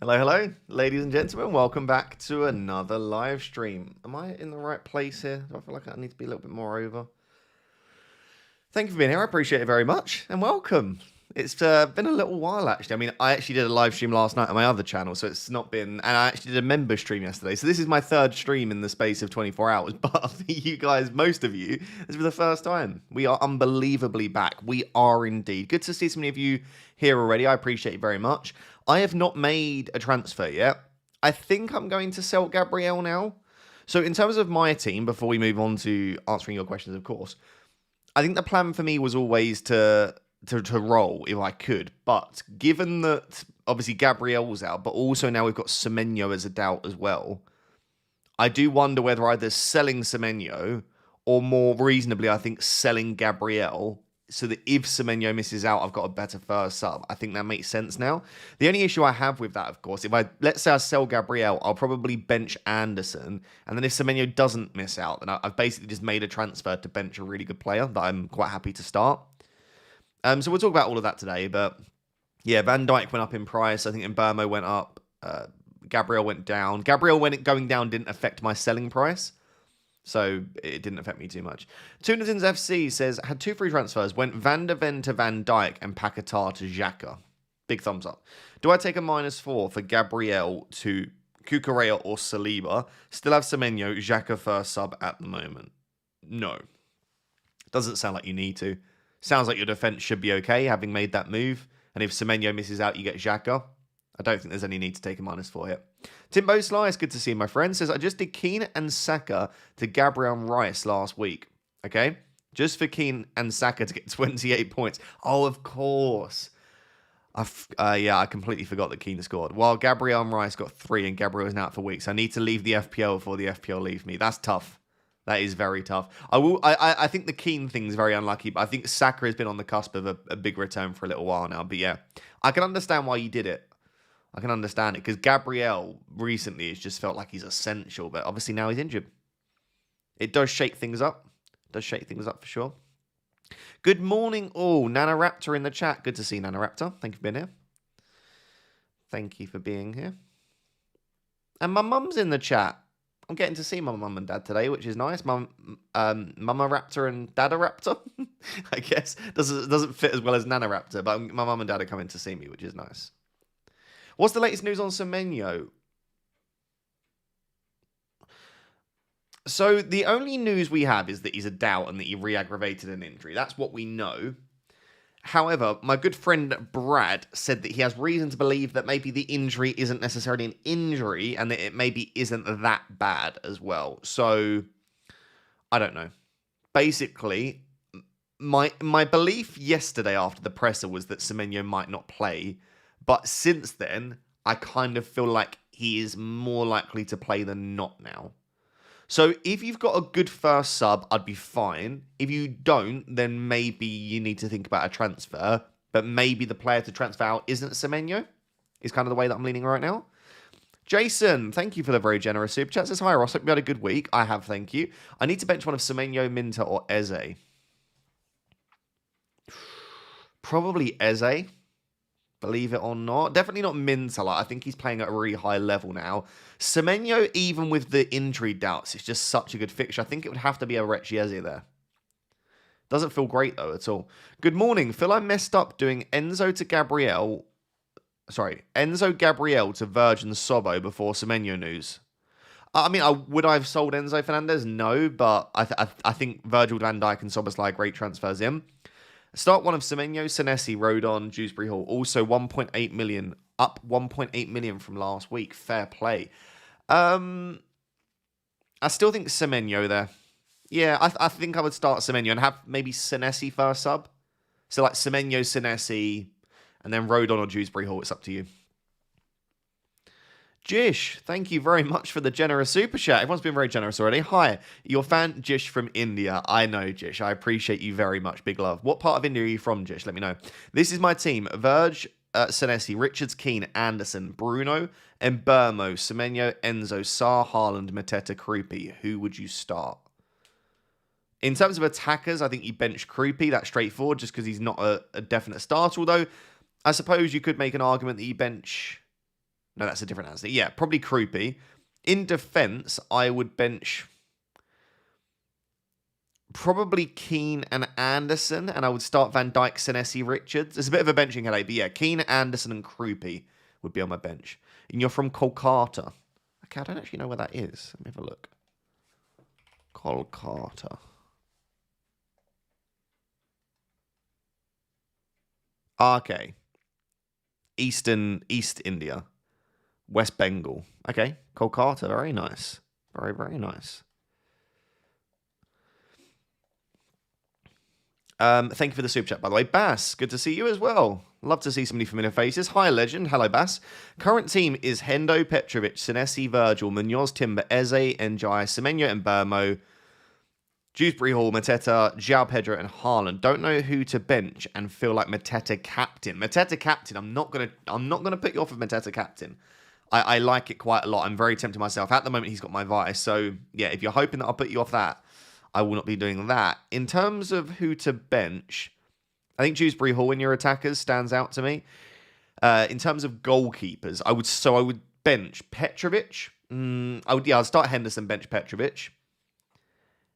Hello, hello, ladies and gentlemen. Welcome back to another live stream. Am I in the right place here? Do I feel like I need to be a little bit more over? Thank you for being here. I appreciate it very much, and welcome. It's been a little while, actually. I mean, I actually did a live stream last night on my other channel, so it's not been... And I actually did a member stream yesterday, so this is my third stream in the space of 24 hours. But for you guys, most of you, this is the first time. We are unbelievably back. We are indeed. Good to see so many of you here already. I appreciate it very much. I have not made a transfer yet. I think I'm going to sell Gabriel now. So in terms of my team, before we move on to answering your questions, of course, I think the plan for me was always to roll if I could. But given that obviously Gabriel was out, but also now we've got Semenyo as a doubt as well, I do wonder whether either selling Semenyo or more reasonably, I think selling Gabriel, so that if Semenyo misses out, I've got a better first sub. I think that makes sense now. The only issue I have with that, of course, let's say I sell Gabriel, I'll probably bench Anderson. And then if Semenyo doesn't miss out, then I've basically just made a transfer to bench a really good player that I'm quite happy to start. So we'll talk about all of that today. But yeah, Van Dijk went up in price. I think Mbeumo went up. Gabriel went down. Going down didn't affect my selling price. So it didn't affect me too much. Tunatins FC says, had 2 free transfers, went Van de Ven to Van Dijk and Paquetá to Xhaka. Big thumbs up. Do I take a -4 for Gabriel to Cucurella or Saliba? Still have Semenyo, Xhaka first sub at the moment. No. Doesn't sound like you need to. Sounds like your defense should be okay, having made that move. And if Semenyo misses out, you get Xhaka. I don't think there's any need to take a -4 here. Timbo Sly, it's good to see you, my friend, says, I just did Keane and Saka to Gabriel and Rice last week. Okay? Just for Keane and Saka to get 28 points. Oh, of course. Yeah, I completely forgot that Keane scored. While Gabriel and Rice got 3 and Gabriel is out for weeks. I need to leave the FPL before the FPL leaves me. That's tough. That is very tough. I think the Keane thing's very unlucky, but I think Saka has been on the cusp of a big return for a little while now. But yeah, I can understand why you did it. I can understand it because Gabriel recently has just felt like he's essential, but obviously now he's injured. It does shake things up. It does shake things up for sure. Good morning all. Nanaraptor in the chat. Good to see Nanaraptor. Thank you for being here. Thank you for being here. And my mum's in the chat. I'm getting to see my mum and dad today, which is nice. Mama Raptor and Dada Raptor, I guess. Doesn't fit as well as Nana Raptor, but my mum and dad are coming to see me, which is nice. What's the latest news on Semenyo? So the only news we have is that he's a doubt and that he re-aggravated an injury. That's what we know. However, my good friend Brad said that he has reason to believe that maybe the injury isn't necessarily an injury and that it maybe isn't that bad as well. So, I don't know. Basically, my belief yesterday after the presser was that Semenyo might not play. But since then, I kind of feel like he is more likely to play than not now. So if you've got a good first sub, I'd be fine. If you don't, then maybe you need to think about a transfer. But maybe the player to transfer out isn't Semenyo. Is kind of the way that I'm leaning right now. Jason, thank you for the very generous super chat. Says, hi Ross, hope you had a good week. I have, thank you. I need to bench one of Semenyo, Minter, or Eze. Probably Eze. Believe it or not. Definitely not Minter. I think he's playing at a really high level now. Semenyo, even with the injury doubts, it's just such a good fixture. I think it would have to be a Rechiese there. Doesn't feel great, though, at all. Good morning. Phil, I messed up doing Enzo to Gabriel. Sorry, Enzo Gabriel to Virgin Sobo before Semenyo news. I mean, would I have sold Enzo Fernandez? No, but I think Virgil van Dijk and Szoboszlai are great transfers in. Start one of Semenyo, Senesi, Rodon, Dewsbury Hall. Also 1.8 million, up 1.8 million from last week. Fair play. I still think Semenyo there. Yeah, I think I would start Semenyo and have maybe Senesi first sub. So like Semenyo, Senesi, and then Rodon or Dewsbury Hall. It's up to you. Jish, thank you very much for the generous super chat. Everyone's been very generous already. Hi, your fan Jish from India. I know, Jish. I appreciate you very much. Big love. What part of India are you from, Jish? Let me know. This is my team. Verge, Senesi, Richards, Keane, Anderson, Bruno, Mbeumo, Semenyo, Enzo, Sarr, Haaland, Mateta, Krupi. Who would you start? In terms of attackers, I think you bench Krupi. That's straightforward just because he's not a definite starter. Although, I suppose you could make an argument that you bench No, that's a different answer. Yeah, probably Kroupy. In defence, I would bench probably Keane and Anderson, and I would start Van Dijk, Senesi, Richards. It's a bit of a benching headache, but yeah, Keane, Anderson, and Kroupy would be on my bench. And you're from Kolkata. Okay, I don't actually know where that is. Let me have a look. Kolkata. Okay. East India. West Bengal. Okay. Kolkata. Very nice. Very, very nice. Thank you for the super chat, by the way. Bass, good to see you as well. Love to see so many familiar faces. Hi, legend. Hello, Bass. Current team is Hendo, Petrovic, Senesi, Virgil, Munoz, Timber, Eze, Njai, Semenyo, and Burmo, Dewsbury Hall, Mateta, João Pedro, and Haaland. Don't know who to bench and feel like Mateta captain. Mateta captain. I'm not gonna put you off of Mateta captain. I like it quite a lot. I'm very tempted myself. At the moment, he's got my vice. So yeah, if you're hoping that I'll put you off that, I will not be doing that. In terms of who to bench, I think Dewsbury Hall in your attackers stands out to me. In terms of goalkeepers, I would bench Petrovic. I'd start Henderson, bench Petrovic.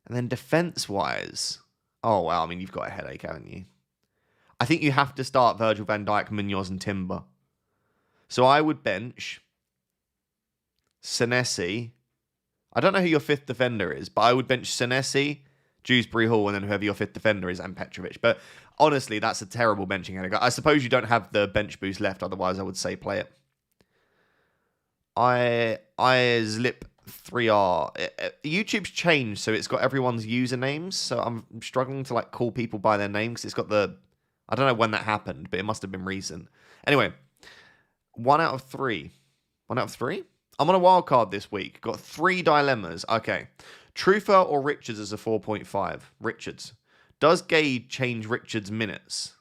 And then defense-wise, oh, wow, I mean, you've got a headache, haven't you? I think you have to start Virgil van Dijk, Munoz, and Timber. So I would bench Senesi. I don't know who your fifth defender is, but I would bench Senesi, Dewsbury Hall, and then whoever your fifth defender is, and Petrovic. But honestly, that's a terrible benching headache. I suppose you don't have the bench boost left, otherwise I would say play it. I Zlip 3R. YouTube's changed, so it's got everyone's usernames. So I'm struggling to like call people by their name because it's got the. I don't know when that happened, but it must have been recent. Anyway, 1 out of 3. 1 out of 3. I'm on a wild card this week. Got 3 dilemmas. Okay, Truther or Richards as a 4.5. Richards. Does Gay change Richards' minutes?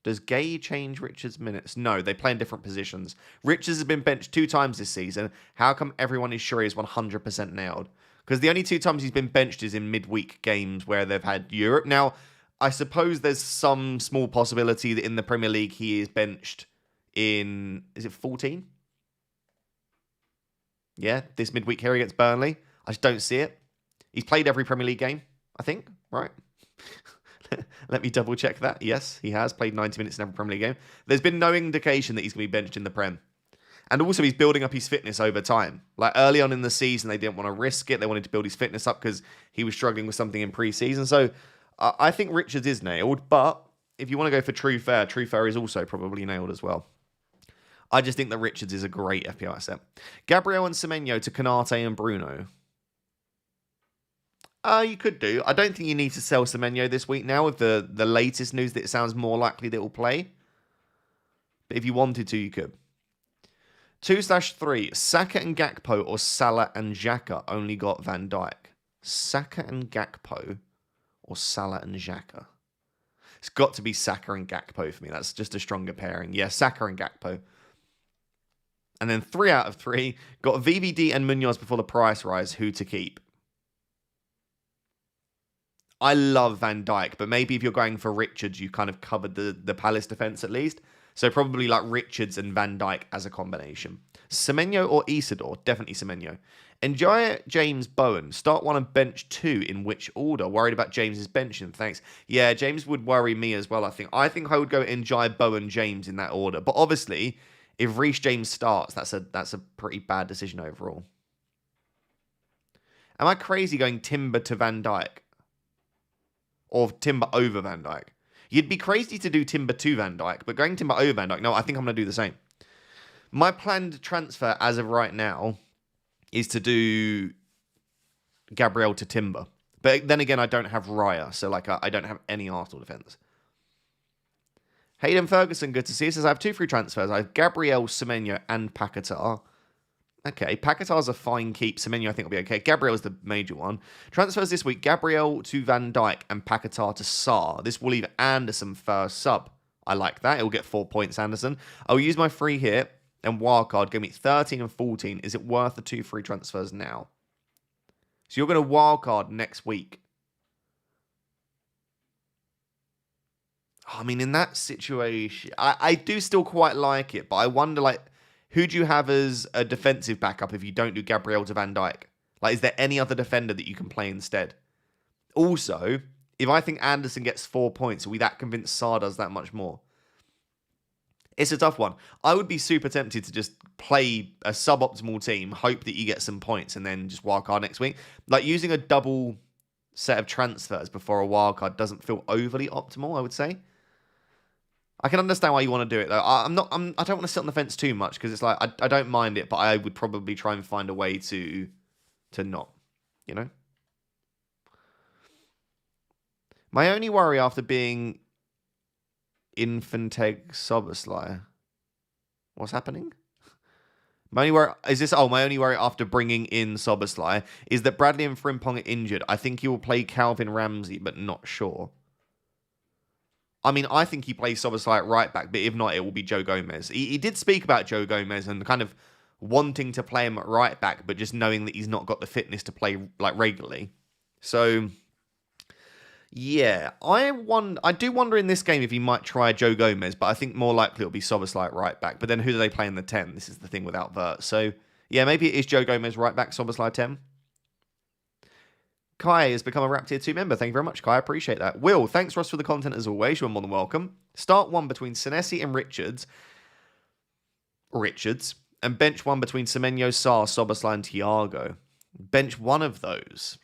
Does Gay change Richards' minutes? No, they play in different positions. Richards has been benched 2 times this season. How come everyone is sure he's 100% nailed? Because the only 2 times he's been benched is in midweek games where they've had Europe. Now, I suppose there's some small possibility that in the Premier League he is benched in, is it 14? Yeah, this midweek here against Burnley. I just don't see it. He's played every Premier League game, I think, right? Let me double check that. Yes, he has played 90 minutes in every Premier League game. There's been no indication that he's going to be benched in the Prem. And also, he's building up his fitness over time. Like early on in the season, they didn't want to risk it. They wanted to build his fitness up because he was struggling with something in pre-season. So I think Richards is nailed. But if you want to go for True Fair is also probably nailed as well. I just think that Richards is a great FPL asset. Gabriel and Semenyo to Canate and Bruno. You could do. I don't think you need to sell Semenyo this week now with the latest news that it sounds more likely that it will play. But if you wanted to, you could. 2/3. Saka and Gakpo or Salah and Xhaka. Only got Van Dijk. Saka and Gakpo or Salah and Xhaka. It's got to be Saka and Gakpo for me. That's just a stronger pairing. Yeah, Saka and Gakpo. And then 3 out of 3. Got VVD and Munoz before the price rise. Who to keep? I love Van Dijk, but maybe if you're going for Richards, you kind of covered the Palace defence at least. So probably like Richards and Van Dijk as a combination. Semenyo or Isidore? Definitely Semenyo. Enjoy James Bowen. Start 1 and bench 2. In which order? Worried about James's benching. Thanks. Yeah, James would worry me as well, I think. I think I would go Enjoy Bowen, James in that order. But obviously, if Reece James starts, that's a pretty bad decision overall. Am I crazy going Timber to Van Dijk? Or Timber over Van Dijk? You'd be crazy to do Timber to Van Dijk, but going Timber over Van Dijk, no, I think I'm going to do the same. My planned transfer as of right now is to do Gabriel to Timber. But then again, I don't have Raya, so like I don't have any Arsenal defenders. Hayden Ferguson, good to see you. Says I have 2 free transfers. I have Gabriel, Semenyo, and Paquetá. Okay, Paquetá's a fine keep. Semenyo, I think, will be okay. Gabriel is the major one. Transfers this week, Gabriel to Van Dijk and Paquetá to Sarr. This will leave Anderson first sub. I like that. It'll get 4 points, Anderson. I'll use my free hit and wildcard. Give me 13 and 14. Is it worth the 2 free transfers now? So you're going to wildcard next week. I mean, in that situation, I do still quite like it, but I wonder, like, who do you have as a defensive backup if you don't do Gabriel to Van Dijk? Like, is there any other defender that you can play instead? Also, if I think Anderson gets 4 points, are we that convinced Sarr does that much more? It's a tough one. I would be super tempted to just play a suboptimal team, hope that you get some points, and then just wildcard next week. Like, using a double set of transfers before a wildcard doesn't feel overly optimal, I would say. I can understand why you want to do it though. I don't want to sit on the fence too much because it's like I don't mind it, but I would probably try and find a way to not, you know. My only worry after being Infanteg Soboslai, what's happening? My only worry is this. Oh, my only worry after bringing in Soboslai is that Bradley and Frimpong are injured. I think he will play Calvin Ramsey, but not sure. I mean, I think he plays Soboslai at right back, but if not, it will be Joe Gomez. He did speak about Joe Gomez and kind of wanting to play him at right back, but just knowing that he's not got the fitness to play like regularly. So, yeah, I do wonder in this game if he might try Joe Gomez, but I think more likely it'll be Soboslai at right back. But then who do they play in the 10? This is the thing without Vert. So, yeah, maybe it is Joe Gomez right back, Soboslai 10. Kai has become a Rap Tier 2 member. Thank you very much, Kai. I appreciate that. Will, thanks, Ross, for the content as always. You're more than welcome. Start one between Senesi and Richards. And bench one between Semenyo, Sarr, Soboslai, and Thiago. Bench one of those.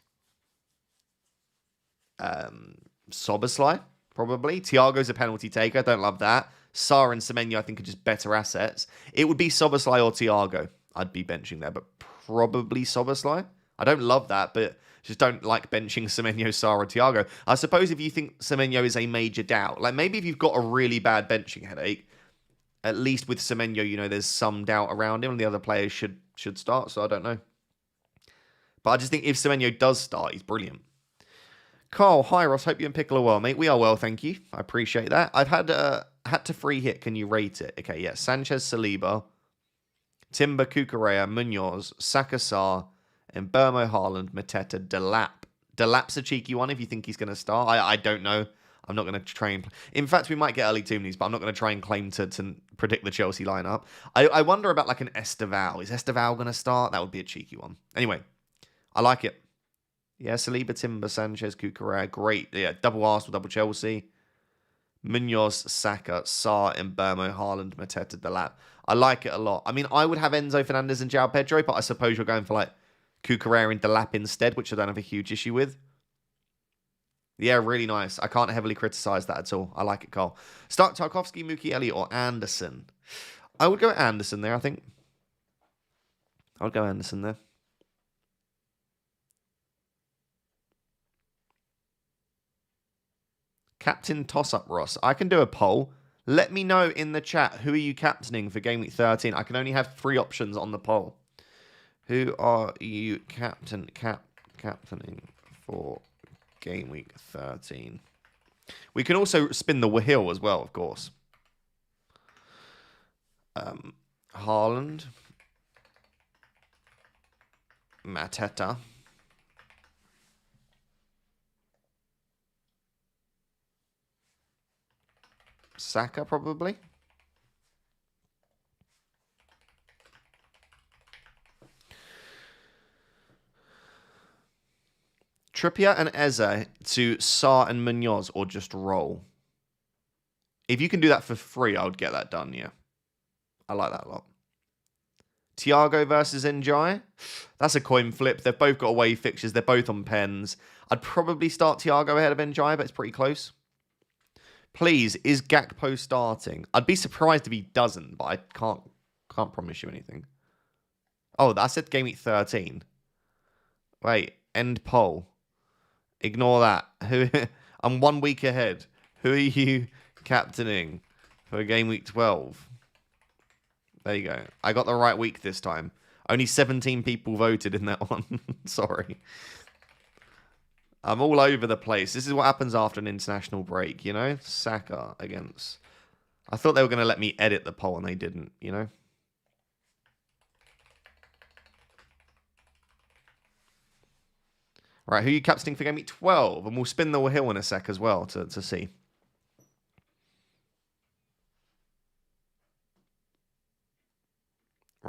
Soboslai, probably. Thiago's a penalty taker. Don't love that. Sarr and Semenyo, I think, are just better assets. It would be Soboslai or Thiago. I'd be benching there, but probably Soboslai. I don't love that, but just don't like benching Semenyo, Sarr, or Thiago. I suppose if you think Semenyo is a major doubt, like maybe if you've got a really bad benching headache, at least with Semenyo, you know, there's some doubt around him and the other players should start, so I don't know. But I just think if Semenyo does start, he's brilliant. Carl, hi Ross, hope you and Pickle are well, mate. We are well, thank you. I appreciate that. I've had to free hit, can you rate it? Okay, yeah. Sanchez, Saliba, Timber, Cucurella, Munoz, Saka, Sarr, and Burmo, Haaland, Mateta, Delap. Delap's a cheeky one if you think he's going to start. I don't know. I'm not going to try and... In fact, we might get early Toomnies, but I'm not going to try and claim to predict the Chelsea lineup. I wonder about like an Esteval. Is Esteval going to start? That would be a cheeky one. Anyway, I like it. Yeah, Saliba, Timber, Sanchez, Cucurella. Great. Yeah, double Arsenal, double Chelsea. Munoz, Saka, Sarr, and Burmo, Haaland, Mateta, Delap. I like it a lot. I mean, I would have Enzo Fernandez and João Pedro, but I suppose you're going for like Cucurella and Delap instead, which I don't have a huge issue with. Yeah, really nice. I can't heavily criticise that at all. I like it, Carl. Start Tarkovsky, Mookie Elliott, or Anderson. I would go Anderson there, I think. I would go Anderson there. Captain toss-up, Ross. I can do a poll. Let me know in the chat, who are you captaining for Game Week 13? I can only have 3 options on the poll. Who are you captaining for Game Week 13? We can also spin the wheel as well, of course. Haaland. Mateta. Saka, probably. Trippier and Eze to Sarr and Munoz, or just roll. If you can do that for free, I would get that done, yeah. I like that a lot. Thiago versus Njai. That's a coin flip. They've both got away fixtures. They're both on pens. I'd probably start Thiago ahead of Njai, but it's pretty close. Please, is Gakpo starting? I'd be surprised if he doesn't, but I can't promise you anything. Oh, I said Game Week 13. Wait, end poll. Ignore that. I'm 1 week ahead. Who are you captaining for Game Week 12? There you go. I got the right week this time. Only 17 people voted in that one. Sorry. I'm all over the place. This is what happens after an international break, you know? Saka against... I thought they were going to let me edit the poll and they didn't, you know? Right, who are you captaining for Game Week 12? And we'll spin the wheel in a sec as well to see.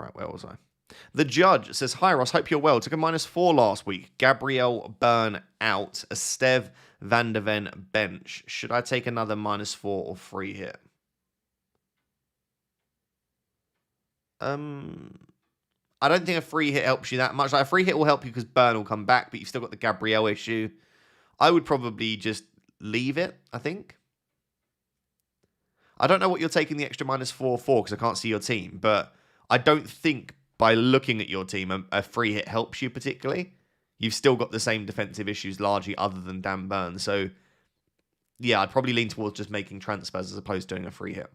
Right, where was I? The Judge says, hi Ross, hope you're well. Took a -4 last week. Gabriel Byrne out. Esteve Van de Ven bench. Should I take another -4 or free hit? I don't think a free hit helps you that much. Like, a free hit will help you because Byrne will come back, but you've still got the Gabriel issue. I would probably just leave it, I think. I don't know what you're taking the extra -4 for because I can't see your team, but I don't think by looking at your team, a free hit helps you particularly. You've still got the same defensive issues largely other than Dan Burn. So, yeah, I'd probably lean towards just making transfers as opposed to doing a free hit.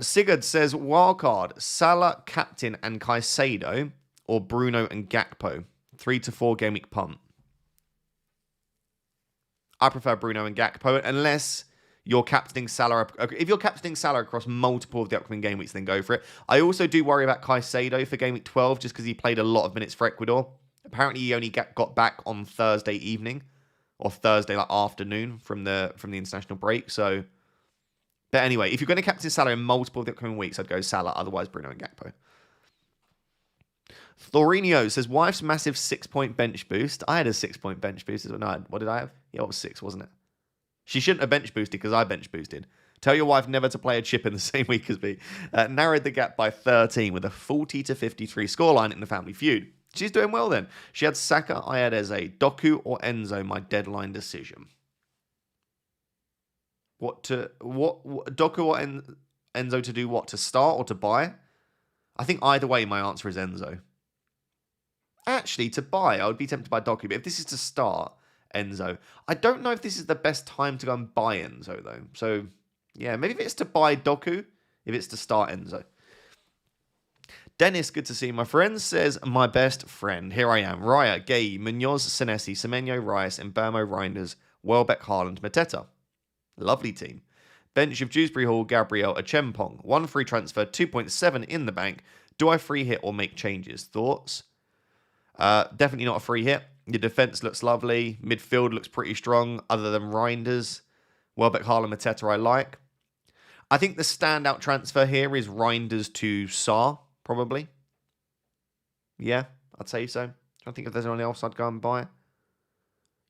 Sigurd says, wildcard, Salah, captain, and Caicedo, or Bruno and Gakpo. 3 to 4 game week punt. I prefer Bruno and Gakpo, unless you're captaining Salah. If you're captaining Salah across multiple of the upcoming game weeks, then go for it. I also do worry about Caicedo for game week 12, just because he played a lot of minutes for Ecuador. Apparently, he only got back on Thursday evening, or Thursday afternoon from the international break. So, but anyway, if you're going to captain Salah in multiple of the upcoming weeks, I'd go Salah. Otherwise, Bruno and Gakpo. Thorinho says, wife's massive 6-point bench boost. I had a 6-point bench boost. No, what did I have? Yeah, it was 6, wasn't it? She shouldn't have bench boosted because I bench boosted. Tell your wife never to play a chip in the same week as me. Narrowed the gap by 13 with a 40 to 53 scoreline in the family feud. She's doing well then. She had Saka, I had Eze, Doku or Enzo, my deadline decision. Doku or Enzo to do what? To start or to buy? I think either way my answer is Enzo. Actually, to buy, I would be tempted by Doku, but if this is to start, Enzo. I don't know if this is the best time to go and buy Enzo, though. So, yeah, maybe if it's to buy Doku, if it's to start Enzo. Dennis, good to see you, my friend, says, my best friend. Here I am. Raya, Gay, Munoz, Senesi, Semenyo, Rice, Mbermo, Reinders, Welbeck, Haaland, Mateta. Lovely team. Bench of Dewsbury Hall, Gabriel, Achempong. 1 free transfer, 2.7 in the bank. Do I free hit or make changes? Thoughts? Definitely not a free hit. Your defense looks lovely. Midfield looks pretty strong, other than Reinders. Welbeck, Haaland, Mateta I like. I think the standout transfer here is Reinders to Sarr, probably. Yeah, I'd say so. I don't think if there's anyone else I'd go and buy.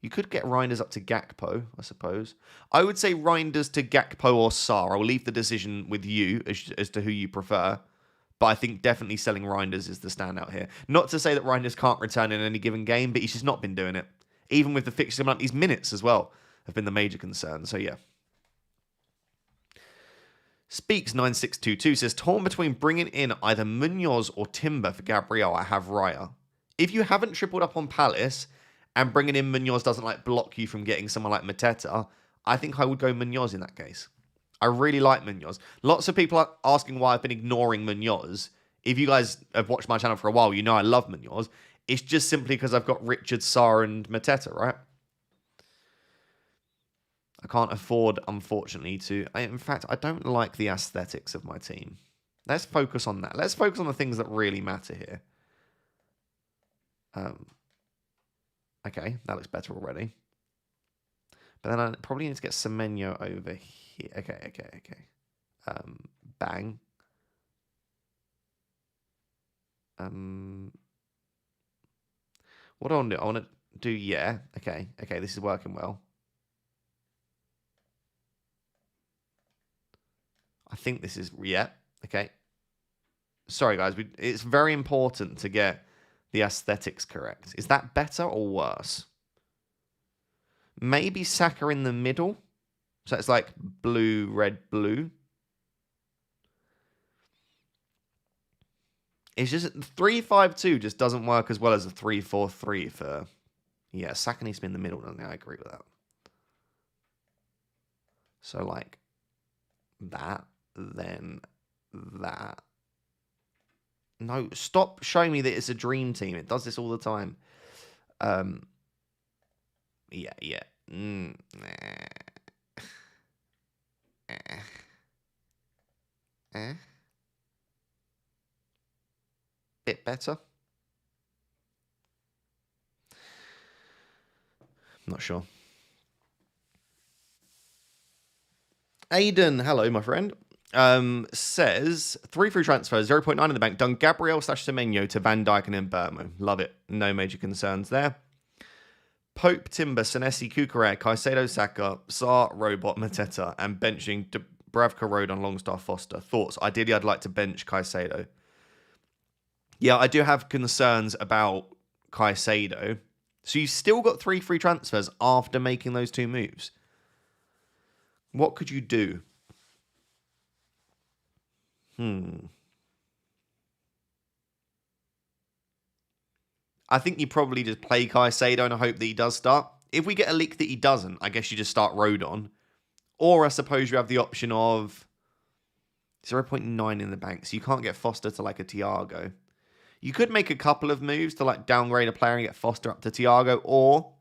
You could get Reinders up to Gakpo, I suppose. I would say Reinders to Gakpo or Sarr. I'll leave the decision with you as to who you prefer. But I think definitely selling Reinders is the standout here. Not to say that Reinders can't return in any given game, but he's just not been doing it. Even with the fixture amount, his minutes as well have been the major concern. So, yeah. Speaks9622 says, torn between bringing in either Munoz or Timber for Gabriel, I have Raya. If you haven't tripled up on Palace and bringing in Munoz doesn't block you from getting someone like Mateta, I think I would go Munoz in that case. I really like Munoz. Lots of people are asking why I've been ignoring Munoz. If you guys have watched my channel for a while, you know I love Munoz. It's just simply because I've got Richard, Sarr, and Mateta, right? I can't afford, unfortunately, to... In fact, I don't like the aesthetics of my team. Let's focus on that. Let's focus on the things that really matter here. Okay, that looks better already. But then I probably need to get Semenyo over here. Okay. Bang. What do I want to do? I want to do, yeah. Okay, this is working well. I think this is, yeah. Okay. Sorry, guys. It's very important to get the aesthetics correct. Is that better or worse? Maybe Saka in the middle. So it's like blue, red, blue. It's just 3-5-2 just doesn't work as well as a 3-4-3 for... Yeah, Saka needs to be in the middle, doesn't he? I agree with that. So like that, then that. No, stop showing me that it's a dream team. It does this all the time. Yeah. Bit better. Not sure. Aiden, hello, my friend. Says 3 free transfers, 0.9 in the bank. Done Gabriel / Semenyo to Van Dijk and Mbeumo. Love it. No major concerns there. Pope, Timber, Senesi, Kukurea, Caicedo, Saka, Sarr, Robot, Mateta, and benching Dubravka, Rodon, Longstaff, Foster. Thoughts? Ideally, I'd like to bench Caicedo. Yeah, I do have concerns about Caicedo. So you've still got 3 free transfers after making those 2 moves. What could you do? I think you probably just play Caicedo and hope that he does start. If we get a leak that he doesn't, I guess you just start Rodon. Or I suppose you have the option of 0.9 in the bank, so you can't get Foster to like a Thiago. You could make a couple of moves to like downgrade a player and get Foster up to Thiago, or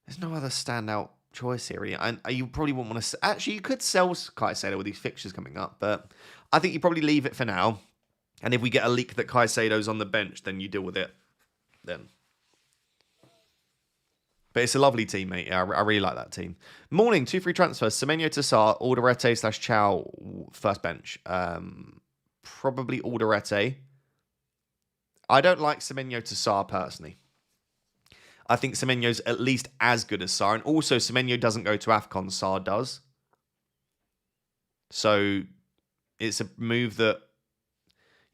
there's no other standout choice here. And you probably wouldn't want to... Actually, you could sell Caicedo with these fixtures coming up, but I think you probably leave it for now. And if we get a leak that Caicedo's on the bench, then you deal with it then. But it's a lovely team, mate. Yeah, I really like that team. Morning, 2 free transfers. Semenyo to Sarr, Alderete / Chow, first bench. Probably Alderete. I don't like Semenyo to Sarr personally. I think Semenyo's at least as good as Sarr. And also, Semenyo doesn't go to AFCON, Sarr does. So, it's a move that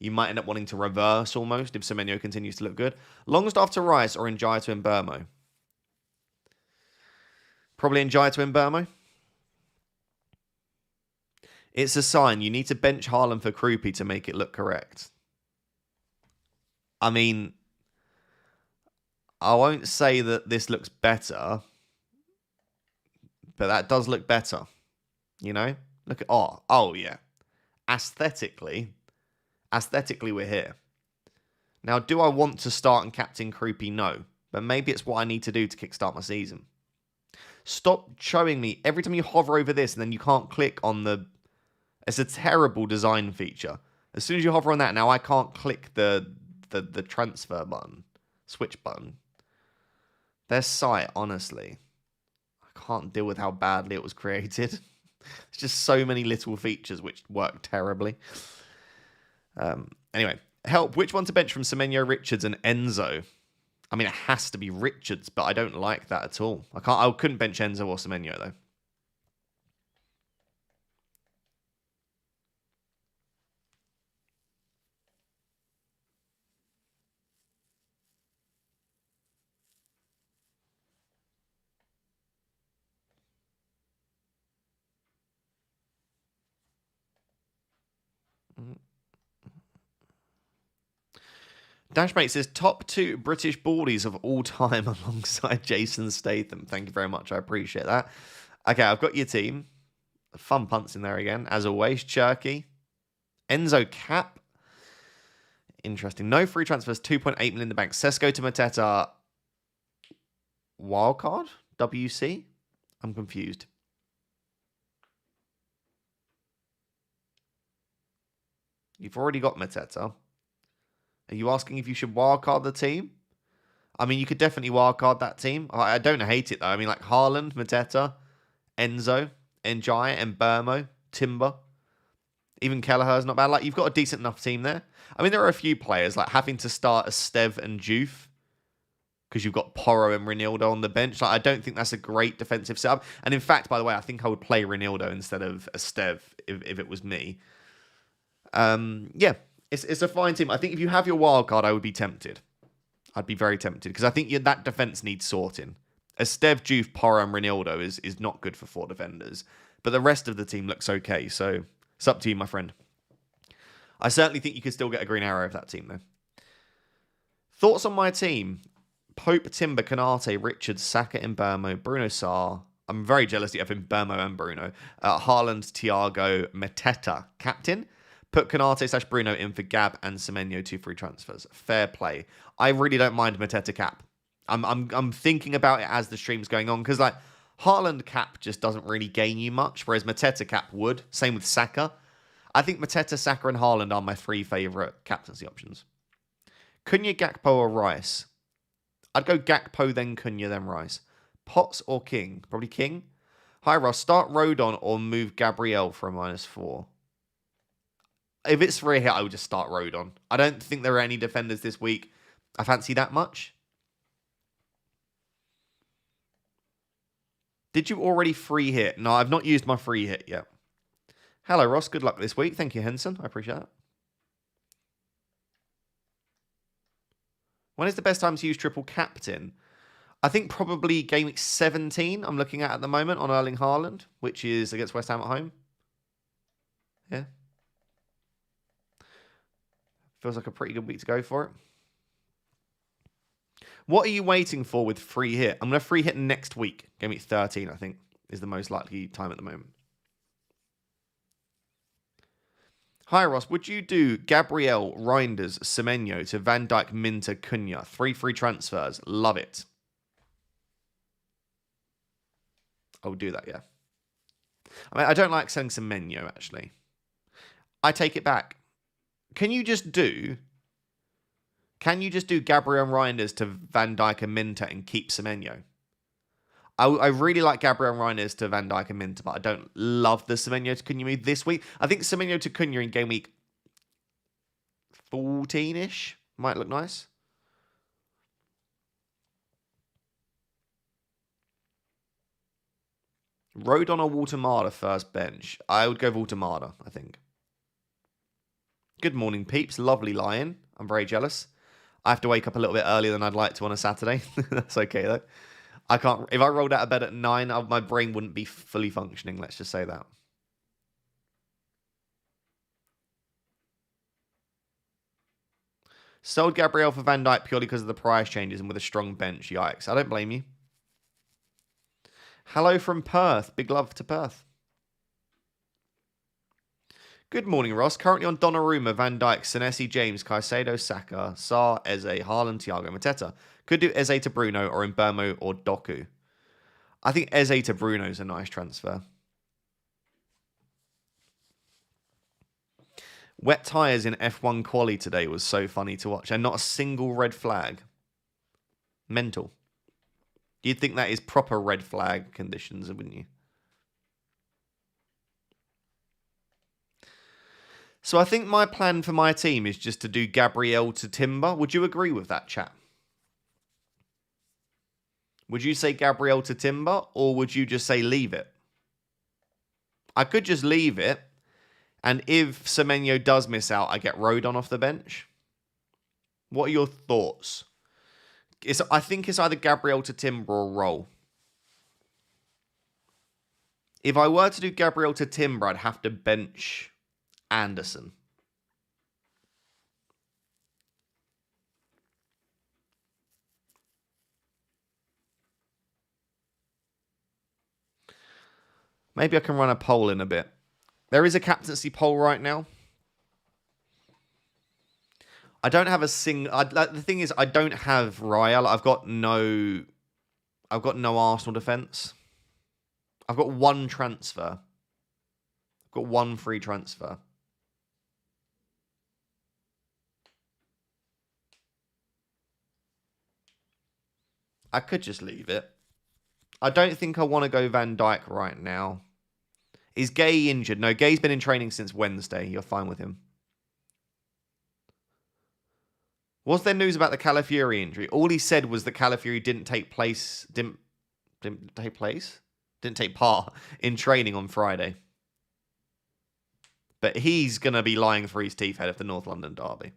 you might end up wanting to reverse almost if Semenyo continues to look good. Longstaff to Rice or Njai to Mbeumo? Probably Njai to Mbeumo. It's a sign. You need to bench Haaland for Krupi to make it look correct. I mean, I won't say that this looks better, but that does look better. You know? Look at... Oh yeah. Aesthetically, we're here. Now, do I want to start and captain Krupi? No. But maybe it's what I need to do to kickstart my season. Stop showing me every time you hover over this and then you can't click on the... It's a terrible design feature. As soon as you hover on that, now I can't click the transfer button. Switch button. Their site, honestly. I can't deal with how badly it was created. It's just so many little features which work terribly. Anyway, help. Which one to bench from Semenyo, Richards, and Enzo? I mean, it has to be Richards, but I don't like that at all. I couldn't bench Enzo or Semenyo, though. Dashmate says, top 2 British baldies of all time alongside Jason Statham. Thank you very much. I appreciate that. Okay, I've got your team. Fun punts in there again, as always. Cherky. Enzo Cap. Interesting. No free transfers, 2.8 million in the bank. Sesko to Mateta. Wildcard? WC? I'm confused. You've already got Mateta. Are you asking if you should wildcard the team? I mean, you could definitely wildcard that team. I don't hate it, though. I mean, like Haaland, Mateta, Enzo, Njai, and Mbeumo, Timber. Even Kelleher's not bad. Like, you've got a decent enough team there. I mean, there are a few players, like having to start Esteve and Juve, because you've got Porro and Ronaldo on the bench. Like, I don't think that's a great defensive setup. And in fact, by the way, I think I would play Ronaldo instead of Esteve if it was me. Yeah. It's a fine team. I think if you have your wild card, I would be tempted. I'd be very tempted because I think that defense needs sorting. Esteve, Juve, Porro, and Ronaldo is not good for 4 defenders, but the rest of the team looks okay. So it's up to you, my friend. I certainly think you could still get a green arrow of that team, though. Thoughts on my team? Pope, Timber, Canate, Richards, Saka, Mbeumo, Bruno Sarr. I'm very jealous that you have Mbeumo and Bruno. Haaland, Thiago, Mateta, captain. Put Canate / Bruno in for Gab and Semenyo, 2 free transfers. Fair play. I really don't mind Mateta cap. I'm thinking about it as the stream's going on because like Haaland cap just doesn't really gain you much, whereas Mateta cap would. Same with Saka. I think Mateta, Saka, and Haaland are my 3 favourite captaincy options. Cunha, Gakpo, or Rice? I'd go Gakpo, then Cunha, then Rice. Potts or King? Probably King. Hi, Ross. Start Rodon or move Gabriel for a -4. If it's free hit, I would just start Rodon. I don't think there are any defenders this week I fancy that much. Did you already free hit? No, I've not used my free hit yet. Hello, Ross. Good luck this week. Thank you, Henson. I appreciate it. When is the best time to use triple captain? I think probably game week 17 I'm looking at the moment on Erling Haaland, which is against West Ham at home. Yeah. Feels like a pretty good week to go for it. What are you waiting for with free hit? I'm going to free hit next week. Game week 13, I think, is the most likely time at the moment. Hi, Ross. Would you do Gabriel, Reinders, Semenyo to Van Dijk, Minter, Cunha? 3 free transfers. Love it. I would do that, yeah. I mean, I don't like selling Semenyo, actually. I take it back. Can you just do Gabriel and Reinders to Van Dijk and Minter and keep Semenyo? I really like Gabriel and Reinders to Van Dijk and Minter, but I don't love the Semenyo to Cunha move this week. I think Semenyo to Cunha in game week 14-ish might look nice. Rodon or Walter first bench? I would go Walter, I think. Good morning, peeps. Lovely lion. I'm very jealous. I have to wake up a little bit earlier than I'd like to on a Saturday. That's okay, though. I can't. If I rolled out of bed at 9, my brain wouldn't be fully functioning. Let's just say that. Sold Gabriel for Van Dijk purely because of the price changes and with a strong bench. Yikes. I don't blame you. Hello from Perth. Big love to Perth. Good morning, Ross. Currently on Donnarumma, Van Dijk, Senesi, James, Caicedo, Saka, Sarr, Eze, Haaland, Thiago, Mateta. Could do Eze to Bruno or Mbeumo or Doku. I think Eze to Bruno is a nice transfer. Wet tyres in F1 quali today was so funny to watch, and not a single red flag. Mental. You'd think that is proper red flag conditions, wouldn't you? So I think my plan for my team is just to do Gabriel to Timber. Would you agree with that, chat? Would you say Gabriel to Timber, or would you just say leave it? I could just leave it, and if Semenyo does miss out, I get Rodon off the bench. What are your thoughts? I think it's either Gabriel to Timber or Roll. If I were to do Gabriel to Timber, I'd have to bench Anderson. Maybe I can run a poll in a bit. There is a captaincy poll right now. I don't have a the thing is, I don't have Raya. I've got no Arsenal defense. I've got one transfer. I've got one free transfer. I could just leave it. I don't think I want to go Van Dijk right now. Is Gay injured? No, Gay's been in training since Wednesday. You're fine with him. Was there news about the Calafiori injury? All he said was that Calafiori didn't take part in training on Friday. But he's going to be lying for his teeth ahead of the North London derby.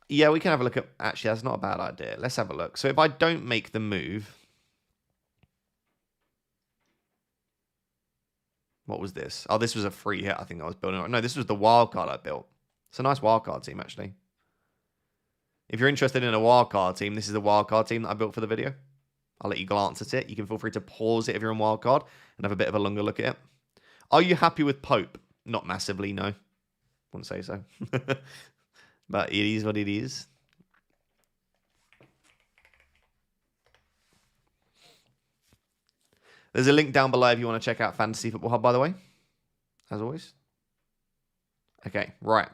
Yeah, we can have a look at... Actually, that's not a bad idea. Let's have a look. So if I don't make the move... What was this? Oh, this was a free hit I think I was building. No, this was the wildcard I built. It's a nice wildcard team, actually. If you're interested in a wildcard team, this is the wildcard team that I built for the video. I'll let you glance at it. You can feel free to pause it if you're in wildcard and have a bit of a longer look at it. Are you happy with Pope? Not massively, no. Wouldn't say so. But it is what it is. There's a link down below if you want to check out Fantasy Football Hub, by the way. As always. Okay, right.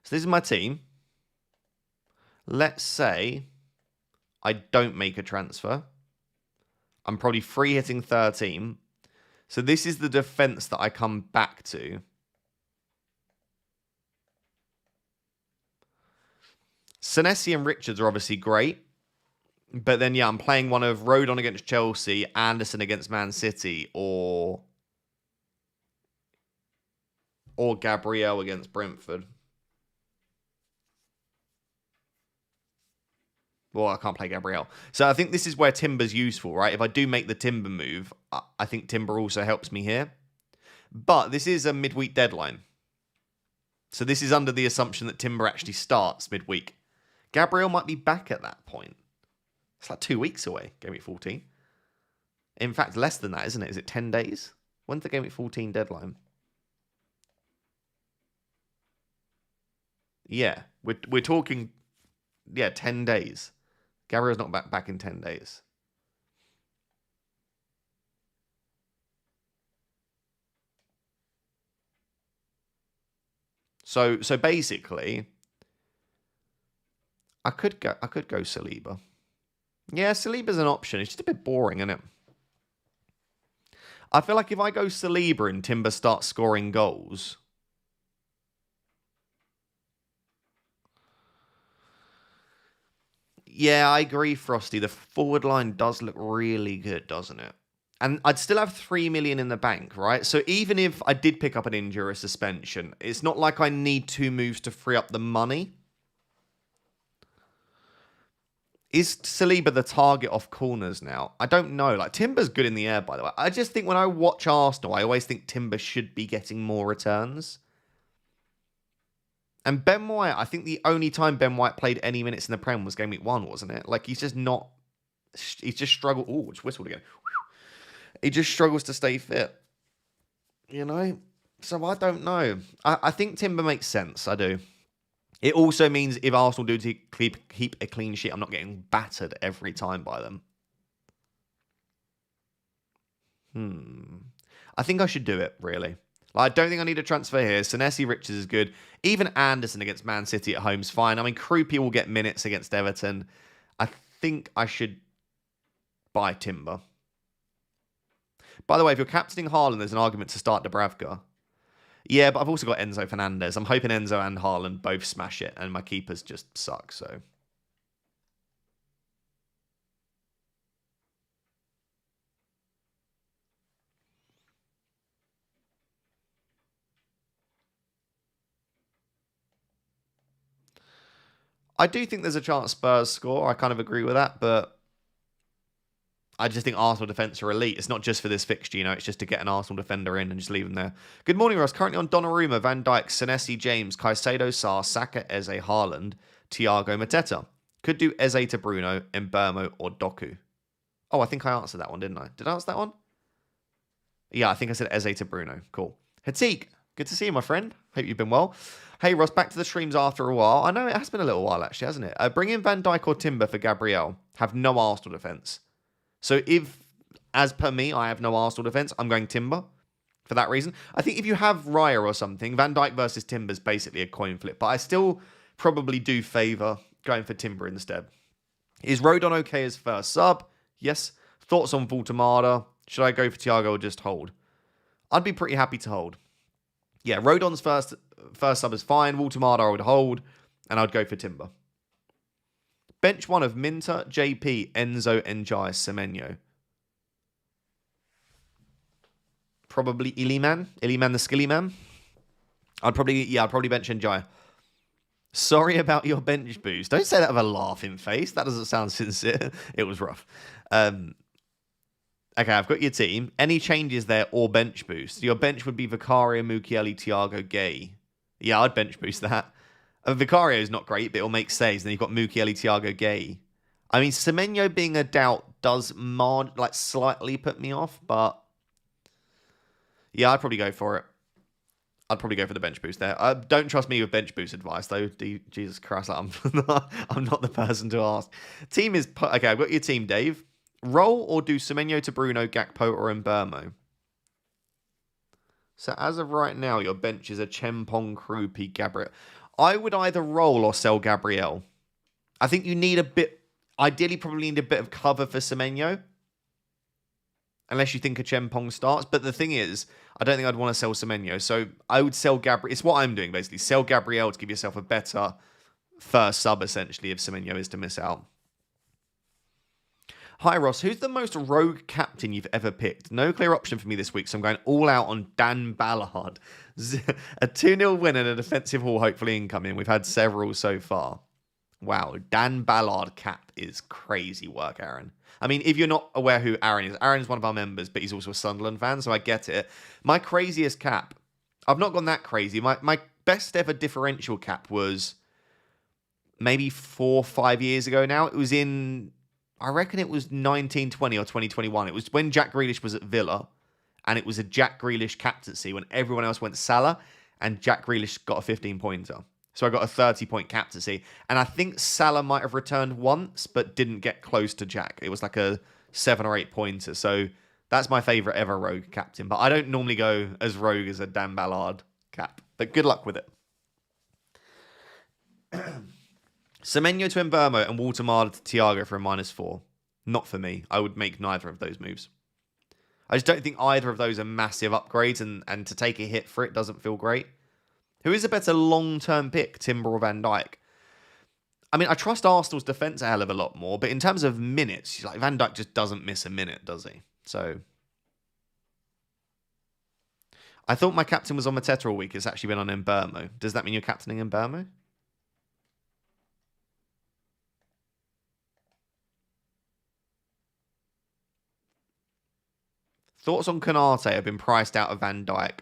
So this is my team. Let's say I don't make a transfer. I'm probably free hitting 13. So this is the defense that I come back to. Senesi and Richards are obviously great. But then, yeah, I'm playing one of Rodon against Chelsea, Anderson against Man City, or Gabriel against Brentford. Well, I can't play Gabriel. So I think this is where Timber's useful, right? If I do make the Timber move, I think Timber also helps me here. But this is a midweek deadline. So this is under the assumption that Timber actually starts midweek. Gabriel might be back at that point. It's like 2 weeks away, Game Week 14. In fact, less than that, isn't it? Is it 10 days? When's the Game Week 14 deadline? Yeah, we're talking, 10 days. Gabriel's not back in 10 days. So basically, I could go Saliba. Yeah, Saliba's an option. It's just a bit boring, isn't it? I feel like if I go Saliba and Timber starts scoring goals, yeah, I agree, Frosty. The forward line does look really good, doesn't it? And I'd still have 3 million in the bank, right? So even if I did pick up an injury or a suspension, it's not like I need 2 moves to free up the money. Is Saliba the target off corners now? I don't know. Like, Timber's good in the air, by the way. I just think when I watch Arsenal, I always think Timber should be getting more returns. And Ben White, I think the only time Ben White played any minutes in the Prem was Game Week 1, wasn't it? Like, he's just not... He's just struggled... Oh, just whistled again. He just struggles to stay fit. You know? So I don't know. I think Timber makes sense. I do. It also means if Arsenal do keep a clean sheet, I'm not getting battered every time by them. I think I should do it, really. Like, I don't think I need a transfer here. Senesi Richards is good. Even Anderson against Man City at home is fine. I mean, Krupi will get minutes against Everton. I think I should buy Timber. By the way, if you're captaining Haaland, there's an argument to start Dubravka. Yeah, but I've also got Enzo Fernandez. I'm hoping Enzo and Haaland both smash it, and my keepers just suck, so... I do think there's a chance Spurs score. I kind of agree with that, but I just think Arsenal defence are elite. It's not just for this fixture, you know. It's just to get an Arsenal defender in and just leave them there. Good morning, Ross. Currently on Donnarumma, Van Dijk, Senesi, James, Caicedo, Sarr, Saka, Eze, Haaland, Thiago, Mateta. Could do Eze to Bruno, Mbeumo, or Doku. Oh, I think I answered that one, didn't I? Did I answer that one? Yeah, I think I said Eze to Bruno. Cool. Hatik, good to see you, my friend. Hope you've been well. Hey, Ross, back to the streams after a while. I know it has been a little while, actually, hasn't it? Bring in Van Dijk or Timber for Gabriel. Have no Arsenal defence. So if, as per me, I have no Arsenal defence, I'm going Timber for that reason. I think if you have Raya or something, Van Dijk versus Timber is basically a coin flip. But I still probably do favour going for Timber instead. Is Rodon okay as first sub? Yes. Thoughts on Voltemada? Should I go for Thiago or just hold? I'd be pretty happy to hold. Yeah, Rodon's first sub is fine. Voltemada I would hold. And I'd go for Timber. Bench one of Minter, JP, Enzo, Njai, Semenyo. Probably Iliman. Iliman the skilly man. I'd probably bench Njai. Sorry about your bench boost. Don't say that with a laughing face. That doesn't sound sincere. It was rough. Okay, I've got your team. Any changes there or bench boost? Your bench would be Vicario, Mukiele, Thiago, Gay. Yeah, I'd bench boost that. Vicario is not great, but it'll make saves. Then you've got Mukiele, Thiago, Gay. I mean, Semenyo being a doubt does slightly put me off, but yeah, I'd probably go for it. I'd probably go for the bench boost there. Don't trust me with bench boost advice, though. Jesus Christ, I'm not the person to ask. Team is... Okay, I've got your team, Dave. Roll or do Semenyo to Bruno, Gakpo, or Mbeumo? So as of right now, your bench is a Chempong, Krupi, Gabriel. I would either roll or sell Gabriel. I think you need a bit... Ideally, probably need a bit of cover for Semenyo. Unless you think a Chempong starts. But the thing is, I don't think I'd want to sell Semenyo. So I would sell Gabriel. It's what I'm doing, basically. Sell Gabriel to give yourself a better first sub, essentially, if Semenyo is to miss out. Hi, Ross. Who's the most rogue captain you've ever picked? No clear option for me this week, so I'm going all out on Dan Ballard. A 2-0 win and a defensive haul hopefully incoming. We've had several so far. Wow, Dan Ballard cap is crazy work, Aaron. I mean, if you're not aware who Aaron is one of our members, but he's also a Sunderland fan, so I get it. My craziest cap, I've not gone that crazy. My best ever differential cap was maybe 4 or 5 years ago now. It was in, I reckon it was 1920 or 2021. It was when Jack Grealish was at Villa, and it was a Jack Grealish captaincy when everyone else went Salah, and Jack Grealish got a 15-pointer. So I got a 30-point captaincy. And I think Salah might have returned once, but didn't get close to Jack. It was like a 7 or 8 pointer. So that's my favourite ever rogue captain. But I don't normally go as rogue as a Dan Ballard cap. But good luck with it. Semenyo to Mbeumo and Walter to Thiago for a -4. Not for me. I would make neither of those moves. I just don't think either of those are massive upgrades. And to take a hit for it doesn't feel great. Who is a better long-term pick, Timber or Van Dijk? I mean, I trust Arsenal's defence a hell of a lot more, but in terms of minutes, like Van Dijk just doesn't miss a minute, does he? So, I thought my captain was on Mateta all week. It's actually been on Mbeumo. Does that mean you're captaining Mbeumo? Thoughts on Konate have been priced out of Van Dijk.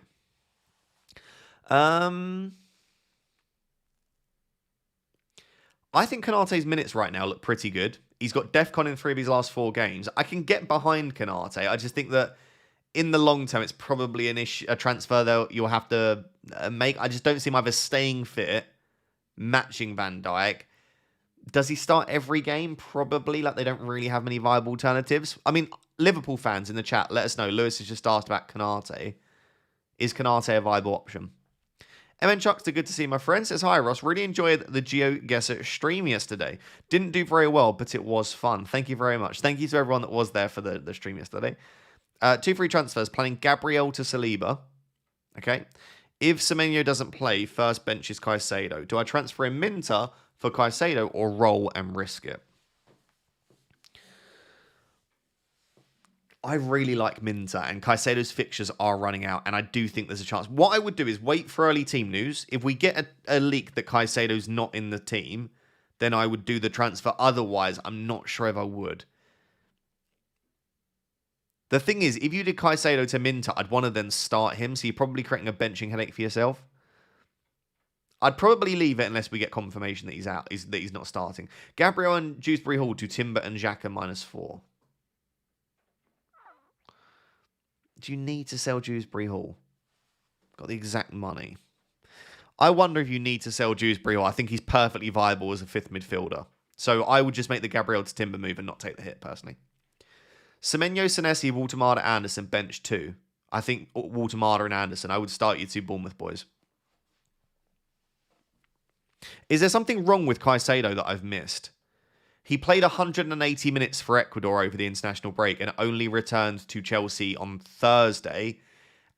I think Konate's minutes right now look pretty good. He's got DEFCON in 3 of his last 4 games. I can get behind Konate. I just think that in the long term, it's probably a transfer that you'll have to make. I just don't see him either staying fit, matching Van Dijk. Does he start every game? Probably. Like, they don't really have many viable alternatives. I mean, Liverpool fans in the chat, let us know. Lewis has just asked about Konate. Is Konate a viable option? MN Chuckster, good to see my friend. Says, hi, Ross. Really enjoyed the GeoGuessr stream yesterday. Didn't do very well, but it was fun. Thank you very much. Thank you to everyone that was there for the stream yesterday. 2 free transfers. Planning Gabriel to Saliba. Okay. If Semenyo doesn't play, first bench is Caicedo. Do I transfer in Minter for Caicedo or roll and risk it? I really like Minter, and Caicedo's fixtures are running out, and I do think there's a chance. What I would do is wait for early team news. If we get a leak that Caicedo's not in the team, then I would do the transfer. Otherwise, I'm not sure if I would. The thing is, if you did Caicedo to Minter, I'd want to then start him, so you're probably creating a benching headache for yourself. I'd probably leave it unless we get confirmation that he's out, that he's not starting. Gabriel and Dewsbury Hall to Timber and Xhaka -4. Do you need to sell Dewsbury Hall? Got the exact money. I wonder if you need to sell Dewsbury Hall. I think he's perfectly viable as a 5th midfielder. So I would just make the Gabriel to Timber move and not take the hit, personally. Semenyo, Senesi, Walter Anderson, bench 2. I think Walter and Anderson. I would start you 2 Bournemouth boys. Is there something wrong with Caicedo that I've missed? He played 180 minutes for Ecuador over the international break and only returned to Chelsea on Thursday.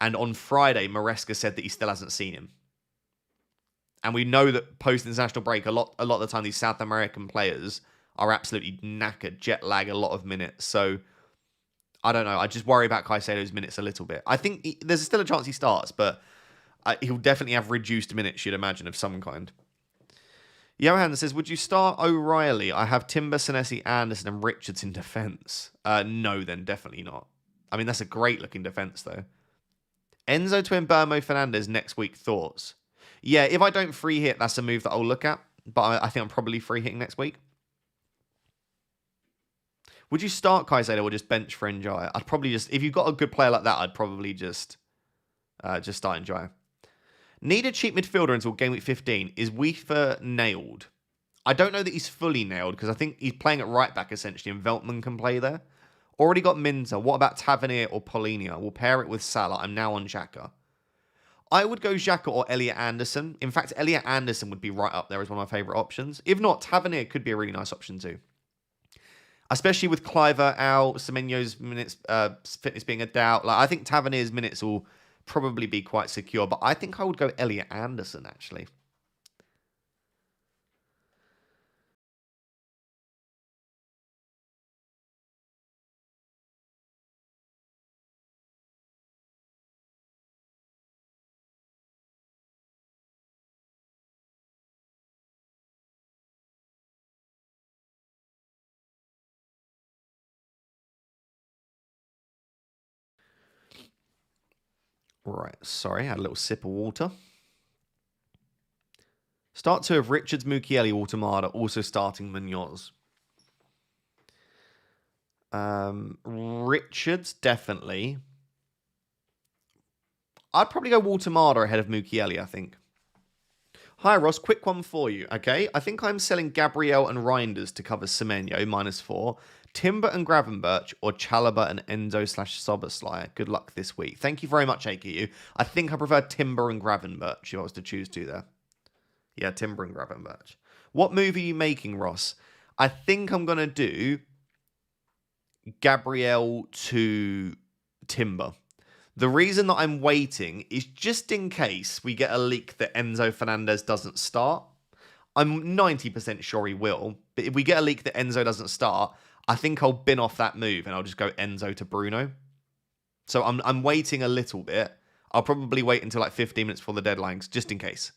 And on Friday, Maresca said that he still hasn't seen him. And we know that post-international break, a lot of the time, these South American players are absolutely knackered, jet lag, a lot of minutes. So, I don't know. I just worry about Caicedo's minutes a little bit. I think there's still a chance he starts, but he'll definitely have reduced minutes, you'd imagine, of some kind. Johan says, would you start O'Reilly? I have Timber, Senesi, Anderson, and Richards in defence. No, then definitely not. I mean, that's a great-looking defence, though. Enzo to Mbeumo Fernandes next week. Thoughts? Yeah, if I don't free hit, that's a move that I'll look at. But I think I'm probably free hitting next week. Would you start Caicedo or just bench for Njai? I'd probably just... If you've got a good player like that, I'd probably just start Njai. Need a cheap midfielder until game week 15. Is Weaver nailed? I don't know that he's fully nailed because I think he's playing at right back essentially and Veltman can play there. Already got Minter. What about Tavernier or Polinia? We'll pair it with Salah. I'm now on Xhaka. I would go Xhaka or Elliot Anderson. In fact, Elliot Anderson would be right up there as one of my favourite options. If not, Tavernier could be a really nice option too. Especially with Cliver out, Semenyo's minutes fitness being a doubt. Like I think Tavernier's minutes will probably be quite secure, but I think I would go Elliot Anderson actually. Right, sorry, I had a little sip of water. Start 2 of Richards, Mukiele, Automata, also starting Munoz. Richards, definitely. I'd probably go Automata ahead of Mukiele, I think. Hi, Ross. Quick one for you, okay? I think I'm selling Gabriel and Reinders to cover Semenyo, -4. Timber and Gravenberch, or Chalobah and Enzo / Soberslyer. Good luck this week. Thank you very much, AKU. I think I prefer Timber and Gravenberch if I was to choose to there. Yeah, Timber and Gravenberch. What move are you making, Ross? I think I'm going to do Gabriel to Timber. The reason that I'm waiting is just in case we get a leak that Enzo Fernandez doesn't start. I'm 90% sure he will, but if we get a leak that Enzo doesn't start, I think I'll bin off that move and I'll just go Enzo to Bruno. So I'm waiting a little bit. I'll probably wait until like 15 minutes before the deadline, just in case.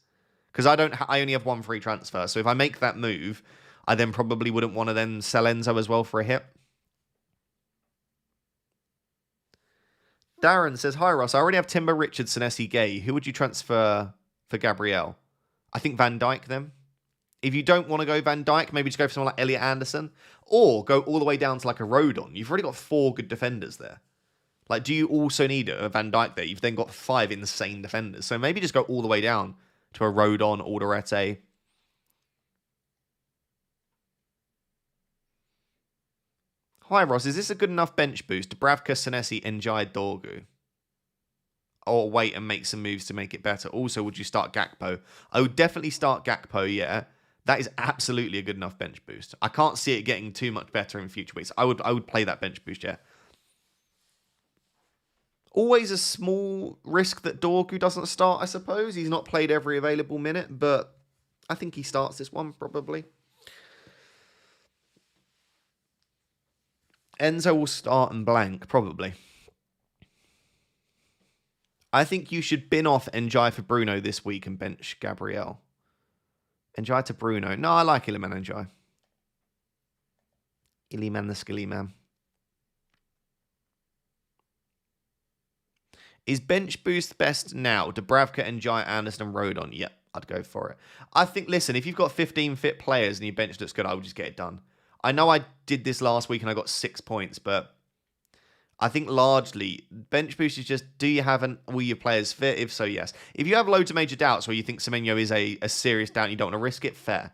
Because I only have one free transfer. So if I make that move, I then probably wouldn't want to then sell Enzo as well for a hit. Darren says, hi Ross, I already have Timber, Richardson, Essie Gay. Who would you transfer for Gabrielle? I think Van Dijk then. If you don't want to go Van Dijk, maybe just go for someone like Elliot Anderson. Or go all the way down to like a Rodon. You've already got 4 good defenders there. Like, do you also need a Van Dijk there? You've then got 5 insane defenders. So maybe just go all the way down to a Rodon, Alderete. Hi Ross, is this a good enough bench boost? Bravka, Senesi, Njai, Dorgu. Or wait and make some moves to make it better. Also, would you start Gakpo? I would definitely start Gakpo, yeah. That is absolutely a good enough bench boost. I can't see it getting too much better in future weeks. I would play that bench boost, yeah. Always a small risk that Dorgu doesn't start, I suppose. He's not played every available minute, but I think he starts this one, probably. Enzo will start and blank, probably. I think you should bin off Njai for Bruno this week and bench Gabriel. Njai to Bruno. No, I like Iliman Njai. Iliman the skilly man. Is bench boost best now? Dubravka, Njai, Anderson and Rodon? Yep, I'd go for it. I think, listen, if you've got 15 fit players and your bench looks good, I would just get it done. I know I did this last week and I got 6 points, but I think largely bench boost is just, do you have all your players fit? If so, yes. If you have loads of major doubts or you think Semenyo is a serious doubt and you don't want to risk it, fair.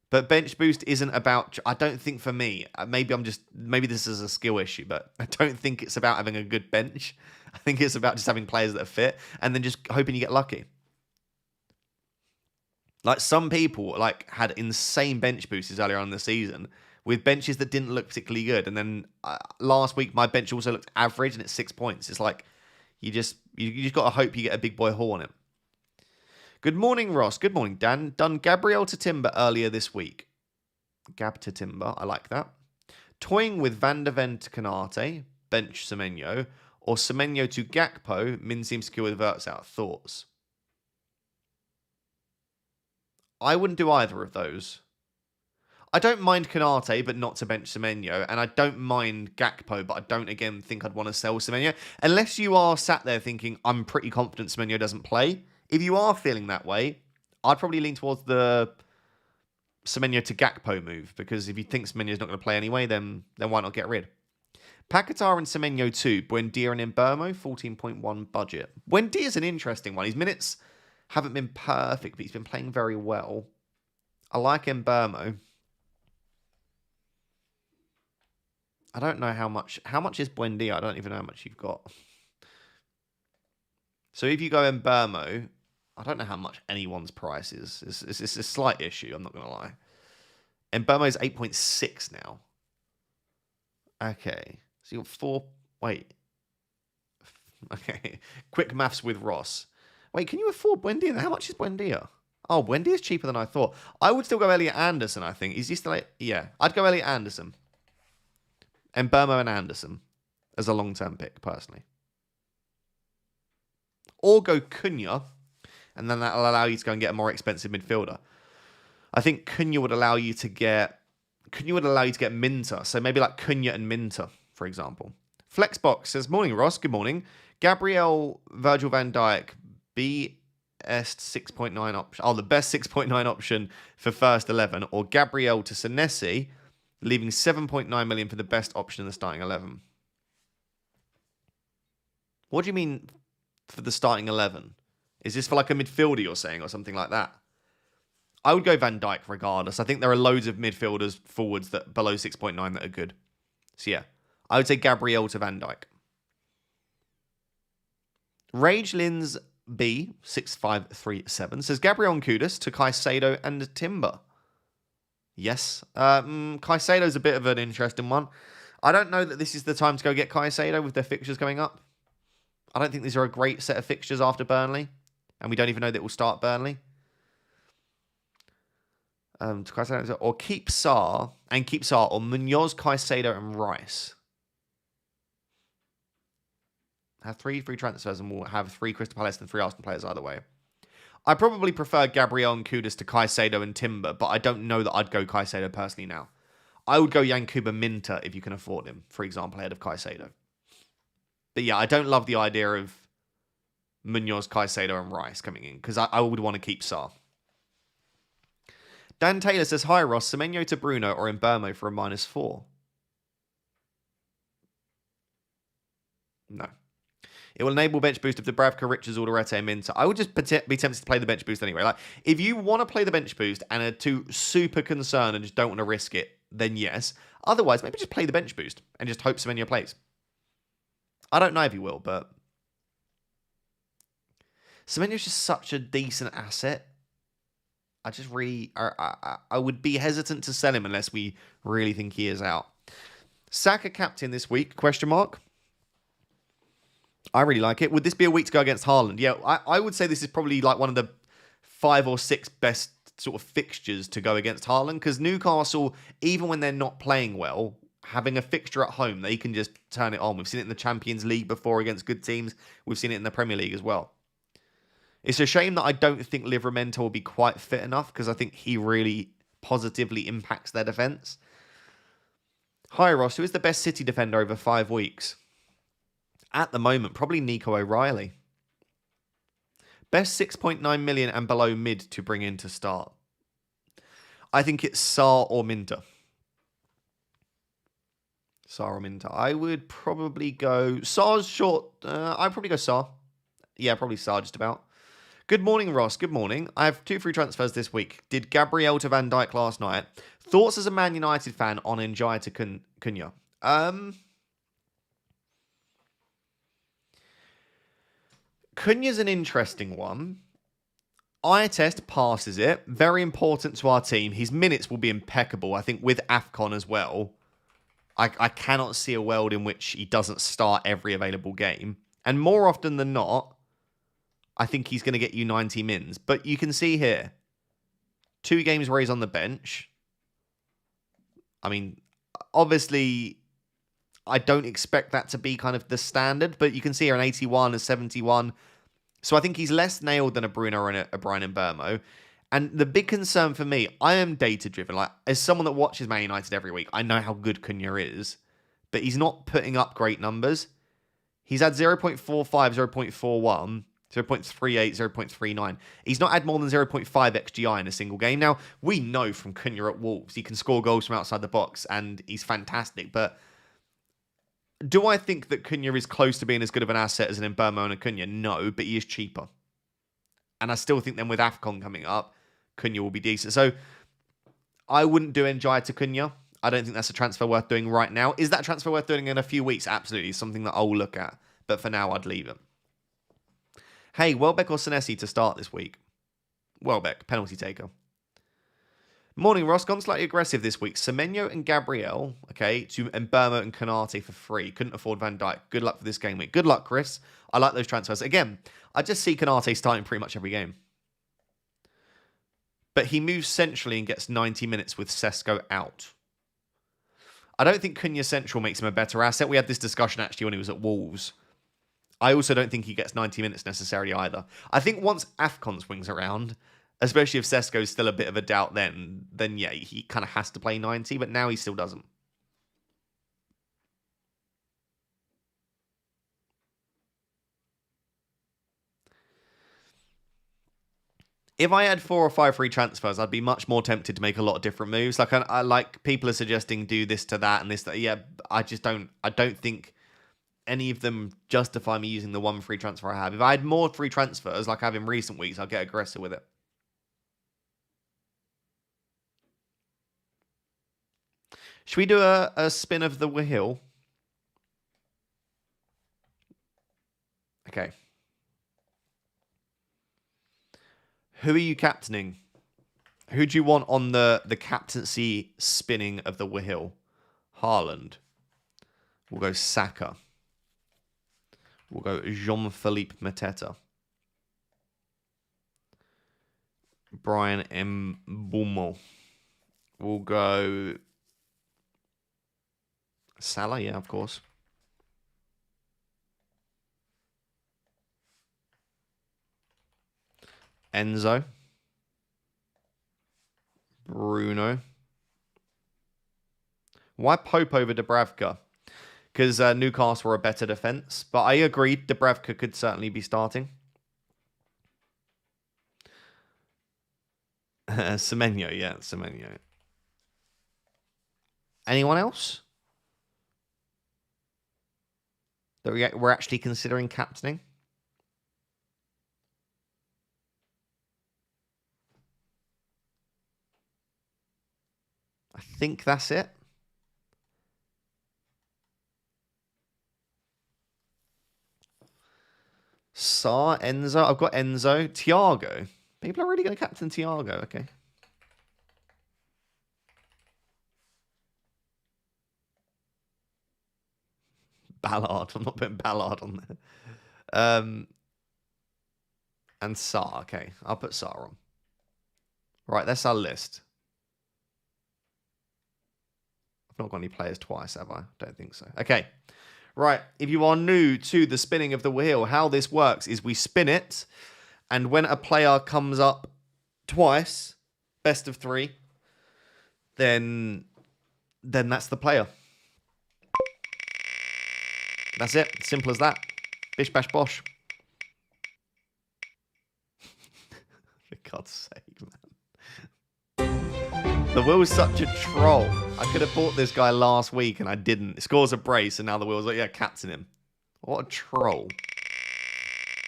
But bench boost isn't about, I don't think for me, maybe this is a skill issue, but I don't think it's about having a good bench. I think it's about just having players that are fit and then just hoping you get lucky. Like some people had insane bench boosts earlier on in the season with benches that didn't look particularly good. And then last week, my bench also looked average and it's 6 points. It's like you just got to hope you get a big boy haul on it. Good morning, Ross. Good morning, Dan. Done Gabriel to Timber earlier this week. Gab to Timber. I like that. Toying with Van de Ven to Canate. Bench Semenyo. Or Semenyo to Gakpo. Min seems secure with Verts out. Thoughts? I wouldn't do either of those. I don't mind Canate, but not to bench Semenyo. And I don't mind Gakpo, but I don't, again, think I'd want to sell Semenyo. Unless you are sat there thinking, I'm pretty confident Semenyo doesn't play. If you are feeling that way, I'd probably lean towards the Semenyo to Gakpo move. Because if you think Semenyo's not going to play anyway, then why not get rid? Paquetá and Semenyo 2. Buendia and Imbermo, 14.1 budget. Buendia's an interesting one. His minutes haven't been perfect, but he's been playing very well. I like Imbermo. I don't know how much. How much is Buendia? I don't even know how much you've got. So if you go Imbermo, I don't know how much anyone's price is. It's a slight issue, I'm not going to lie. Imbermo is 8.6 now. Okay. So you got 4. Wait. Okay. Quick maths with Ross. Wait, can you afford Buendia? How much is Buendia? Oh, Buendia's cheaper than I thought. I would still go Elliot Anderson, I think. Is he still like... Yeah. I'd go Elliot Anderson. And Burmo and Anderson as a long-term pick, personally. Or go Cunha, and then that'll allow you to go and get a more expensive midfielder. I think Cunha would allow you to get Minter. So maybe like Cunha and Minter, for example. Flexbox says, morning, Ross. Good morning. Gabriel, Virgil van Dijk, best 6.9 option. Oh, the best 6.9 option for first 11. Or Gabriel to Senesi, leaving 7.9 million for the best option in the starting 11. What do you mean for the starting 11? Is this for like a midfielder you're saying or something like that? I would go Van Dijk regardless. I think there are loads of midfielders forwards that below 6.9 that are good. So yeah, I would say Gabriel to Van Dijk. Rage Lins B 6537 says Gabriel and Kudus to Caicedo and Timber. Yes, Caicedo's a bit of an interesting one. I don't know that this is the time to go get Caicedo with their fixtures coming up. I don't think these are a great set of fixtures after Burnley, and we don't even know that it will start Burnley. Or keep Sarr or Munoz, Caicedo and Rice. Have 3 free transfers and we'll have 3 Crystal Palace and 3 Arsenal players either way. I probably prefer Gabriel and Kudus to Caicedo and Timber, but I don't know that I'd go Caicedo personally now. I would go Yankuba Minter if you can afford him, for example, ahead of Caicedo. But yeah, I don't love the idea of Munoz, Caicedo and Rice coming in because I would want to keep Sarr. Dan Taylor says, hi Ross, Semenyo to Bruno or Mbeumo for a -4? No. It will enable bench boost of Dubravka, Richards, Alderete, and Minter. I would just be tempted to play the bench boost anyway. Like, if you want to play the bench boost and are too super concerned and just don't want to risk it, then yes. Otherwise, maybe just play the bench boost and just hope Semenyo plays. I don't know if he will, but Semenyo's just such a decent asset. I just really... I would be hesitant to sell him unless we really think he is out. Saka captain this week, question mark. I really like it. Would this be a week to go against Haaland? Yeah, I would say this is probably like one of the 5 or 6 best sort of fixtures to go against Haaland, because Newcastle, even when they're not playing well, having a fixture at home, they can just turn it on. We've seen it in the Champions League before against good teams. We've seen it in the Premier League as well. It's a shame that I don't think Livramento will be quite fit enough, because I think he really positively impacts their defence. Hi Ross, who is the best City defender over 5 weeks? At the moment, probably Nico O'Reilly. Best 6.9 million and below mid to bring in to start. I think it's Sarr or Minter. Sarr or Minter. I would probably go... Sarr's short. I'd probably go Sarr. Yeah, probably Sarr just about. Good morning, Ross. Good morning. I have 2 free transfers this week. Did Gabriel to Van Dijk last night. Thoughts as a Man United fan on Njai to Cunha? Cunha's an interesting one. Eye test passes it. Very important to our team. His minutes will be impeccable. I think with AFCON as well. I cannot see a world in which he doesn't start every available game. And more often than not, I think he's going to get you 90 mins. But you can see here, 2 games where he's on the bench. I mean, obviously, I don't expect that to be kind of the standard, but you can see here an 81, a 71. So I think he's less nailed than a Bruno and a Brian Mbeumo. And the big concern for me, I am data-driven. Like, as someone that watches Man United every week, I know how good Cunha is, but he's not putting up great numbers. He's had 0.45, 0.41, 0.38, 0.39. He's not had more than 0.5 XGI in a single game. Now, we know from Cunha at Wolves, he can score goals from outside the box, and he's fantastic, but... Do I think that Cunha is close to being as good of an asset as an Mbeumo and a Cunha? No, but he is cheaper. And I still think then with AFCON coming up, Cunha will be decent. So I wouldn't do Njai to Cunha. I don't think that's a transfer worth doing right now. Is that transfer worth doing in a few weeks? Absolutely. Something that I'll look at. But for now, I'd leave it. Hey, Welbeck or Senesi to start this week? Welbeck, penalty taker. Morning, Ross. Gone slightly aggressive this week. Semenyo and Gabriel, okay, and Burma and Kanate for free. Couldn't afford Van Dijk. Good luck for this game week. Good luck, Chris. I like those transfers. Again, I just see Kanate starting pretty much every game. But he moves centrally and gets 90 minutes with Sesko out. I don't think Cunha Central makes him a better asset. We had this discussion actually when he was at Wolves. I also don't think he gets 90 minutes necessarily either. I think once AFCON swings around, especially if Sesko's still a bit of a doubt then yeah, he kind of has to play 90, but now he still doesn't. If I had 4 or 5 free transfers, I'd be much more tempted to make a lot of different moves. Like I like people are suggesting do this to that and this that. Yeah, I don't think any of them justify me using the one free transfer I have. If I had more free transfers like I have in recent weeks, I'll get aggressive with it. Should we do a spin of the wheel? Okay. Who are you captaining? Who do you want on the captaincy spinning of the wheel? Haaland. We'll go Saka. We'll go Jean-Philippe Mateta. Brian Mbeumo. We'll go Salah, yeah, of course. Enzo. Bruno. Why Pope over Dubravka? Because Newcastle were a better defence. But I agree, Dubravka could certainly be starting. Semenyo, yeah, Semenyo. Anyone else that we're actually considering captaining? I think that's it. Sar, Enzo. I've got Enzo. Thiago. People are really going to captain Thiago. Okay. Ballard. I'm not putting Ballard on there. And Sar. Okay. I'll put Sar on. Right. That's our list. I've not got any players twice, have I? Don't think so. Okay. Right. If you are new to the spinning of the wheel, how this works is we spin it, and when a player comes up twice, best of 3, then that's the player. That's it. Simple as that. Bish, bash, bosh. For God's sake, man. The wheel's such a troll. I could have bought this guy last week and I didn't. It scores a brace and now the wheel's like, yeah, captain him. What a troll.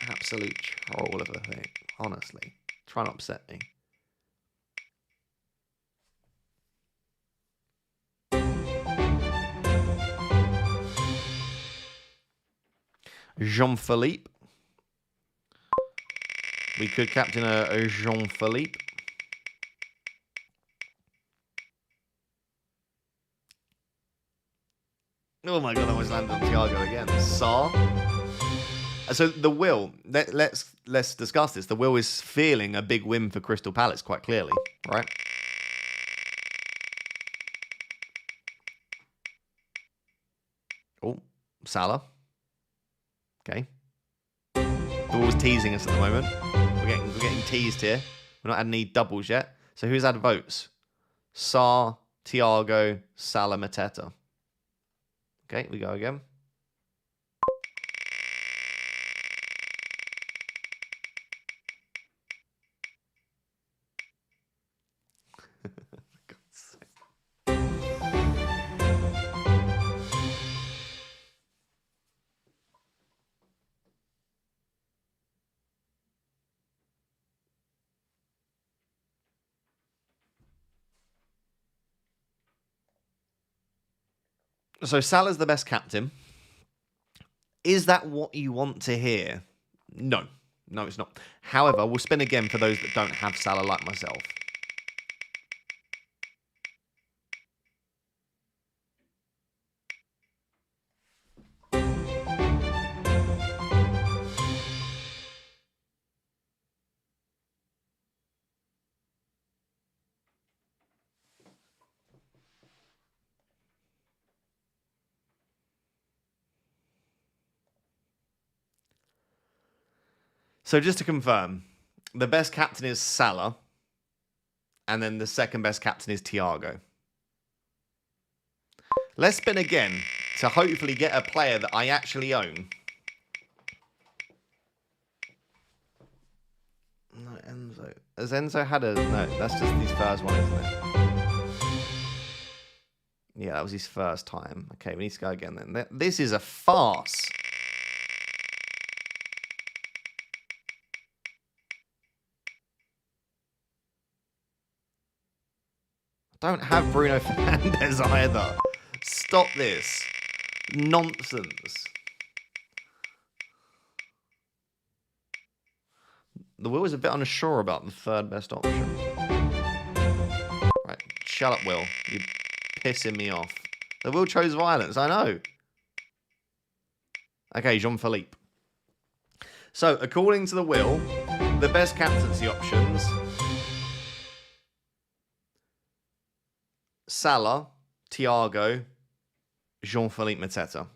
Absolute troll of a thing. Honestly. Try not upset me. Jean-Philippe. We could captain a Jean-Philippe. Oh my god, I almost landed on Thiago again. Sar. So the will, let's discuss this. The will is feeling a big win for Crystal Palace, quite clearly, right? Oh, Salah. Okay. The will's teasing us at the moment. We're getting teased here. We're not had any doubles yet. So who's had votes? Sar, Thiago, Salah, Mateta. Okay, we go again. So Salah's the best captain. Is that what you want to hear? No. No, it's not. However, we'll spin again for those that don't have Salah like myself. So just to confirm, the best captain is Salah, and then the second best captain is Thiago. Let's spin again to hopefully get a player that I actually own. No, Enzo. Has Enzo had a... No, that's just his first one, isn't it? Yeah, that was his first time. Okay, we need to go again then. This is a farce. I don't have Bruno Fernandes either. Stop this. Nonsense. The Will is a bit unsure about the third best option. Right, shut up, Will. You're pissing me off. The Will chose violence, I know. Okay, Jean-Philippe. So, according to the Will, the best captaincy options... Salah, Thiago, Jean-Philippe Mateta.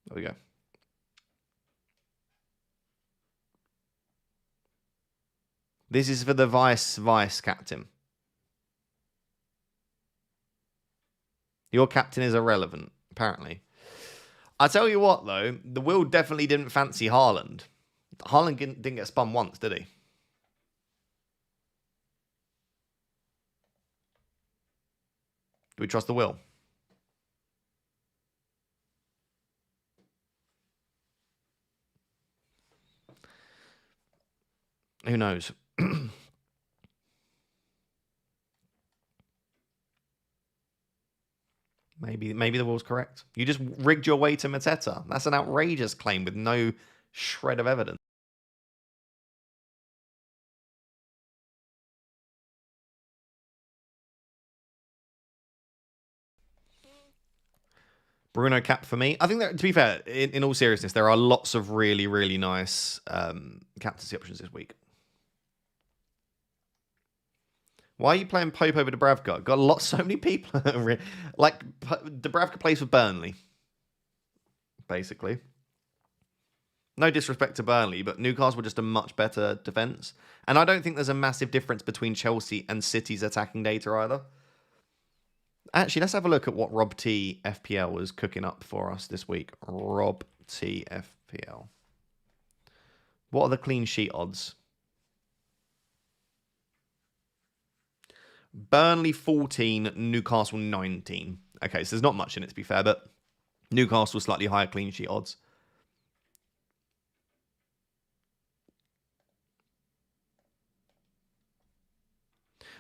There we go. This is for the vice captain. Your captain is irrelevant, apparently. I tell you what, though, the Will definitely didn't fancy Haaland. Haaland didn't get spun once, did he? Do we trust the Will? Who knows? Maybe the Will's correct. You just rigged your way to Mateta. That's an outrageous claim with no shred of evidence. Bruno cap for me. I think that, to be fair, in all seriousness, there are lots of really, really nice captaincy options this week. Why are you playing Pope over Dubravka? Got so many people. Like, Dubravka plays for Burnley, basically. No disrespect to Burnley, but Newcastle were just a much better defence. And I don't think there's a massive difference between Chelsea and City's attacking data either. Actually, let's have a look at what Rob T FPL was cooking up for us this week. Rob T FPL. What are the clean sheet odds? Burnley 14, Newcastle 19. Okay, so there's not much in it, to be fair, but Newcastle slightly higher clean sheet odds.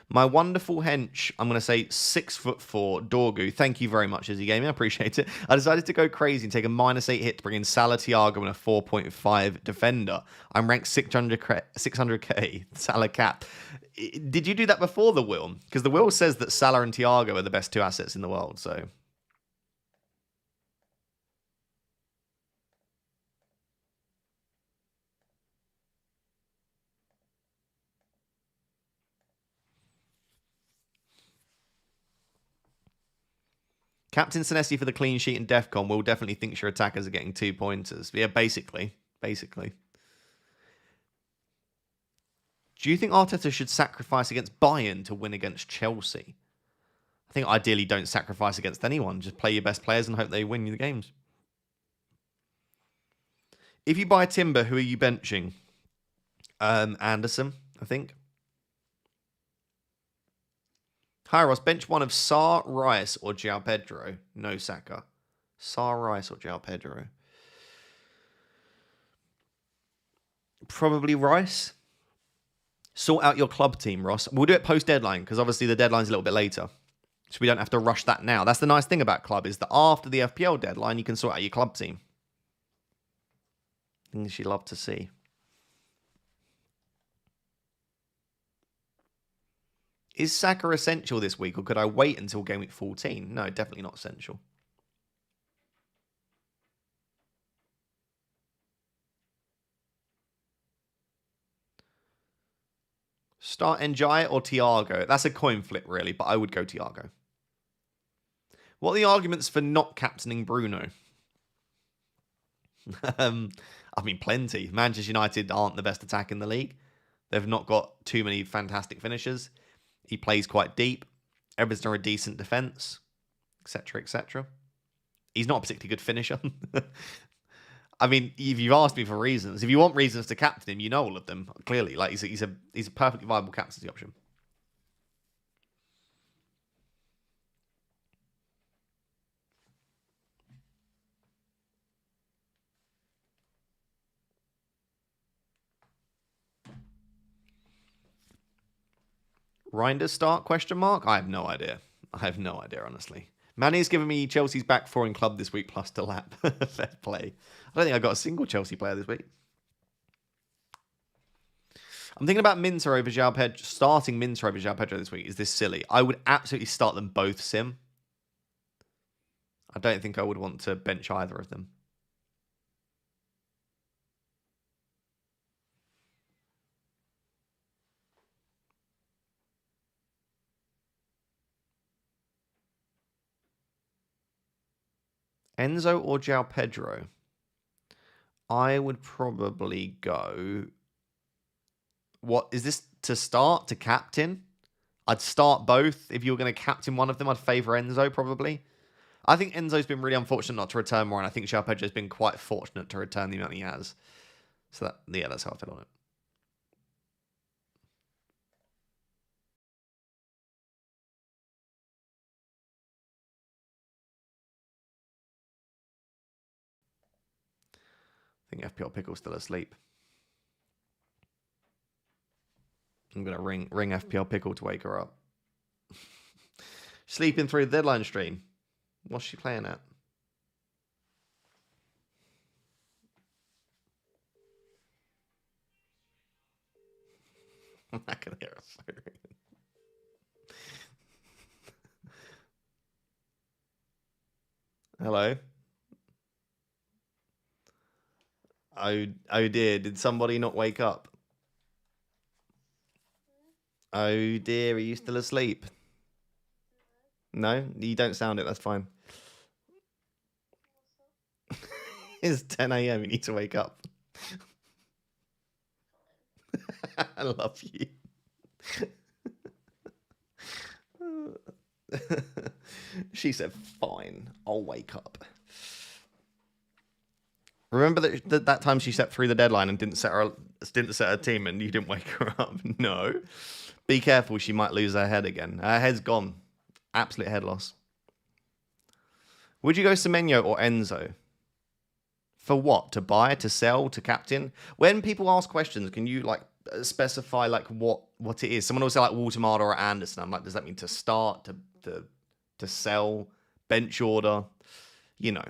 My wonderful hench, I'm going to say 6'4", Dorgu. Thank you very much, Izzy Gaming. I appreciate it. I decided to go crazy and take a -8 hit to bring in Salah, Thiago, and a 4.5 defender. I'm ranked 600k, Salah cap. Did you do that before the Will? Because the Will says that Salah and Thiago are the best two assets in the world, so... Captain Senesi for the clean sheet and Defcon will definitely think your attackers are getting 2 pointers. Yeah, basically. Do you think Arteta should sacrifice against Bayern to win against Chelsea? I think ideally don't sacrifice against anyone. Just play your best players and hope they win you the games. If you buy Timber, who are you benching? Anderson, I think. Hi, Ross. Bench one of Sar, Rice, or João Pedro. No Saka. Sar, Rice, or João Pedro. Probably Rice. Sort out your club team, Ross. We'll do it post-deadline, because obviously the deadline's a little bit later. So we don't have to rush that now. That's the nice thing about club, is that after the FPL deadline, you can sort out your club team. Things you love to see. Is Saka essential this week, or could I wait until game week 14? No, definitely not essential. Start Njai or Thiago? That's a coin flip, really, but I would go Thiago. What are the arguments for not captaining Bruno? I mean, plenty. Manchester United aren't the best attack in the league. They've not got too many fantastic finishers. He plays quite deep. Everton are a decent defence, etc., etc. He's not a particularly good finisher. I mean, if you've asked me for reasons, if you want reasons to captain him, you know all of them clearly. Like he's a perfectly viable captaincy option. Reinders start? Question mark. I have no idea. Honestly. Manny's given me Chelsea's back four in club this week plus Delap. Fair play. I don't think I got a single Chelsea player this week. I'm thinking about Minter over João Pedro. Starting Minter over João Pedro this week. Is this silly? I would absolutely start them both, Sim. I don't think I would want to bench either of them. Enzo or João Pedro? I would probably go... What is this to start, to captain? I'd start both. If you were going to captain one of them, I'd favour Enzo probably. I think Enzo's been really unfortunate not to return more, and I think João Pedro's been quite fortunate to return the amount he has. So that's how I feel on it. I think FPL Pickle's still asleep. I'm going to ring FPL Pickle to wake her up. Sleeping through the deadline stream. What's she playing at? I'm not going to hear her phone. Hello? Oh dear, did somebody not wake up? Oh dear, are you still asleep? No? You don't sound it, that's fine. It's 10 a.m, you need to wake up. I love you. She said, fine, I'll wake up. Remember that time she slept through the deadline and didn't set her team and you didn't wake her up? No. Be careful, she might lose her head again. Her head's gone. Absolute head loss. Would you go Semenyo or Enzo? For what? To buy, to sell, to captain? When people ask questions, can you specify what it is? Someone will say Watermada or Anderson. I'm like, does that mean to start, to sell, bench order? You know,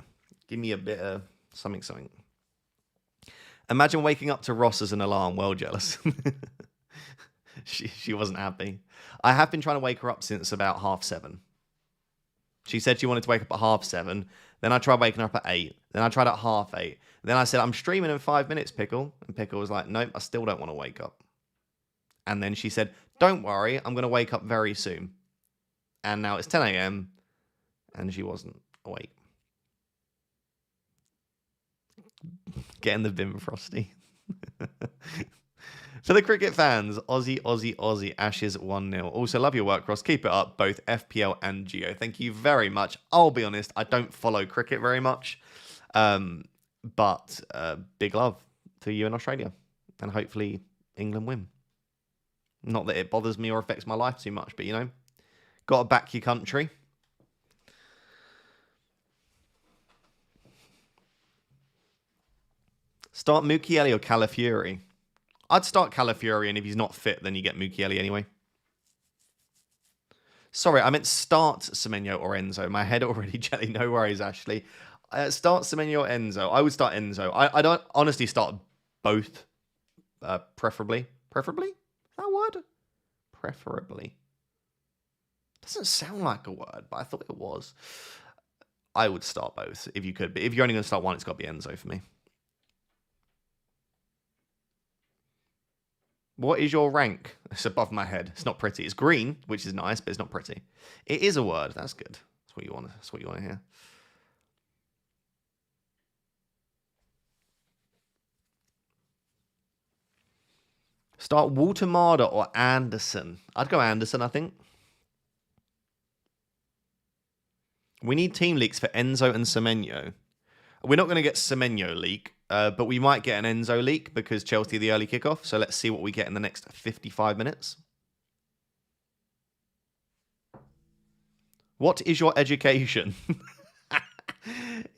give me a bit of something. Imagine waking up to Ross as an alarm. Well jealous. She wasn't happy. I have been trying to wake her up since about 7:30. She said she wanted to wake up at 7:30. Then I tried waking her up at 8. Then I tried at 8:30. Then I said, I'm streaming in 5 minutes, Pickle. And Pickle was like, nope, I still don't want to wake up. And then she said, don't worry, I'm going to wake up very soon. And now it's 10 a.m. and she wasn't awake. Getting the Vim Frosty. For the cricket fans, Aussie, Ashes 1-0. Also, love your work, Ross. Keep it up, both FPL and Geo. Thank you very much. I'll be honest, I don't follow cricket very much. But big love to you in Australia. And hopefully England win. Not that it bothers me or affects my life too much, but you know, got to back your country. Start Mukiele or Calafiori? I'd start Calafiori, and if he's not fit, then you get Mukiele anyway. Sorry, I meant start Semenyo or Enzo. My head already jelly. No worries, Ashley. Start Semenyo or Enzo. I would start Enzo. I don't honestly start both, preferably. Preferably? Is that a word? Preferably. Doesn't sound like a word, but I thought it was. I would start both if you could. But if you're only going to start one, it's got to be Enzo for me. What is your rank? It's above my head. It's not pretty. It's green, which is nice, but it's not pretty. It is a word. That's good. That's what you want. That's what you want to hear. Start Walter or Anderson. I'd go Anderson, I think. We need team leaks for Enzo and Semenyo. We're not going to get Semenyo leak, but we might get an Enzo leak because Chelsea the early kickoff. So let's see what we get in the next 55 minutes. What is your education?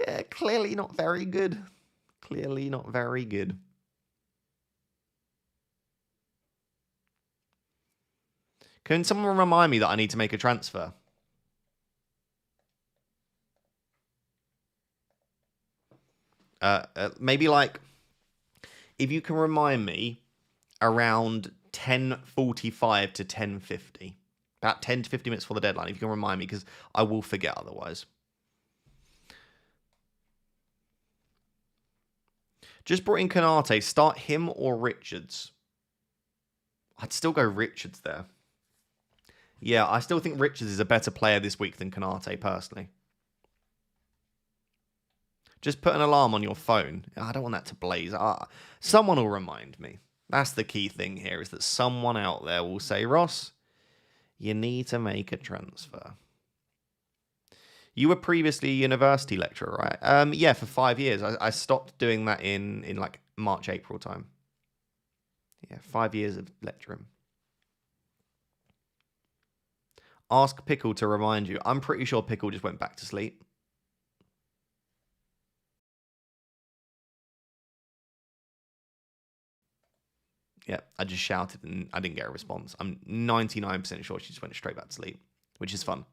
Yeah, clearly not very good. Clearly not very good. Can someone remind me that I need to make a transfer? Maybe like, if you can remind me around 10:45 to 10:50. About 10 to 50 minutes for the deadline, if you can remind me, because I will forget otherwise. Just brought in Canate. Start him or Richards? I'd still go Richards there. Yeah, I still think Richards is a better player this week than Canate, personally. Just put an alarm on your phone. I don't want that to blaze. Someone will remind me. That's the key thing here, is that someone out there will say, Ross, you need to make a transfer. You were previously a university lecturer, right? Yeah, for 5 years. I stopped doing that in like March, April time. Yeah, 5 years of lecturing. Ask Pickle to remind you. I'm pretty sure Pickle just went back to sleep. Yeah, I just shouted and I didn't get a response. I'm 99% sure she just went straight back to sleep, which is fun.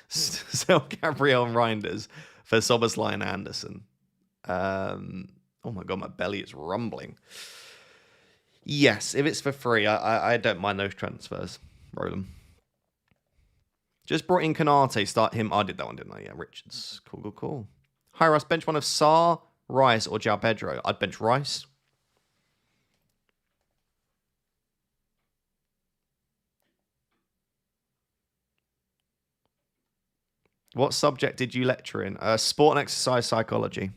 Sell Gabriel Reinders for Soboslai and Anderson. Oh my god, my belly is rumbling. Yes, if it's for free, I don't mind those transfers. Roll them. Just brought in Canate. Start him. I did that one, didn't I? Yeah, Richards. Cool. Hi, Russ. Bench one of Sarr, Rice, or João Pedro. I'd bench Rice. What subject did you lecture in? Sport and exercise psychology.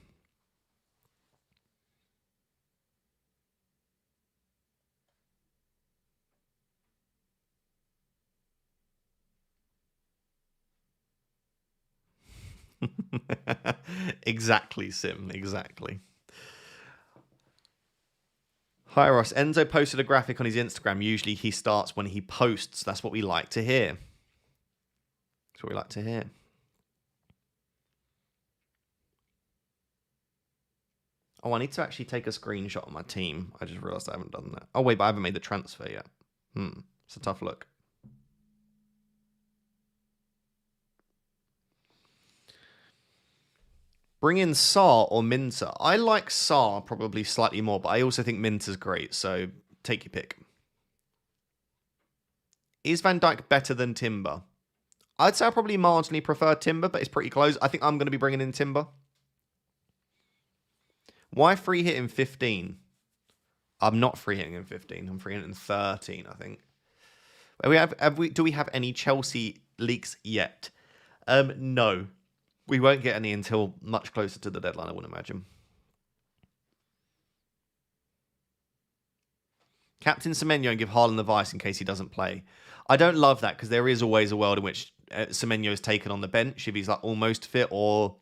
Exactly, Sim. Exactly. Hi, Ross. Enzo posted a graphic on his Instagram. Usually he starts when he posts. That's what we like to hear. That's what we like to hear. Oh, I need to actually take a screenshot of my team. I just realized I haven't done that. Oh, wait, but I haven't made the transfer yet. It's a tough look. Bring in Sarr or Minter. I like Sarr probably slightly more, but I also think Minter's great, so take your pick. Is Van Dijk better than Timber? I'd say I probably marginally prefer Timber, but it's pretty close. I think I'm going to be bringing in Timber. Why free hit in 15? I'm not free hitting in 15. I'm free hitting in 13, I think. Do we have any Chelsea leaks yet? No. We won't get any until much closer to the deadline, I wouldn't imagine. Captain Semenyo and give Haaland the vice in case he doesn't play. I don't love that because there is always a world in which Semenyo is taken on the bench if he's like almost fit, or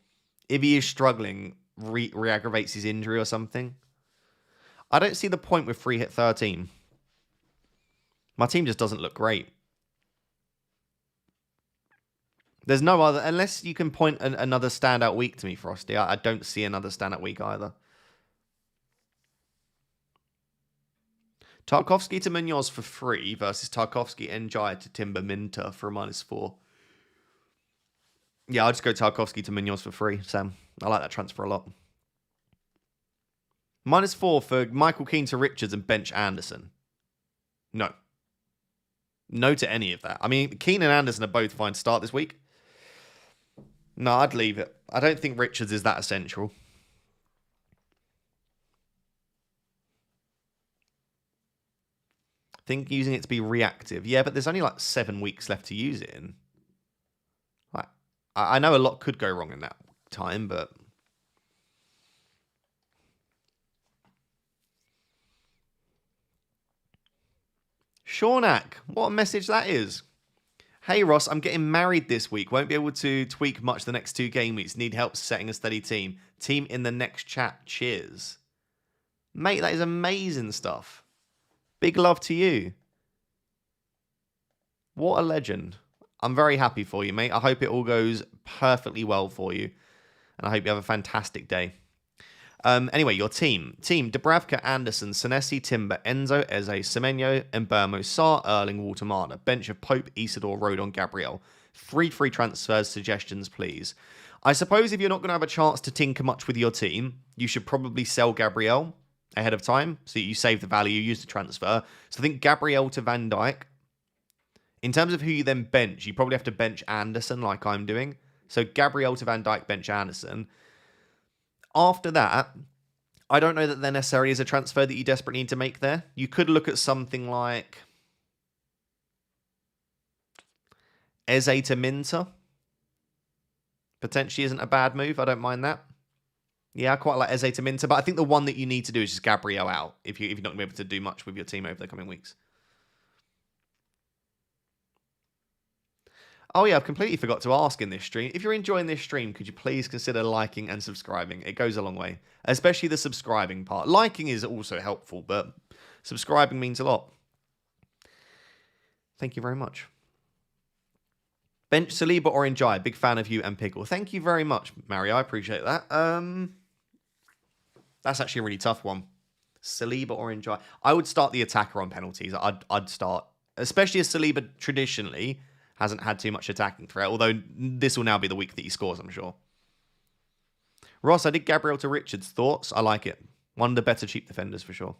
if he is struggling, re-aggravates his injury or something. I don't see the point with free hit 13. My team just doesn't look great. There's no other, unless you can point another standout week to me, Frosty. I don't see another standout week either. Tarkovsky to Munoz for free versus Tarkovsky Njai to Timber Minter for a -4. Yeah, I'll just go Tarkovsky to Munoz for free, Sam. I like that transfer a lot. -4 for Michael Keane to Richards and bench Anderson. No. No to any of that. I mean, Keane and Anderson are both fine to start this week. No, I'd leave it. I don't think Richards is that essential. I think using it to be reactive. Yeah, but there's only like 7 weeks left to use it in. Like, I know a lot could go wrong in that time, but... Shawnak, what a message that is. Hey Ross, I'm getting married this week. Won't be able to tweak much the next 2 game weeks. Need help setting a steady team. Team in the next chat. Cheers. Mate, that is amazing stuff. Big love to you. What a legend. I'm very happy for you, mate. I hope it all goes perfectly well for you. And I hope you have a fantastic day. Anyway, your team. Team Dubravka, Anderson, Senesi, Timber, Enzo, Eze, Semenyo, Mbermo, Sarr, Erling, Waltermana. Bench of Pope, Isidore, Rodon, Gabriel. 3 free transfers, suggestions, please. I suppose if you're not going to have a chance to tinker much with your team, you should probably sell Gabriel ahead of time. So you save the value, use the transfer. So I think Gabriel to Van Dijk. In terms of who you then bench, you probably have to bench Anderson like I'm doing. So Gabriel to Van Dijk, bench Anderson. After that, I don't know that there necessarily is a transfer that you desperately need to make there. You could look at something like Eze to Minter. Potentially isn't a bad move. I don't mind that. Yeah, I quite like Eze to Minter, but I think the one that you need to do is just Gabriel out if you're not going to be able to do much with your team over the coming weeks. Oh yeah, I've completely forgot to ask in this stream. If you're enjoying this stream, could you please consider liking and subscribing? It goes a long way, especially the subscribing part. Liking is also helpful, but subscribing means a lot. Thank you very much. Bench Saliba or Njai, big fan of you and Pickle. Thank you very much, Mario. I appreciate that. That's actually a really tough one. Saliba or Njai. I would start the attacker on penalties. I'd start, especially as Saliba traditionally hasn't had too much attacking threat, although this will now be the week that he scores, I'm sure. Ross, I did Gabriel to Richards. Thoughts? I like it. One of the better cheap defenders for sure.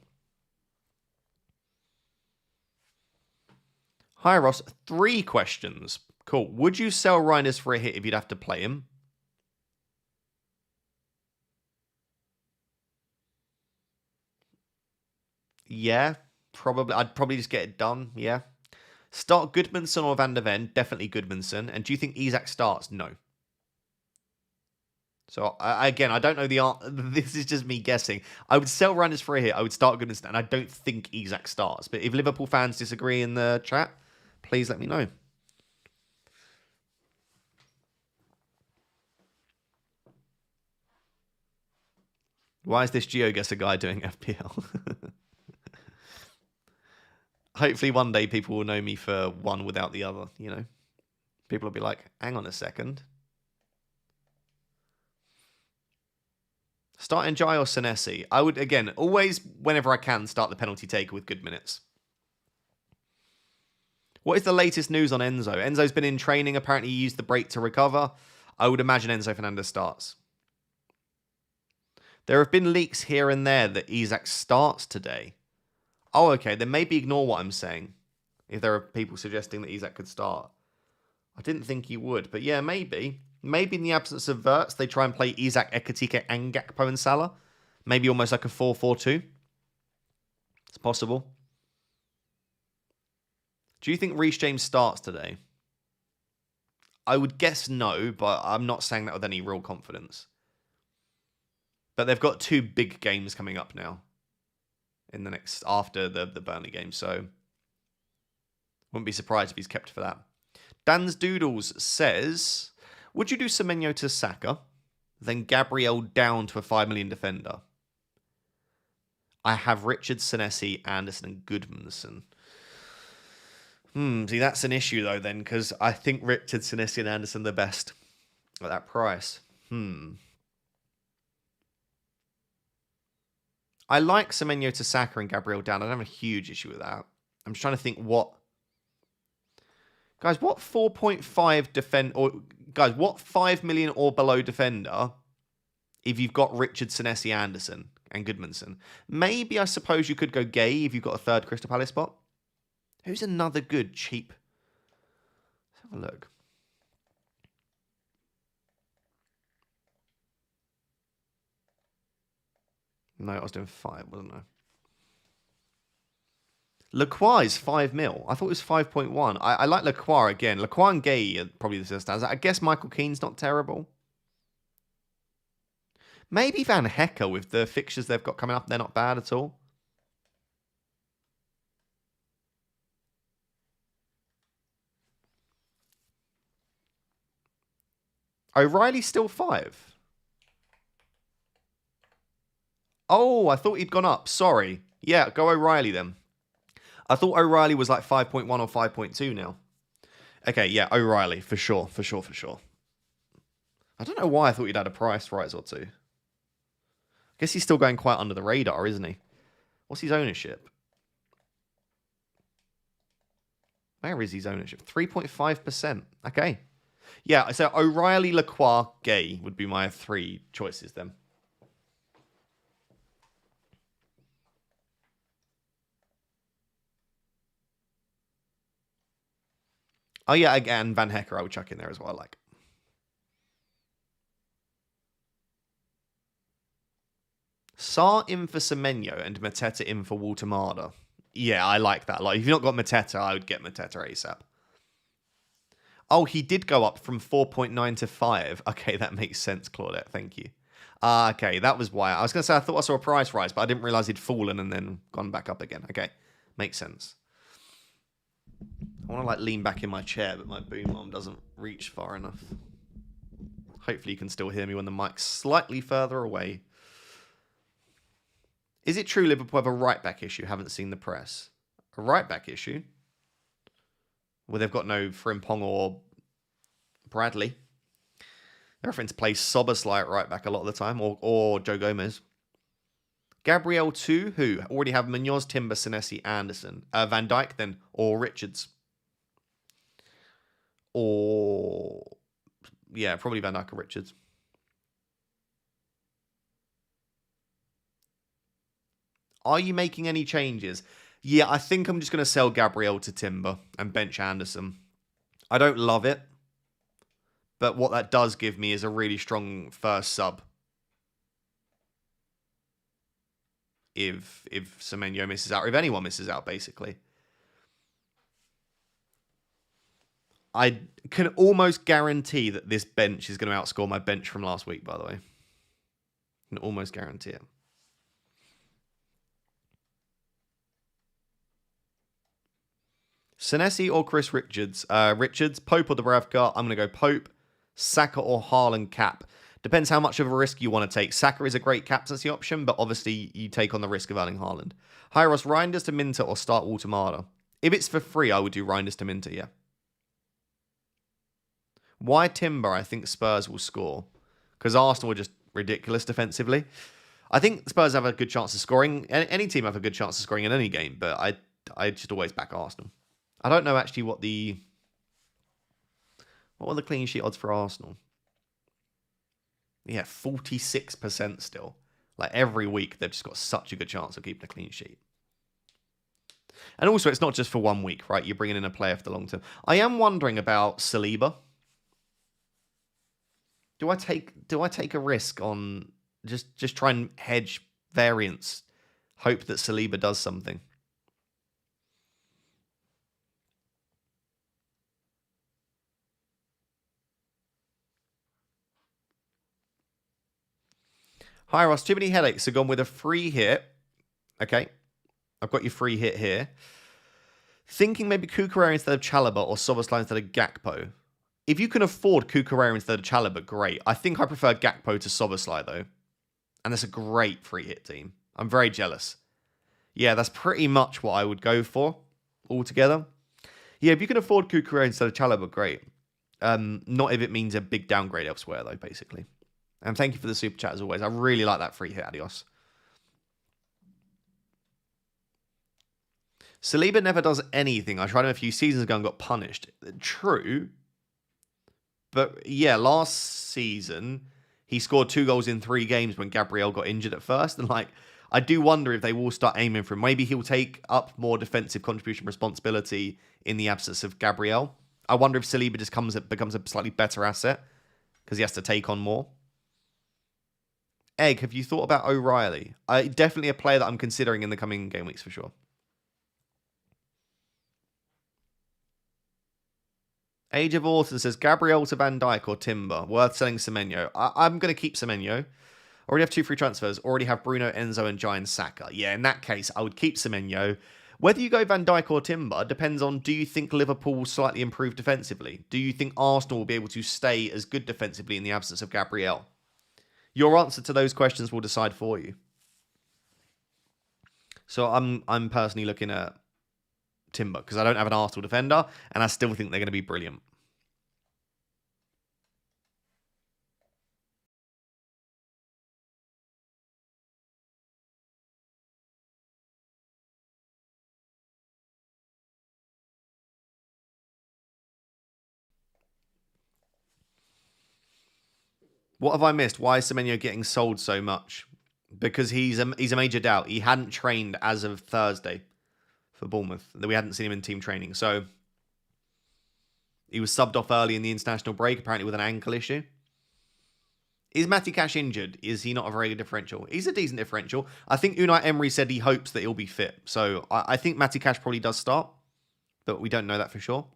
Hi, Ross. 3 questions. Cool. Would you sell Reinders for a hit if you'd have to play him? Yeah, probably. I'd probably just get it done. Yeah. Start Goodmanson or Van der Ven? Definitely Goodmanson. And do you think Isak starts? No. So, again, I don't know the answer. This is just me guessing. I would sell Reinders for a hit. I would start Goodmanson. And I don't think Isak starts. But if Liverpool fans disagree in the chat, please let me know. Why is this GeoGuessr guy doing FPL? Hopefully one day people will know me for one without the other, you know. People will be like, hang on a second. Start Njai or Senesi. I would, again, always, whenever I can, start the penalty taker with good minutes. What is the latest news on Enzo? Enzo's been in training. Apparently he used the break to recover. I would imagine Enzo Fernandez starts. There have been leaks here and there that Isak starts today. Oh, okay. Then maybe ignore what I'm saying. If there are people suggesting that Isak could start. I didn't think he would. But yeah, maybe. Maybe in the absence of Verts, they try and play Isak, Ekatike, and Gakpo and Salah. Maybe almost like a 4-4-2. It's possible. Do you think Reece James starts today? I would guess no, but I'm not saying that with any real confidence. But they've got 2 big games coming up now. In the next, after the Burnley game, so wouldn't be surprised if he's kept for that. Dan's Doodles says, would you do Semenyo to Saka, then Gabriel down to a 5 million defender? I have Richard, Senesi, Anderson, and Goodmanson. See, that's an issue though then, because I think Richard, Senesi, and Anderson are the best at that price. I like Semenyo to Saka and Gabriel down. I don't have a huge issue with that. I'm just trying to think what... Guys, what 4.5 defend... or guys, what 5 million or below defender if you've got Richard, Senesi, Anderson and Goodmanson? Maybe, I suppose, you could go Gay if you've got a 3rd Crystal Palace spot. Who's another good, cheap... Let's have a look. No, I was doing 5, wasn't I? Lacroix is 5 mil. I thought it was 5.1. I like Lacroix again. Lacroix and Gay are probably the stands. I guess Michael Keane's not terrible. Maybe Van Hecker with the fixtures they've got coming up. They're not bad at all. O'Reilly's still 5. Oh, I thought he'd gone up. Sorry. Yeah, go O'Reilly then. I thought O'Reilly was like 5.1 or 5.2 now. Okay, yeah, O'Reilly, for sure, for sure, for sure. I don't know why I thought he'd had a price rise or two. I guess he's still going quite under the radar, isn't he? What's his ownership? Where is his ownership? 3.5%. Okay. Yeah, so O'Reilly, Lacroix, Gay would be my 3 choices then. Oh, yeah, again, Van Hecker I would chuck in there as well, like. Sarr in for Semenyo and Mateta in for Walter. Yeah, I like that. Like, if you've not got Mateta, I would get Mateta ASAP. Oh, he did go up from 4.9 to 5. Okay, that makes sense, Claudette. Thank you. Okay, that was why. I was going to say I thought I saw a price rise, but I didn't realize he'd fallen and then gone back up again. Okay, makes sense. I want to like lean back in my chair, but my boom arm doesn't reach far enough. Hopefully you can still hear me when the mic's slightly further away. Is it true Liverpool have a right-back issue? Haven't seen the press. A right-back issue? Well, they've got no Frimpong or Bradley. They're offering to play Soboslai at right-back a lot of the time, or Joe Gomez. Gabriel 2, who already have Munoz, Timber, Senesi, Anderson. Van Dijk then, or Richards. Or, yeah, probably Van Dijk or Richards. Are you making any changes? Yeah, I think I'm just going to sell Gabriel to Timber and bench Anderson. I don't love it, but what that does give me is a really strong first sub. If Semenyo misses out, or if anyone misses out, basically. I can almost guarantee that this bench is going to outscore my bench from last week, by the way. I can almost guarantee it. Senesi or Chris Richards? Richards, Pope or Dubravka? I'm going to go Pope. Saka or Haaland cap? Depends how much of a risk you want to take. Saka is a great captaincy option, but obviously you take on the risk of Erling Haaland. Hyros, Reinders to Minter or start Walter. If it's for free, I would do Reinders to Minter, yeah. Why Timber? I think Spurs will score. Because Arsenal are just ridiculous defensively. I think Spurs have a good chance of scoring. Any team have a good chance of scoring in any game, but I just always back Arsenal. I don't know actually what were the clean sheet odds for Arsenal. Yeah, 46% still. Like every week, they've just got such a good chance of keeping a clean sheet. And also, it's not just for 1 week, right? You're bringing in a player for the long term. I am wondering about Saliba. Do I take a risk on just try and hedge variance, hope that Saliba does something? Hi, Ross. Too many headaches. So gone with a free hit. Okay. I've got your free hit here. Thinking maybe Cucurella instead of Chalobah or Soboslai instead of Gakpo. If you can afford Cucurella instead of Chalobah, great. I think I prefer Gakpo to Soboslai, though. And that's a great free hit team. I'm very jealous. Yeah, that's pretty much what I would go for altogether. Yeah, if you can afford Cucurella instead of Chalobah, great. Not if it means a big downgrade elsewhere, though, basically. And thank you for the super chat as always. I really like that free hit, Adios. Saliba never does anything. I tried him a few seasons ago and got punished. True. But yeah, last season, he scored 2 goals in 3 games when Gabriel got injured at first. And I do wonder if they will start aiming for him. Maybe he'll take up more defensive contribution responsibility in the absence of Gabriel. I wonder if Saliba just becomes a slightly better asset because he has to take on more. Egg, have you thought about O'Reilly? Definitely a player that I'm considering in the coming game weeks for sure. Age of Autumn says Gabriel to Van Dijk or Timber. Worth selling Semenyo. I'm going to keep Semenyo. Already have 2 free transfers. Already have Bruno, Enzo, and Giant Saka. Yeah, in that case, I would keep Semenyo. Whether you go Van Dijk or Timber depends on, do you think Liverpool slightly improved defensively? Do you think Arsenal will be able to stay as good defensively in the absence of Gabriel? Your answer to those questions will decide for you. So I'm personally looking at Timber because I don't have an Arsenal defender and I still think they're going to be brilliant. What have I missed? Why is Semenyo getting sold so much? Because he's a major doubt. He hadn't trained as of Thursday for Bournemouth. We hadn't seen him in team training. So he was subbed off early in the international break, apparently with an ankle issue. Is Matty Cash injured? Is he not a very good differential? He's a decent differential. I think Unai Emery said he hopes that he'll be fit. So I think Matty Cash probably does start, but we don't know that for sure.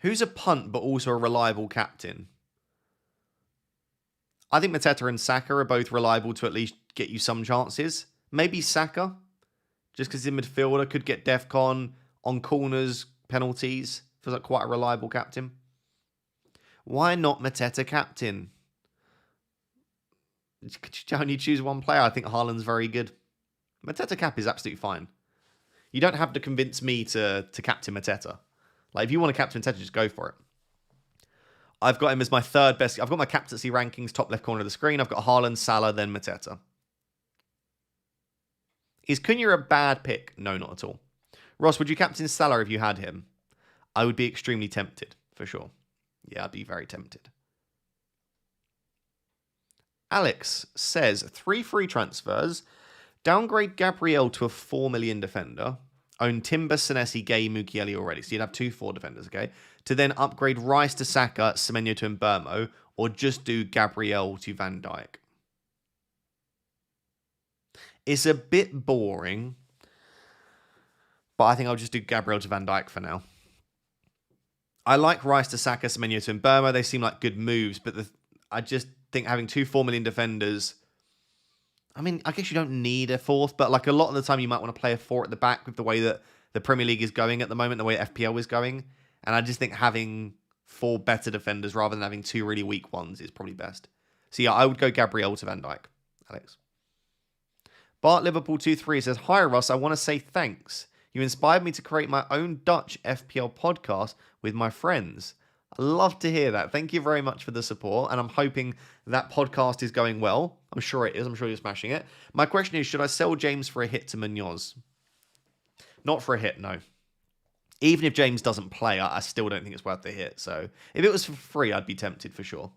Who's a punt but also a reliable captain? I think Mateta and Saka are both reliable to at least get you some chances. Maybe Saka, just because he's a midfielder, could get DEFCON on corners, penalties. Feels like quite a reliable captain. Why not Mateta captain? Could you only choose one player? I think Haaland's very good. Mateta cap is absolutely fine. You don't have to convince me to captain Mateta. Like, if you want to captain Mateta, just go for it. I've got him as my third best. I've got my captaincy rankings, top left corner of the screen. I've got Haaland, Salah, then Mateta. Is Cunha a bad pick? No, not at all. Ross, would you captain Salah if you had him? I would be extremely tempted, for sure. Yeah, I'd be very tempted. Alex says, 3 free transfers. Downgrade Gabriel to a 4 million defender. Own Timber, Senesi, Gay, Mukiele already. So you'd have 2 4 defenders, okay? To then upgrade Rice to Saka, Semenyo to Mbermo, or just do Gabriel to Van Dijk. It's a bit boring, but I think I'll just do Gabriel to Van Dijk for now. I like Rice to Saka, Semenyo to Mbermo. They seem like good moves, but I just think having 2 4 million defenders... I mean, I guess you don't need a 4th, but like a lot of the time you might want to play a 4 at the back with the way that the Premier League is going at the moment, the way FPL is going. And I just think having 4 better defenders rather than having 2 really weak ones is probably best. So yeah, I would go Gabriel to Van Dijk, Alex. Bart Liverpool 23 says, "Hi Ross, I want to say thanks. You inspired me to create my own Dutch FPL podcast with my friends. I love to hear that. Thank you very much for the support, and I'm hoping that podcast is going well. I'm sure it is. I'm sure you're smashing it. My question is, should I sell James for a hit to Munoz? Not for a hit, no. Even if James doesn't play, I still don't think it's worth the hit. So if it was for free, I'd be tempted for sure.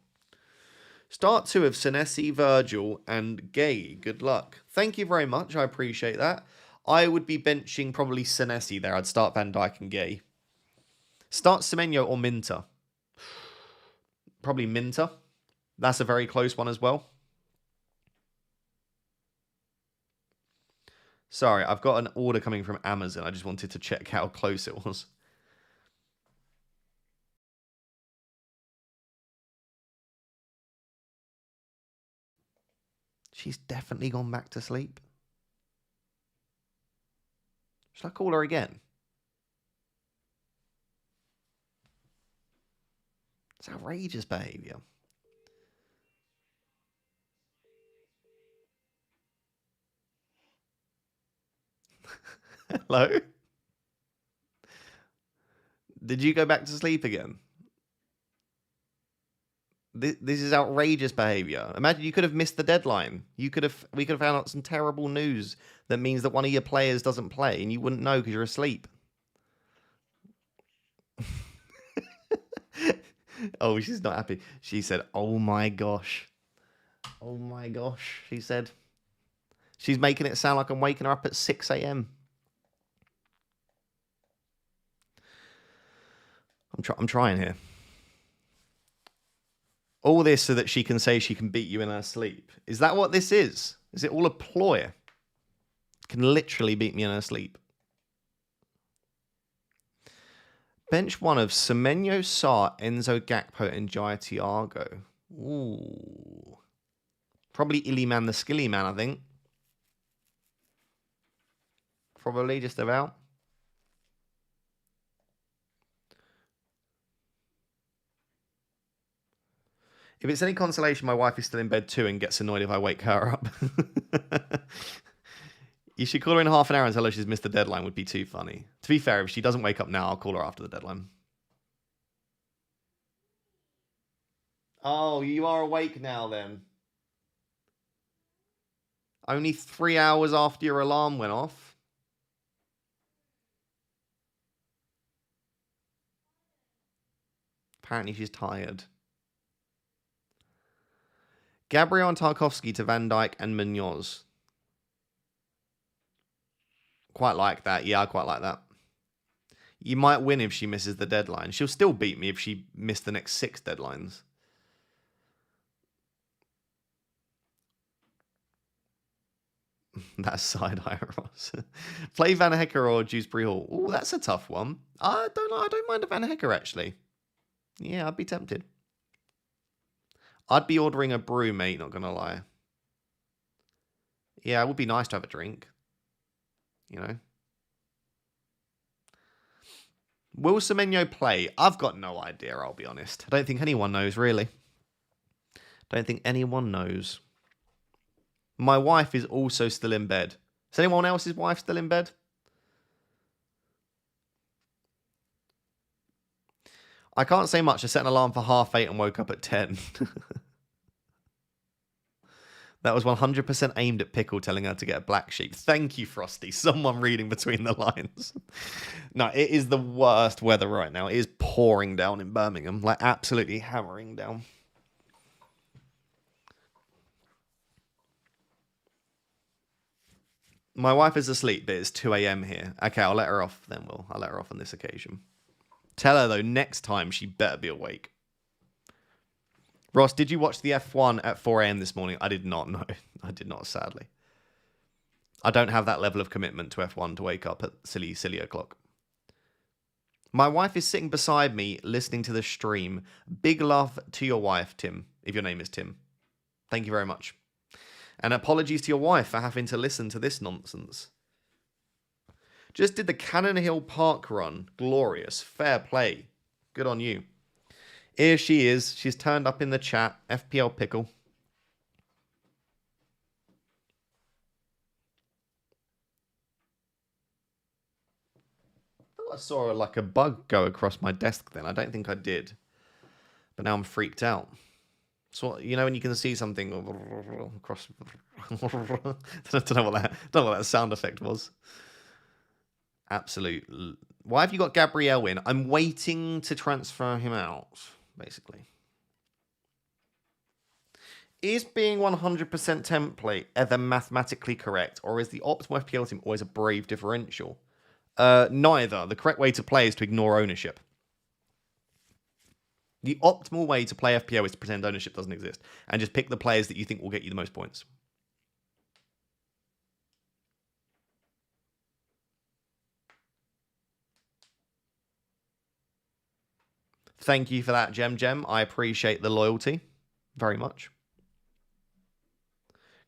Start 2 of Senesi, Virgil, and Gay. Good luck. Thank you very much. I appreciate that. I would be benching probably Senesi there. I'd start Van Dijk and Gay. Start Semenyo or Minter. Probably Minter. That's a very close one as well. Sorry, I've got an order coming from Amazon. I just wanted to check how close it was. She's definitely gone back to sleep. Should I call her again? It's outrageous behaviour. Hello? Did you go back to sleep again? This is outrageous behaviour. Imagine you could have missed the deadline. We could have found out some terrible news that means that one of your players doesn't play and you wouldn't know because you're asleep. Oh, she's not happy. She said, "Oh my gosh. Oh my gosh," she said. She's making it sound like I'm waking her up at 6 a.m. I'm trying here. All this so that she can say she can beat you in her sleep. Is that what this is? Is it all a ploy? Can literally beat me in her sleep. Bench 1 of Semenyo, Sarr, Enzo, Gakpo, and Jaya Thiago. Ooh. Probably Illy Man, the skilly man, I think. probably, just about. If it's any consolation, my wife is still in bed too and gets annoyed if I wake her up. You should call her in half an hour and tell her she's missed the deadline would be too funny. To be fair, if she doesn't wake up now, I'll call her after the deadline. Oh, you are awake now then. Only 3 hours after your alarm went off. Apparently she's tired. Gabriel and Tarkovsky to Van Dijk and Munoz. Quite like that. Yeah, I quite like that. You might win if she misses the deadline. She'll still beat me if she missed the next 6 deadlines. That's side eye, Ross. Play Van Hecker or Dewsbury Hall. Oh, that's a tough one. I don't know. I don't mind a Van Hecker, actually. Yeah, I'd be tempted. I'd be ordering a brew, mate, not going to lie. Yeah, it would be nice to have a drink. You know. Will Semenyo play? I've got no idea, I'll be honest. I don't think anyone knows, really. Don't think anyone knows. My wife is also still in bed. Is anyone else's wife still in bed? I can't say much. I set an alarm for 8:30 and woke up at 10. That was 100% aimed at Pickle telling her to get a black sheep. Thank you, Frosty. Someone reading between the lines. No, it is the worst weather right now. It is pouring down in Birmingham. Like, absolutely hammering down. My wife is asleep, but it's 2 a.m. here. Okay, I'll let her off then, Will. I'll let her off on this occasion. Tell her, though, next time she better be awake. Ross, did you watch the F1 at 4 a.m. this morning? I did not, no. I did not, sadly. I don't have that level of commitment to F1 to wake up at silly o'clock. My wife is sitting beside me listening to the stream. Big love to your wife, Tim, if your name is Tim. Thank you very much. And apologies to your wife for having to listen to this nonsense. Just did the Cannon Hill Park run. Glorious. Fair play. Good on you. Here she is. She's turned up in the chat. FPL Pickle. I thought I saw like a bug go across my desk then. I don't think I did. But now I'm freaked out. So, you know, when you can see something across. I don't know what that sound effect was. Absolute. Why have you got Gabriel in? I'm waiting to transfer him out, basically. Is being 100% template ever mathematically correct, or is the optimal FPL team always a brave differential? Neither. The correct way to play is to ignore ownership. The optimal way to play FPL is to pretend ownership doesn't exist and just pick the players that you think will get you the most points. Thank you for that, Gem. I appreciate the loyalty very much.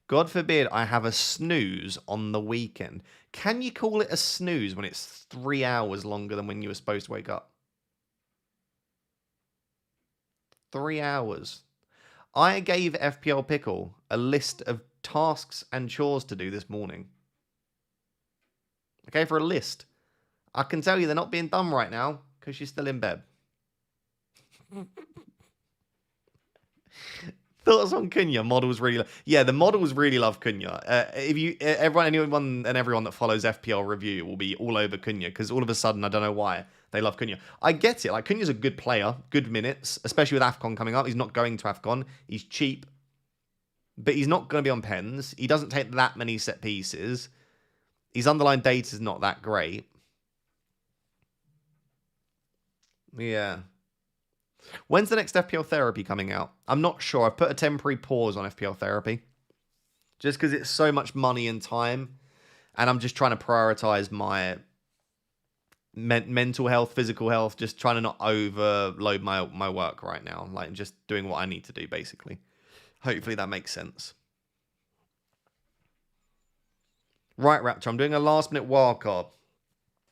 God forbid I have a snooze on the weekend. Can you call it a snooze when it's 3 hours longer than when you were supposed to wake up? 3 hours. I gave FPL Pickle a list of tasks and chores to do this morning. I gave her a list. I can tell you they're not being done right now because she's still in bed. Thoughts on Cunha? Models really, yeah. The models really love Cunha. If you, anyone that follows FPL review will be all over Cunha because all of a sudden I don't know why they love Cunha. I get it. Like Cunha's a good player, good minutes, especially with AFCON coming up. He's not going to AFCON. He's cheap, but he's not going to be on pens. He doesn't take that many set pieces. His underlying data is not that great. Yeah. When's the next FPL Therapy coming out? I'm not sure. I've put a temporary pause on FPL Therapy. Just because it's so much money and time. And I'm just trying to prioritize my mental health, physical health. Just trying to not overload my work right now. Like, just doing what I need to do, basically. Hopefully that makes sense. Right, Raptor, I'm doing a last-minute wildcard.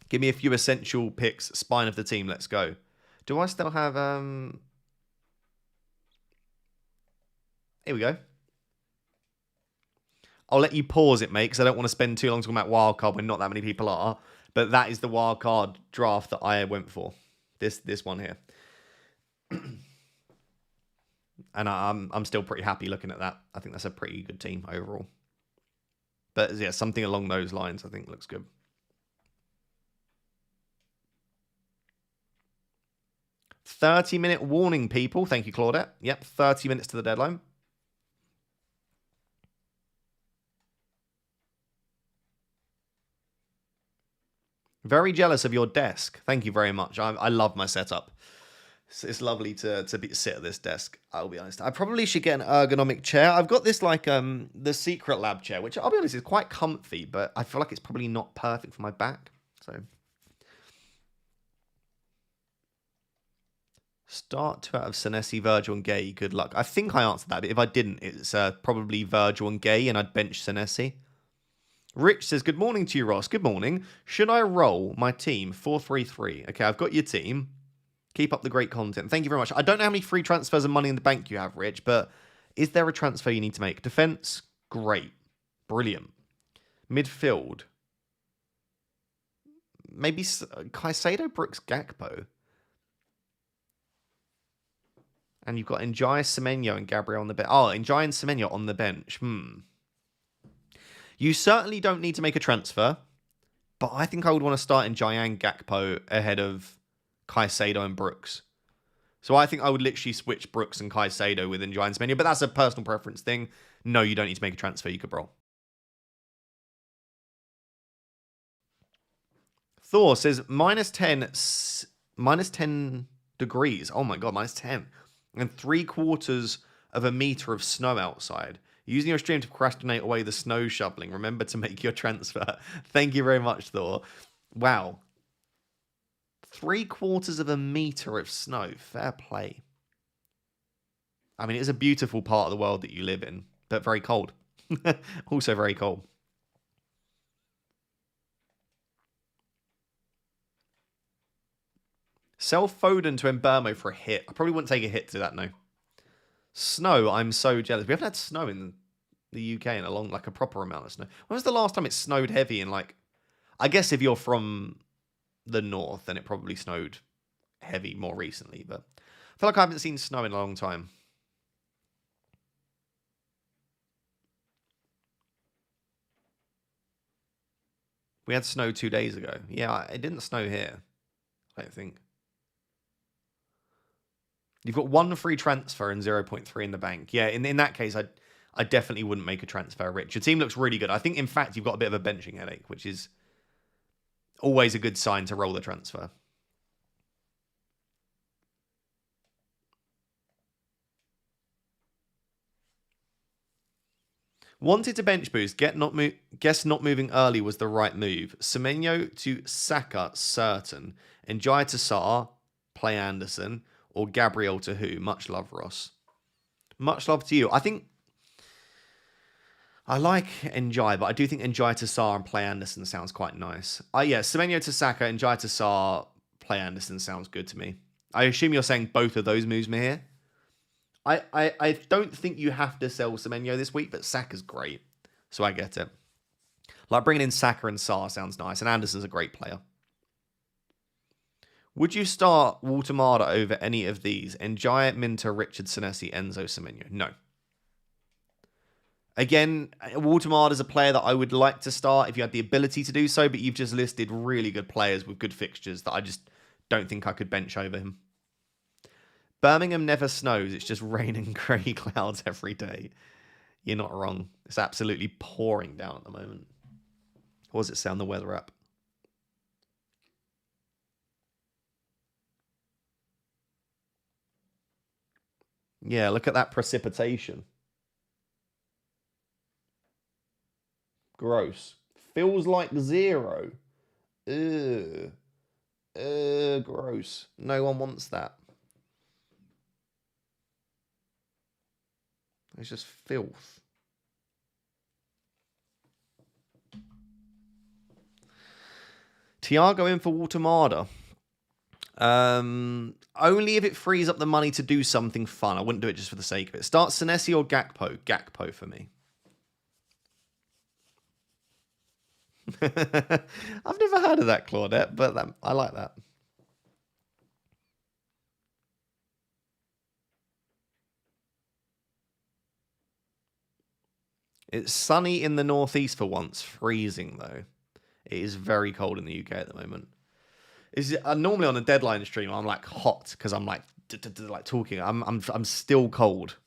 Give me a few essential picks. Spine of the team. Let's go. Do I still have... Here we go. I'll let you pause it, mate, because I don't want to spend too long talking about wildcard when not that many people are. But that is the wildcard draft that I went for. This one here. And I'm still pretty happy looking at that. I think that's a pretty good team overall. But yeah, something along those lines I think looks good. "30-minute warning, people." Thank you, Claudette. Yep, 30 minutes to the deadline. Very jealous of your desk. Thank you very much. I love my setup. It's lovely to sit at this desk. I'll be honest. I probably should get an ergonomic chair. I've got this like the Secret Lab chair, which I'll be honest is quite comfy, but I feel like it's probably not perfect for my back. So start 2 out of Senesi, Virgil, and Gay. Good luck. I think I answered that. But if I didn't, it's probably Virgil and Gay, and I'd bench Senesi. Rich says, "Good morning to you, Ross. Good morning. Should I roll my team 4-3-3? Okay, I've got your team. Keep up the great content. Thank you very much. I don't know how many free transfers and money in the bank you have, Rich, but is there a transfer you need to make? Defense, great. Brilliant. Midfield, maybe Caicedo, Brooks, Gakpo. And you've got Njai, Semenyo, and Gabriel on the bench. Oh, Njai and Semenyo on the bench. You certainly don't need to make a transfer, but I think I would want to start Njai and Gakpo ahead of Caicedo and Brooks. So I think I would literally switch Brooks and Caicedo with Njai and Semenyo, but that's a personal preference thing. No, you don't need to make a transfer. You could roll. Thor says minus 10 degrees. Oh my god, minus 10. And 3/4 of a meter of snow outside. Using your stream to procrastinate away the snow shoveling. Remember to make your transfer. Thank you very much, Thor. Wow. 3/4 of a meter of snow. Fair play. I mean, it is a beautiful part of the world that you live in, but very cold. Also very cold. Sell Foden to Mbermo for a hit. I probably wouldn't take a hit to that, no. Snow, I'm so jealous. We haven't had snow in the UK in like a proper amount of snow. When was the last time it snowed heavy in like... I guess if you're from the north, then it probably snowed heavy more recently, but I feel like I haven't seen snow in a long time. We had snow 2 days ago. Yeah, it didn't snow here, I don't think. You've got 1 free transfer and 0.3 in the bank. Yeah, in that case, I definitely wouldn't make a transfer, Rich. Your team looks really good. I think, in fact, you've got a bit of a benching headache, which is always a good sign to roll the transfer. Wanted to bench boost. Guess not moving early was the right move. Semenyo to Saka, certain. Njai to Sarr, play Anderson. Or Gabriel to who? Much love, Ross. Much love to you. I think I like Njai, but I do think Njai to Sarr and play Anderson sounds quite nice. Yeah, Semenyo to Saka, Njai to Sarr, play Anderson sounds good to me. I assume you're saying both of those moves, Mahir? I don't think you have to sell Semenyo this week, but Saka's great. So I get it. Like bringing in Saka and Sarr sounds nice, and Anderson's a great player. Would you start Waltemada over any of these? Njai, Minter, Richard, Senesi, Enzo, Semenyo? No. Again, Waltemada is a player that I would like to start if you had the ability to do so, but you've just listed really good players with good fixtures that I just don't think I could bench over him. Birmingham never snows. It's just rain and grey clouds every day. You're not wrong. It's absolutely pouring down at the moment. What does it say on the weather app? Yeah, look at that precipitation. Gross. Feels like 0. Ugh. Gross. No one wants that. It's just filth. Thiago in for Watermarda. Only if it frees up the money to do something fun. I wouldn't do it just for the sake of it. Start Senesi or Gakpo? Gakpo for me. I've never heard of that, Claudette, but I like that. It's sunny in the northeast for once. Freezing, though. It is very cold in the UK at the moment. Normally on a deadline stream, I'm like hot because I'm like talking. I'm still cold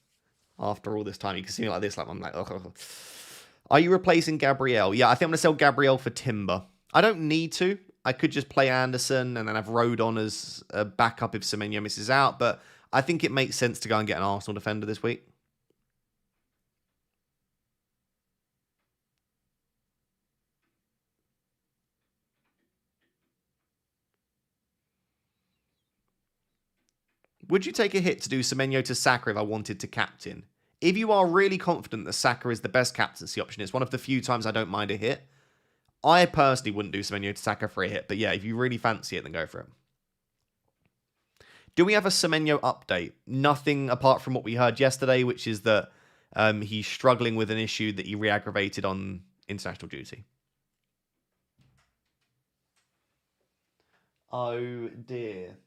after all this time. You can see me like this. Like I'm like, ugh. Are you replacing Gabriel? Yeah, I think I'm gonna sell Gabriel for Timber. I don't need to. I could just play Anderson and then have Rodon as a backup if Semenyo misses out. But I think it makes sense to go and get an Arsenal defender this week. Would you take a hit to do Semenyo to Saka if I wanted to captain? If you are really confident that Saka is the best captaincy option, it's one of the few times I don't mind a hit. I personally wouldn't do Semenyo to Saka for a hit, but yeah, if you really fancy it, then go for it. Do we have a Semenyo update? Nothing apart from what we heard yesterday, which is that he's struggling with an issue that he re-aggravated on international duty. Oh dear.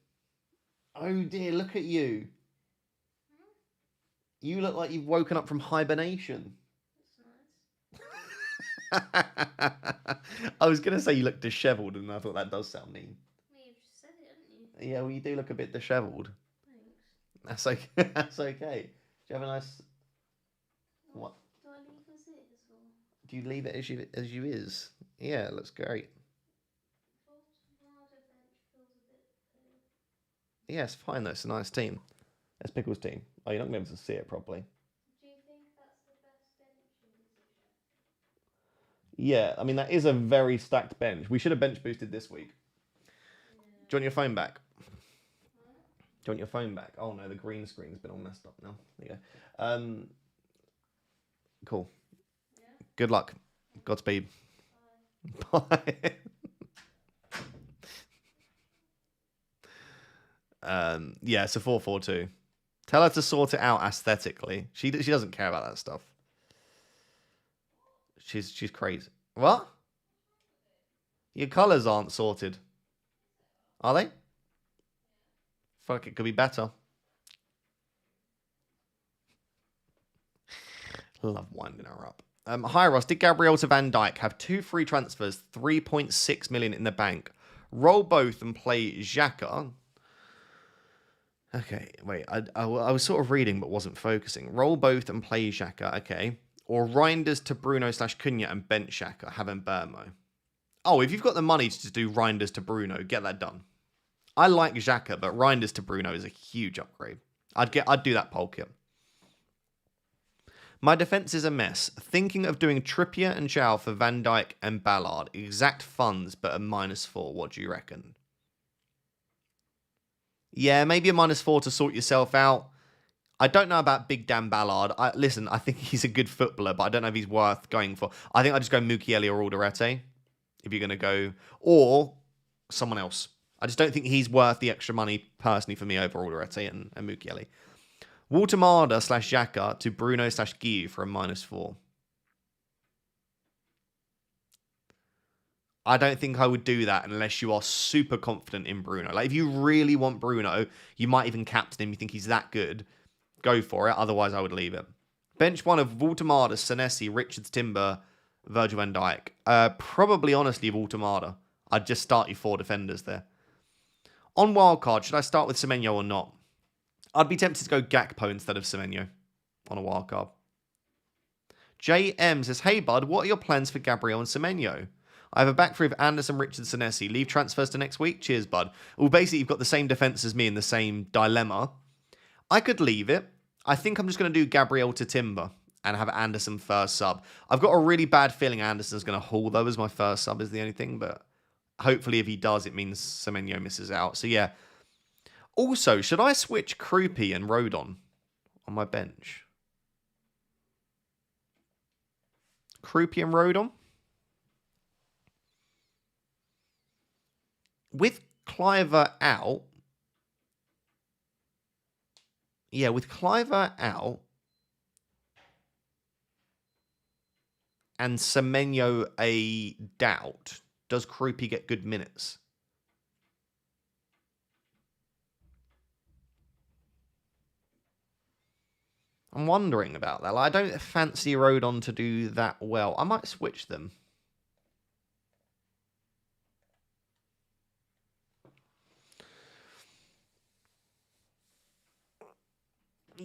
Oh dear, look at you. You look like you've woken up from hibernation. That's nice. I was going to say you look dishevelled, and I thought that does sound mean. Well, you've just said it, haven't you? Yeah, well, you do look a bit dishevelled. Thanks. That's okay. That's okay. Do you have a nice... What? Do I leave as is, or...? Do you leave it as you is? Yeah, it looks great. Yeah, it's fine though. It's a nice team. It's Pickle's team. Oh, you're not going to be able to see it properly. Do you think that's the best benching position? Yeah, I mean, that is a very stacked bench. We should have bench boosted this week. Yeah. Do you want your phone back? What? Do you want your phone back? Oh no, the green screen's been all messed up now. There you go. Cool. Yeah. Good luck. Godspeed. Bye. Bye. Yeah, it's a 4-4-2. Tell her to sort it out aesthetically. She doesn't care about that stuff. She's crazy. What? Your colours aren't sorted. Are they? Fuck, it could be better. Love winding her up. Hi Ross, did Gabriel to Van Dijk have 2 free transfers, 3.6 million in the bank? Roll both and play Xhaka. Okay, wait. I was sort of reading but wasn't focusing. Roll both and play Xhaka. Okay. Or Reinders to Bruno / Cunha and bench Xhaka, having Burmo. Oh, if you've got the money to do Reinders to Bruno, get that done. I like Xhaka, but Reinders to Bruno is a huge upgrade. I'd do that poll kit. My defence is a mess. Thinking of doing Trippier and João for Van Dijk and Ballard. Exact funds, but a -4. What do you reckon? Yeah, maybe a -4 to sort yourself out. I don't know about Big Dan Ballard. Listen, I think he's a good footballer, but I don't know if he's worth going for. I think I'd just go Mukiele or Alderete if you're going to go, or someone else. I just don't think he's worth the extra money personally for me over Alderete and Mukiele. Watermarda / Xhaka to Bruno / Guiu for a -4. I don't think I would do that unless you are super confident in Bruno. Like, if you really want Bruno, you might even captain him. You think he's that good. Go for it. Otherwise, I would leave it. Bench one of Watermarda, Senesi, Richards, Timber, Virgil van Dijk. Probably, honestly, Watermarda. I'd just start your 4 defenders there. On wildcard, should I start with Semenyo or not? I'd be tempted to go Gakpo instead of Semenyo on a wildcard. JM says, hey, bud, what are your plans for Gabriel and Semenyo? I have a back three of Anderson, Richards, Senesi. Leave transfers to next week? Cheers, bud. Well, basically, you've got the same defence as me in the same dilemma. I could leave it. I think I'm just going to do Gabriel to Timber and have Anderson first sub. I've got a really bad feeling Anderson's going to haul, though, as my first sub is the only thing. But hopefully, if he does, it means Semenyo misses out. So, yeah. Also, should I switch Krupi and Rodon on my bench? Krupi and Rodon? with Cliver out, yeah, with Cliver out and Semenyo a doubt, does Krupi get good minutes? I'm wondering about that. Like, I don't fancy Rodon to do that well. I might switch them.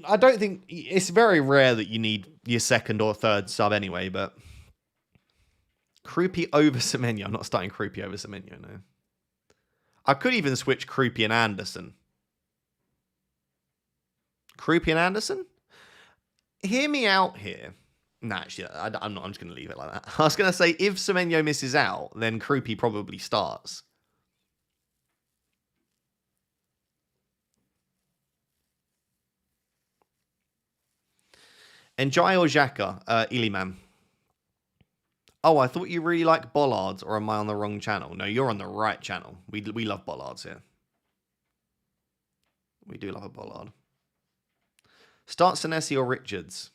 I don't think... It's very rare that you need your second or third sub anyway, but... Krupi over Semenyo. I'm not starting Krupi over Semenyo, no. I could even switch Krupi and Anderson. Krupi and Anderson? Hear me out here. Nah, actually, I'm not. I'm just going to leave it like that. I was going to say, if Semenyo misses out, then Krupi probably starts. Enjoy or Xhaka, Iliman. Oh, I thought you really like bollards, or am I on the wrong channel? No, you're on the right channel. We love bollards here. We do love a bollard. Start Senesi or Richards.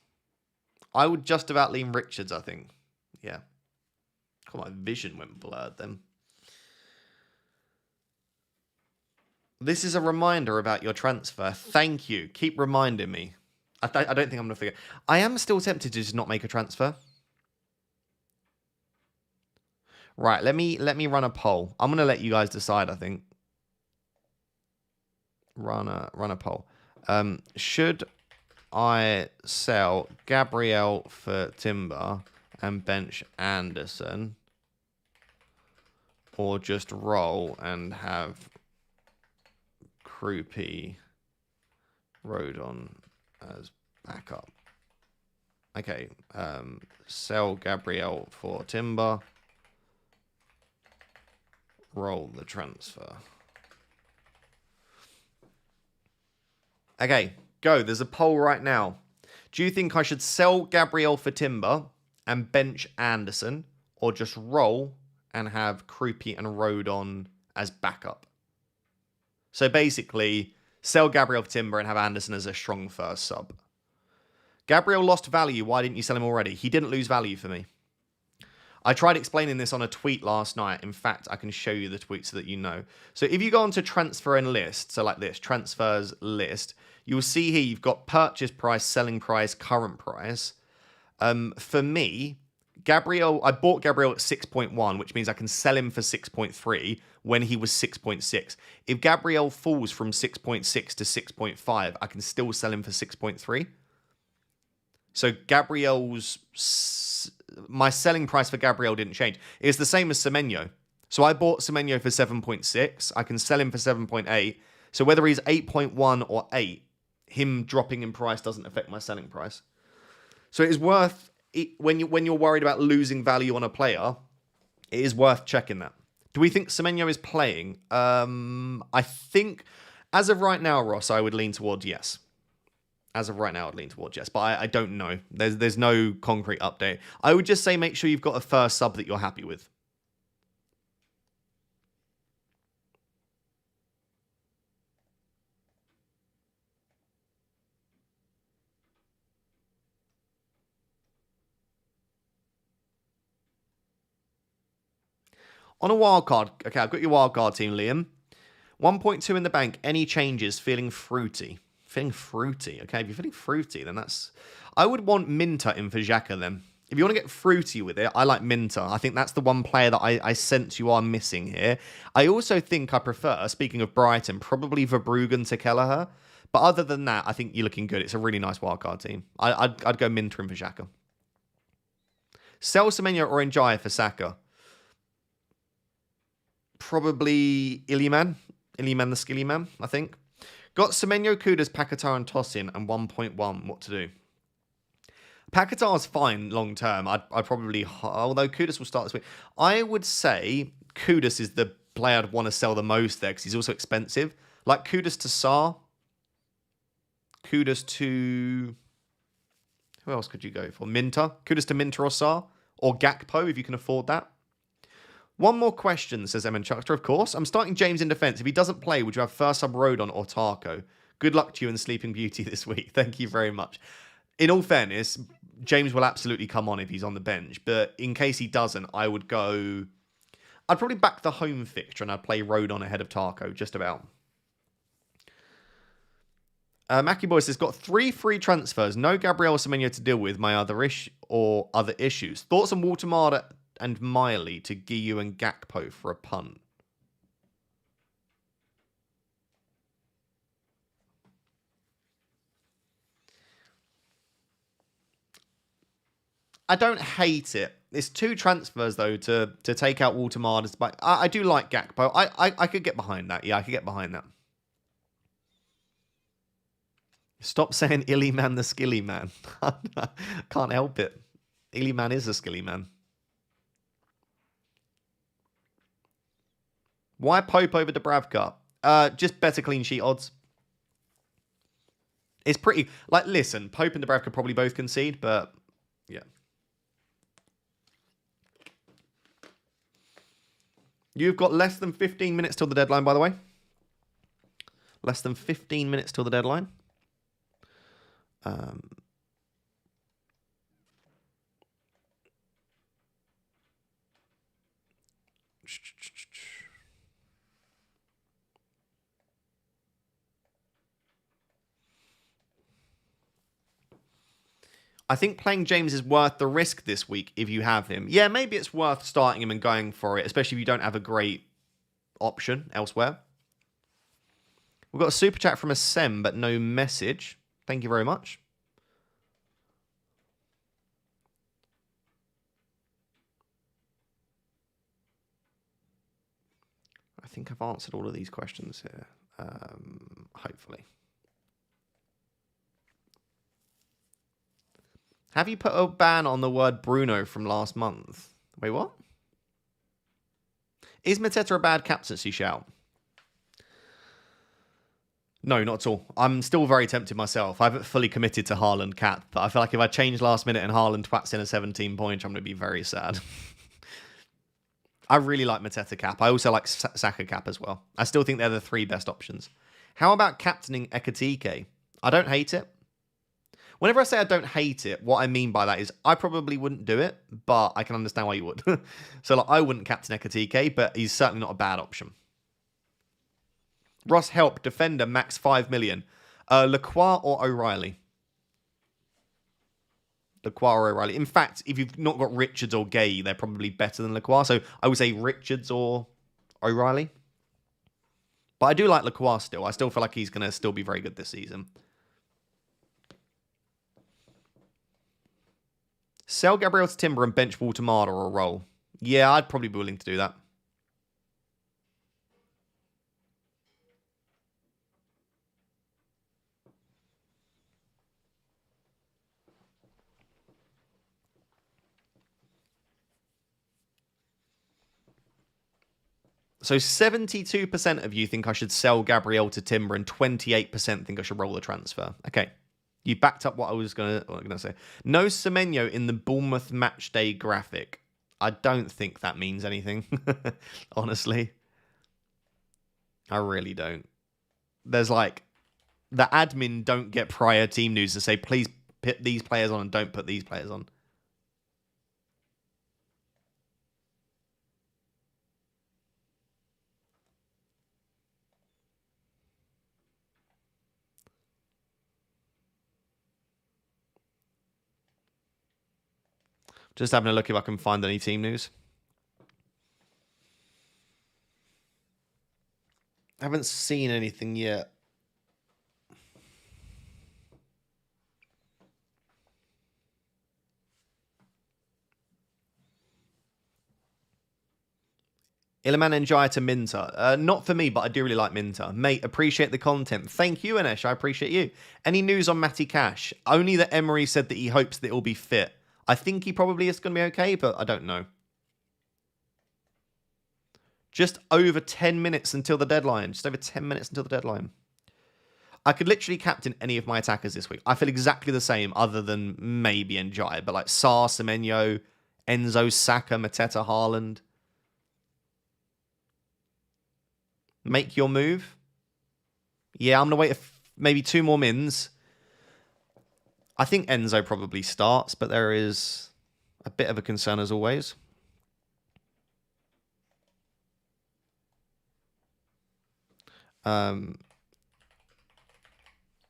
I would just about lean Richards, I think. Yeah. God, my vision went blurred then. This is a reminder about your transfer. Thank you. Keep reminding me. I don't think I'm going to figure. I am still tempted to just not make a transfer. Right, let me run a poll. I'm going to let you guys decide, I think. Run a poll. Should I sell Gabriel for Timber and bench Anderson, or just roll and have Krupi Rodon as backup? Okay, sell Gabriel for Timber, roll the transfer. Okay, go. There's a poll right now. Do you think I should sell Gabriel for Timber and bench Anderson, or just roll and have Krupi and Rodon as backup? So basically, sell Gabriel for Timber and have Anderson as a strong first sub. Gabriel lost value. Why didn't you sell him already? He didn't lose value for me. I tried explaining this on a tweet last night. In fact, I can show you the tweet so that you know. So if you go onto transfer and list, so like this, transfers list, you'll see here you've got purchase price, selling price, current price. For me, Gabriel, I bought Gabriel at 6.1, which means I can sell him for 6.3 when he was 6.6. If Gabriel falls from 6.6 to 6.5, I can still sell him for 6.3. So my selling price for Gabriel didn't change. It's the same as Semenyo. So I bought Semenyo for 7.6. I can sell him for 7.8. So whether he's 8.1 or 8, him dropping in price doesn't affect my selling price. So it is worth, when you're worried about losing value on a player, it is worth checking that. Do we think Semenyo is playing? I think, as of right now, Ross, I would lean towards yes. As of right now, I'd lean towards yes, but I don't know. There's no concrete update. I would just say make sure you've got a first sub that you're happy with. On a wildcard, okay, I've got your wildcard team, Liam. 1.2 in the bank. Any changes? Feeling fruity. Feeling fruity. Okay, if you're feeling fruity, then that's... I would want Minter in for Xhaka then. If you want to get fruity with it, I like Minter. I think that's the one player that I sense you are missing here. I also think I prefer, speaking of Brighton, probably Verbruggen to Kelleher. But other than that, I think you're looking good. It's a really nice wildcard team. I'd go Minter in for Xhaka. Sell Semenyo or Njai for Saka. Probably Iliman. Iliman the skilly man, I think. Got Semenyo, Kudus, Paquetá and Tosin and 1.1. What to do? Paquetá's fine long term. I'd probably... Although Kudus will start this week. I would say Kudus is the player I'd want to sell the most there because he's also expensive. Like Kudus to Sarr. Kudus to... Who else could you go for? Minter. Kudus to Minter or Sarr. Or Gakpo if you can afford that. One more question, says Emin Chuckster, of course. I'm starting James in defence. If he doesn't play, would you have first sub Rodon or Tarko? Good luck to you in Sleeping Beauty this week. Thank you very much. In all fairness, James will absolutely come on if he's on the bench. But in case he doesn't, I would go... I'd probably back the home fixture and I'd play Rodon ahead of Tarko, just about. Mackie Boy says, got 3 free transfers. No Gabriel Semenyo to deal with. My other issues. Thoughts on Waltemada and Miley to Giyu and Gakpo for a punt? I don't hate it. It's 2 transfers, though, to take out Waltemada's. But I do like Gakpo. I could get behind that. Yeah, I could get behind that. Stop saying Illyman the skilly man. Can't help it. Illyman is a skilly man. Why Pope over Dubravka? Just better clean sheet odds. It's pretty... Like, listen, Pope and Dubravka probably both concede, but... Yeah. You've got less than 15 minutes till the deadline, by the way. Less than 15 minutes till the deadline. I think playing James is worth the risk this week if you have him. Yeah, maybe it's worth starting him and going for it, especially if you don't have a great option elsewhere. We've got a super chat from a Sem, but no message. Thank you very much. I think I've answered all of these questions here. Hopefully. Have you put a ban on the word Bruno from last month? Wait, what? Is Mateta a bad captaincy shout? No, not at all. I'm still very tempted myself. I haven't fully committed to Haaland cap, but I feel like if I change last minute and Haaland twats in a 17 point, I'm going to be very sad. I really like Mateta cap. I also like Saka cap as well. I still think they're the 3 best options. How about captaining Ekatike? I don't hate it. Whenever I say I don't hate it, what I mean by that is I probably wouldn't do it, but I can understand why you would. So like, I wouldn't captain Ekatike, but he's certainly not a bad option. Ross Help, defender, max 5 million. Lacroix or O'Reilly? Lacroix or O'Reilly. In fact, if you've not got Richards or Gay, they're probably better than Lacroix. So I would say Richards or O'Reilly. But I do like Lacroix still. I still feel like he's going to still be very good this season. Sell Gabriel to Timber and bench Waltemada or a roll. Yeah, I'd probably be willing to do that. So 72% of you think I should sell Gabriel to Timber and 28% think I should roll the transfer. Okay. You backed up what I was going to say. No Semenyo in the Bournemouth match day graphic. I don't think that means anything. Honestly. I really don't. There's like... The admin don't get prior team news to say, please put these players on and don't put these players on. Just having a look if I can find any team news. Haven't seen anything yet. Illiman Njai to Minter. Not for me, but I do really like Minter. Mate, appreciate the content. Thank you, Anesh. I appreciate you. Any news on Matty Cash? Only that Emery said that he hopes that it will be fit. I think he probably is going to be okay, but I don't know. Just over 10 minutes until the deadline. Just over 10 minutes until the deadline. I could literally captain any of my attackers this week. I feel exactly the same, other than maybe Njai. But like Sarr, Semenyo, Enzo, Saka, Mateta, Haaland. Make your move. Yeah, I'm going to wait maybe 2 more mins. I think Enzo probably starts, but there is a bit of a concern as always. I'm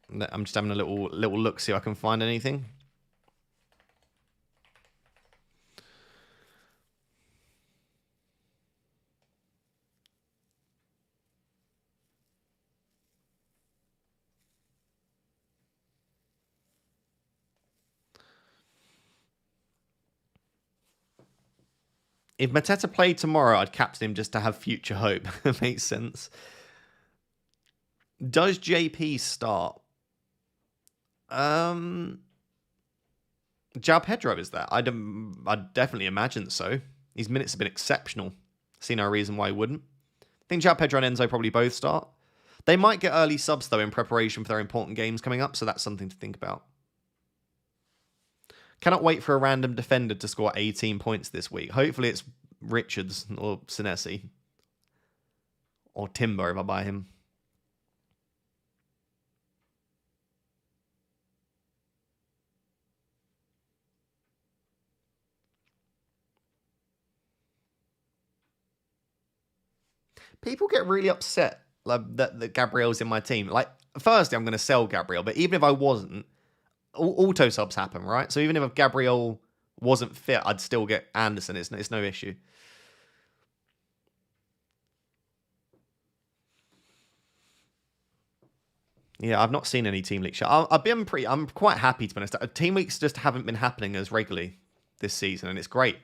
just having a little look, see if I can find anything. If Mateta played tomorrow, I'd captain him just to have future hope. Makes sense. Does JP start? João Pedro is there. I'd definitely imagine so. His minutes have been exceptional. See no reason why he wouldn't. I think João Pedro and Enzo probably both start. They might get early subs, though, in preparation for their important games coming up, so that's something to think about. Cannot wait for a random defender to score 18 points this week. Hopefully it's Richards or Senesi. Or Timber if I buy him. People get really upset that Gabriel's in my team. Like, firstly, I'm going to sell Gabriel, but even if I wasn't, auto subs happen, right? So even if Gabriel wasn't fit, I'd still get Anderson. It's no issue. Yeah, I've not seen any team leaks. I'm quite happy, to be honest. Team leaks just haven't been happening as regularly this season, and it's great.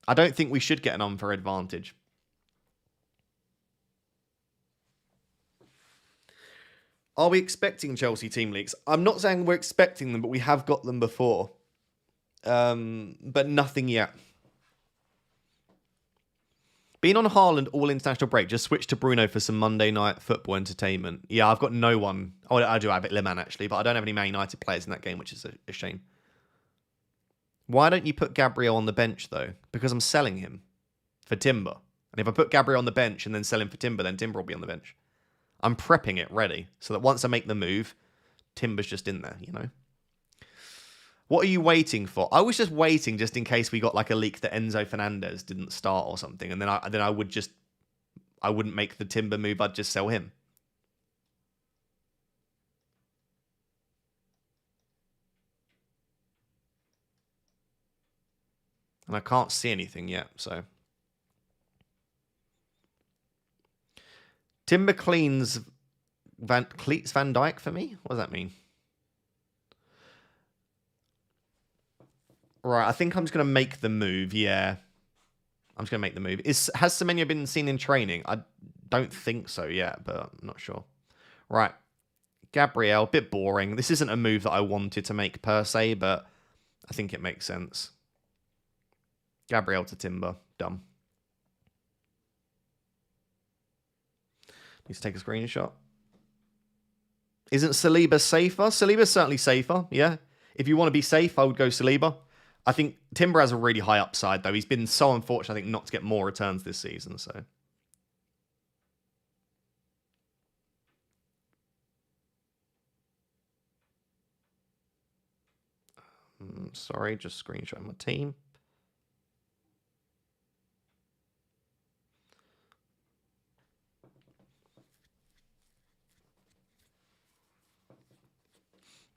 I don't think we should get an unfair advantage. Are we expecting Chelsea team leaks? I'm not saying we're expecting them, but we have got them before. But nothing yet. Being on Haaland all international break, just switch to Bruno for some Monday night football entertainment. Yeah, I've got no one. Oh, I do have it, Liman, actually, but I don't have any Man United players in that game, which is a shame. Why don't you put Gabriel on the bench, though? Because I'm selling him for Timber. And if I put Gabriel on the bench and then sell him for Timber, then Timber will be on the bench. I'm prepping it ready so that once I make the move, Timber's just in there, you know? What are you waiting for? I was just waiting just in case we got like a leak that Enzo Fernandez didn't start or something, and then I wouldn't make the Timber move. I'd just sell him. And I can't see anything yet, so Timber cleats Van Dijk for me. What does that mean? Right, I think I'm just going to make the move, yeah. I'm just going to make the move. Has Semenyo been seen in training? I don't think so yet, but I'm not sure. Right, Gabriel, bit boring. This isn't a move that I wanted to make per se, but I think it makes sense. Gabriel to Timber, dumb. Need to take a screenshot. Isn't Saliba safer? Saliba's certainly safer, yeah. If you want to be safe, I would go Saliba. I think Timber has a really high upside, though. He's been so unfortunate, I think, not to get more returns this season, so. Sorry, just screenshotting my team.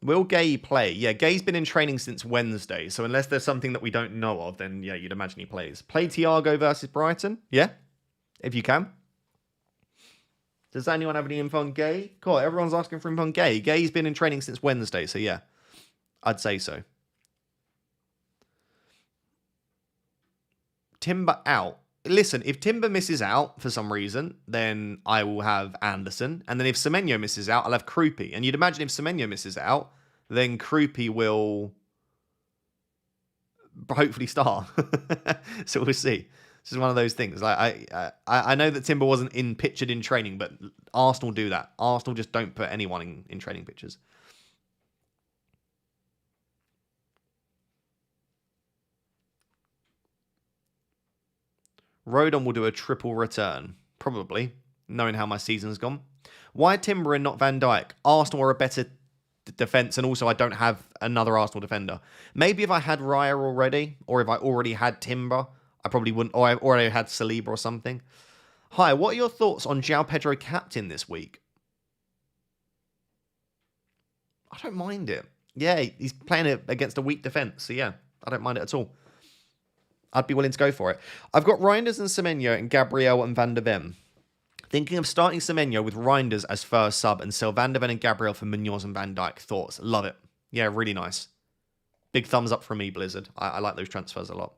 Will Gay play? Yeah, Gay's been in training since Wednesday, so unless there's something that we don't know of, then yeah, you'd imagine he plays. Play Thiago versus Brighton? Yeah, if you can. Does anyone have any info on Gay? Cool, everyone's asking for info on Gay. Gay's been in training since Wednesday, so yeah, I'd say so. Timber out. Listen, if Timber misses out for some reason, then I will have Anderson. And then if Semenyo misses out, I'll have Krupi. And you'd imagine if Semenyo misses out, then Krupi will hopefully start. So we'll see. This is one of those things. Like I know that Timber wasn't pictured in training, but Arsenal do that. Arsenal just don't put anyone in training pictures. Rodon will do a triple return. Probably. knowing how my season's gone. Why Timber and not Van Dijk? Arsenal are a better defence, and also I don't have another Arsenal defender. Maybe if I had Raya already, or if I already had Timber, I probably wouldn't, or I already had Saliba or something. Hi, what are your thoughts on João Pedro captain this week? I don't mind it. Yeah, he's playing it against a weak defence, so yeah, I don't mind it at all. I'd be willing to go for it. I've got Reinders and Semenyo and Gabriel and Van der Ven. Thinking of starting Semenyo with Reinders as first sub and sell Van der Ven and Gabriel for Munoz and Van Dijk. Thoughts? Love it. Yeah, really nice. Big thumbs up from me, Blizzard. I like those transfers a lot.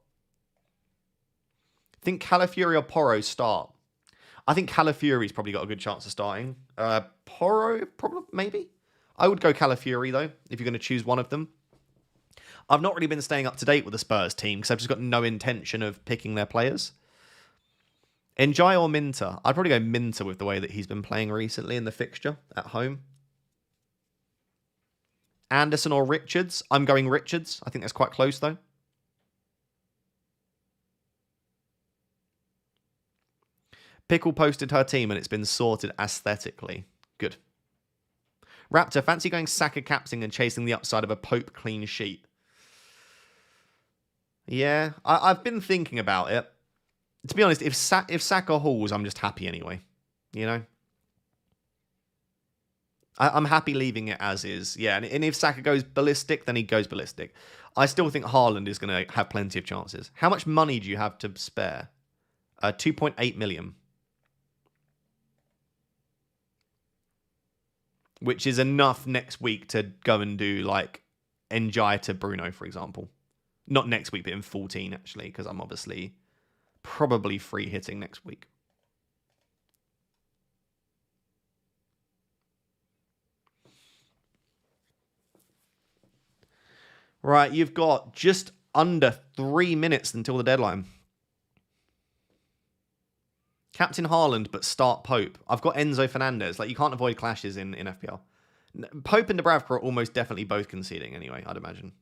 Think Calafiori or Porro start? I think Calafiori's probably got a good chance of starting. Porro, probably, maybe? I would go Calafiori, though, if you're going to choose one of them. I've not really been staying up to date with the Spurs team because I've just got no intention of picking their players. Njai or Minter? I'd probably go Minter with the way that he's been playing recently in the fixture at home. Anderson or Richards? I'm going Richards. I think that's quite close, though. Pickle posted her team and it's been sorted aesthetically. Good. Raptor, fancy going Saka capsing and chasing the upside of a Pope clean sheet? Yeah, I've been thinking about it. To be honest, if Saka hauls, I'm just happy anyway. You know? I'm happy leaving it as is. Yeah, and if Saka goes ballistic, then he goes ballistic. I still think Haaland is going to have plenty of chances. How much money do you have to spare? 2.8 million. Which is enough next week to go and do, like, Njai to Bruno, for example. Not next week, but in 14, actually, because I'm obviously probably free hitting next week. Right, you've got just under 3 minutes until the deadline. Captain Haaland, but start Pope. I've got Enzo Fernandez. Like, you can't avoid clashes in FPL. Pope and Dubravka are almost definitely both conceding anyway, I'd imagine.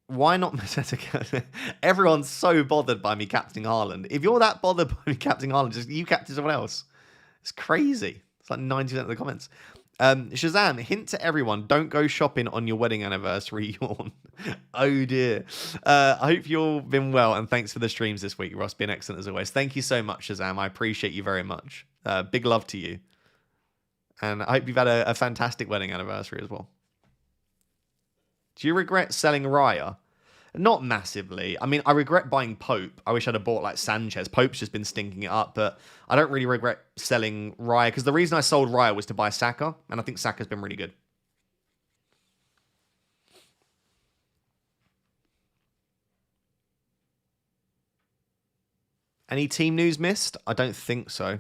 Why not Mateta? Everyone's so bothered by me captaining Haaland. If you're that bothered by me captaining Haaland, just you captain someone else. It's crazy. It's like 90% of the comments. Shazam, hint to everyone, don't go shopping on your wedding anniversary, yawn. Oh dear. I hope you've all been well, and thanks for the streams this week, Ross. Been excellent as always. Thank you so much, Shazam. I appreciate you very much. Big love to you. And I hope you've had a fantastic wedding anniversary as well. Do you regret selling Raya? Not massively. I mean, I regret buying Pope. I wish I'd have bought like Sanchez. Pope's just been stinking it up, but I don't really regret selling Raya because the reason I sold Raya was to buy Saka, and I think Saka's been really good. Any team news missed? I don't think so.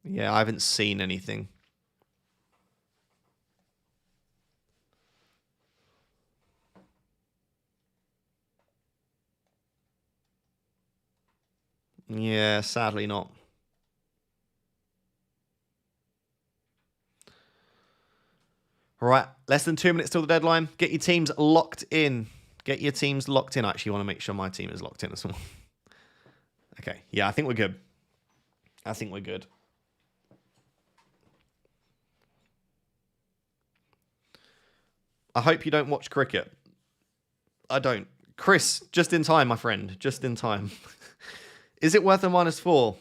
Yeah, I haven't seen anything. Yeah, sadly not. All right, less than 2 minutes till the deadline. Get your teams locked in. Get your teams locked in. I actually want to make sure my team is locked in as well. Okay, yeah, I think we're good. I think we're good. I hope you don't watch cricket. I don't. Chris, just in time, my friend. Just in time. Is it worth a -4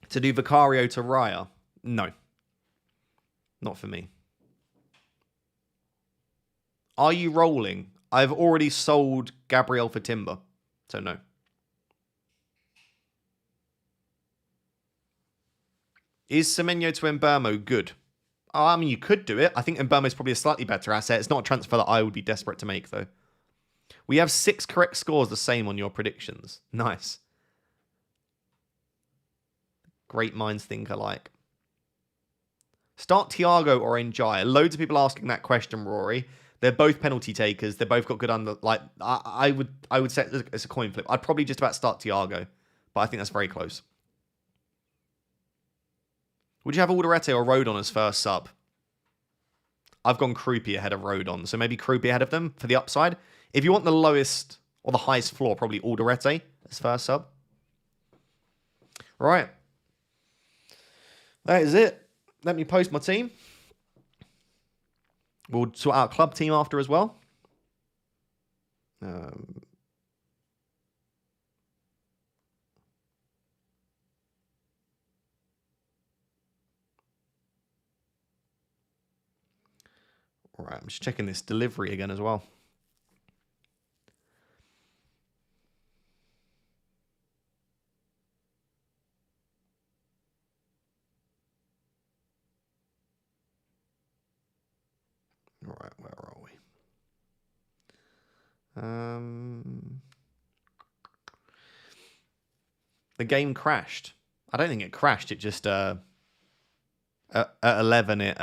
to do Vicario to Raya? No. Not for me. Are you rolling? I've already sold Gabriel for Timber. So no. Is Semenyo to Mbeumo good? Oh, I mean, you could do it. I think Mbeumo is probably a slightly better asset. It's not a transfer that I would be desperate to make, though. We have 6 correct scores, the same on your predictions. Nice. Great minds think alike. Start Thiago or Njai. Loads of people asking that question, Rory. They're both penalty takers. They've both got good under. Like I would say it's a coin flip. I'd probably just about start Thiago, but I think that's very close. Would you have Alderete or Rodon as first sub? I've gone Croupy ahead of Rodon, so maybe Croupy ahead of them for the upside. If you want the lowest or the highest floor, probably Alderete as first sub. Right. That is it. Let me post my team. We'll sort out club team after as well. Right, I'm just checking this delivery again as well. All right, where are we? The game crashed. I don't think it crashed. It just at 11 it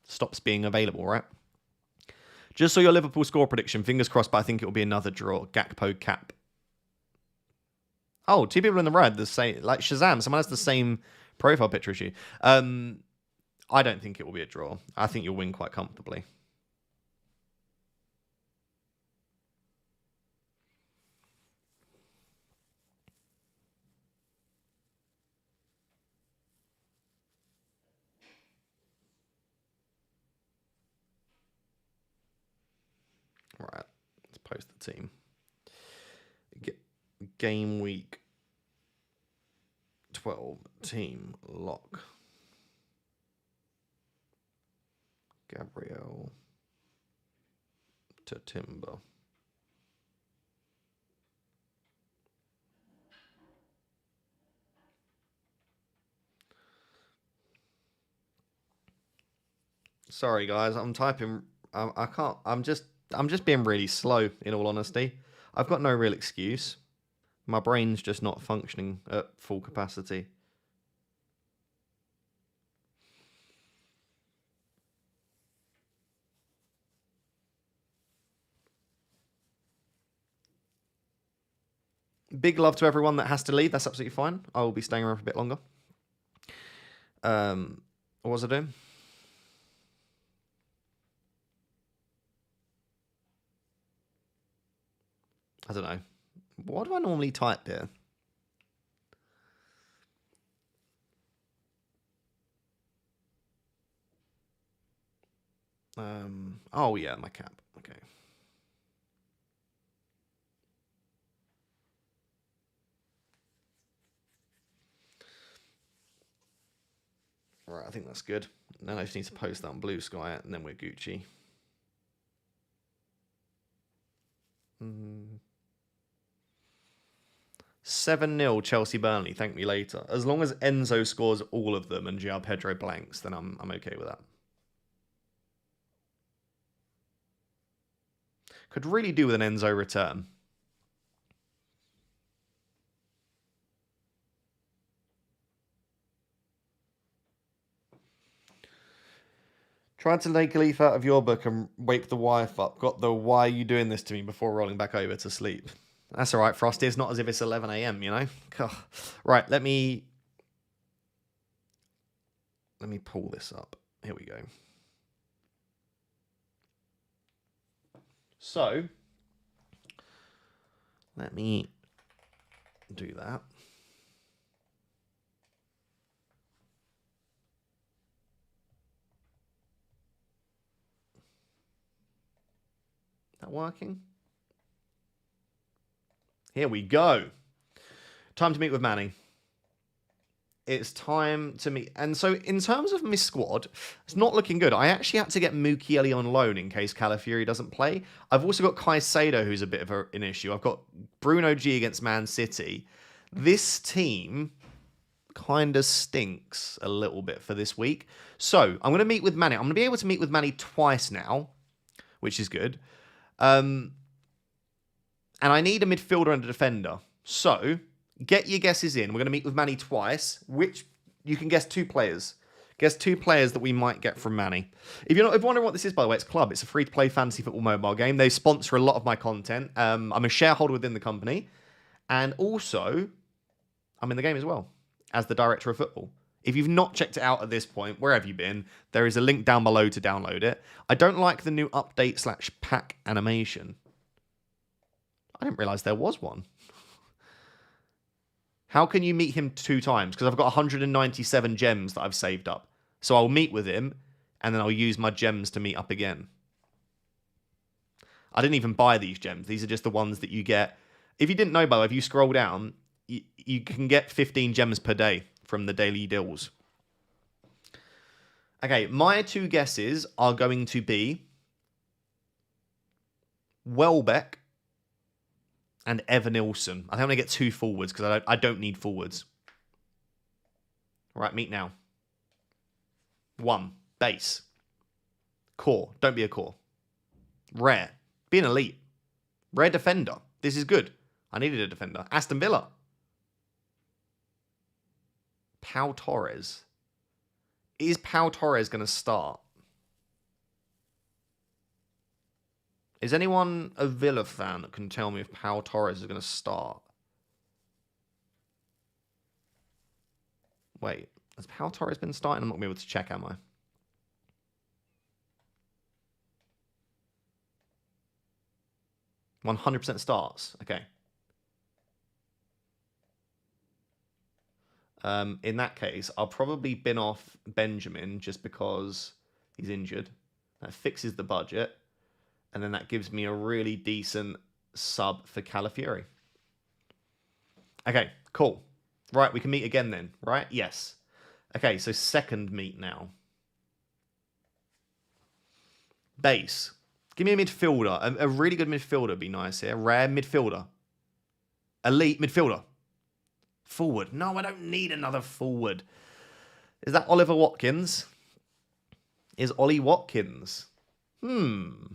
stops being available, right? Just saw your Liverpool score prediction. Fingers crossed, but I think it will be another draw. Gakpo cap. Oh, two people in the red, the same, like Shazam. Someone has the same profile picture as you. I don't think it will be a draw. I think you'll win quite comfortably. All right, let's post the team. Game week 12 team lock. Gabriel to Timber. Sorry guys, I'm typing. I can't. I'm just being really slow. In all honesty, I've got no real excuse. My brain's just not functioning at full capacity. Big love to everyone that has to leave. That's absolutely fine. I will be staying around for a bit longer. What was I doing? I don't know. What do I normally type here? Oh yeah, my cap. Okay. All right, I think that's good. Then I just need to post that on Blue Sky, and then we're Gucci. 7-0 Chelsea Burnley. Thank me later. As long as Enzo scores all of them and João Pedro blanks, then I'm okay with that. Could really do with an Enzo return. Tried to take a leaf out of your book and wake the wife up. Got the why are you doing this to me before rolling back over to sleep. That's all right, Frosty. It's not as if it's 11 a.m., you know? Right, let me pull this up. Here we go. So, let me do that. That working? Here we go. Time to meet with Manny. It's time to meet. And so in terms of my squad, it's not looking good. I actually had to get Mukiele on loan in case Calafiori doesn't play. I've also got Caicedo, who's a bit of an issue. I've got Bruno G against Man City. This team kind of stinks a little bit for this week. So I'm going to meet with Manny. I'm going to be able to meet with Manny twice now, which is good. And I need a midfielder and a defender. So, get your guesses in. We're going to meet with Manny twice, which you can guess 2 players. Guess 2 players that we might get from Manny. If you're wondering what this is, by the way, it's Club. It's a free-to-play fantasy football mobile game. They sponsor a lot of my content. I'm a shareholder within the company. And also, I'm in the game as well, as the director of football. If you've not checked it out at this point, where have you been? There is a link down below to download it. I don't like the new update/pack animation. I didn't realize there was one. How can you meet him 2 times? Because I've got 197 gems that I've saved up. So I'll meet with him, and then I'll use my gems to meet up again. I didn't even buy these gems. These are just the ones that you get. If you didn't know, by the way, if you scroll down, you can get 15 gems per day from the daily deals. Okay, my 2 guesses are going to be Welbeck and Evan Nilsson. I think I'm going to get 2 forwards because I don't need forwards. Right, meet now. 1, base. Core, don't be a core. Rare, be an elite. Rare defender, this is good. I needed a defender. Aston Villa. Pau Torres. Is Pau Torres going to start? Is anyone a Villa fan that can tell me if Pau Torres is going to start? Wait, has Pau Torres been starting? I'm not going to be able to check, am I? %100 starts. Okay. In that case, I'll probably bin off Benjamin just because he's injured. That fixes the budget. And then that gives me a really decent sub for Calafiori. Okay, cool. Right, we can meet again then, right? Yes. Okay, so second meet now. Base. Give me a midfielder. A really good midfielder would be nice here. Rare midfielder. Elite midfielder. Forward. No, I don't need another forward. Is that Oliver Watkins? Is Ollie Watkins? Do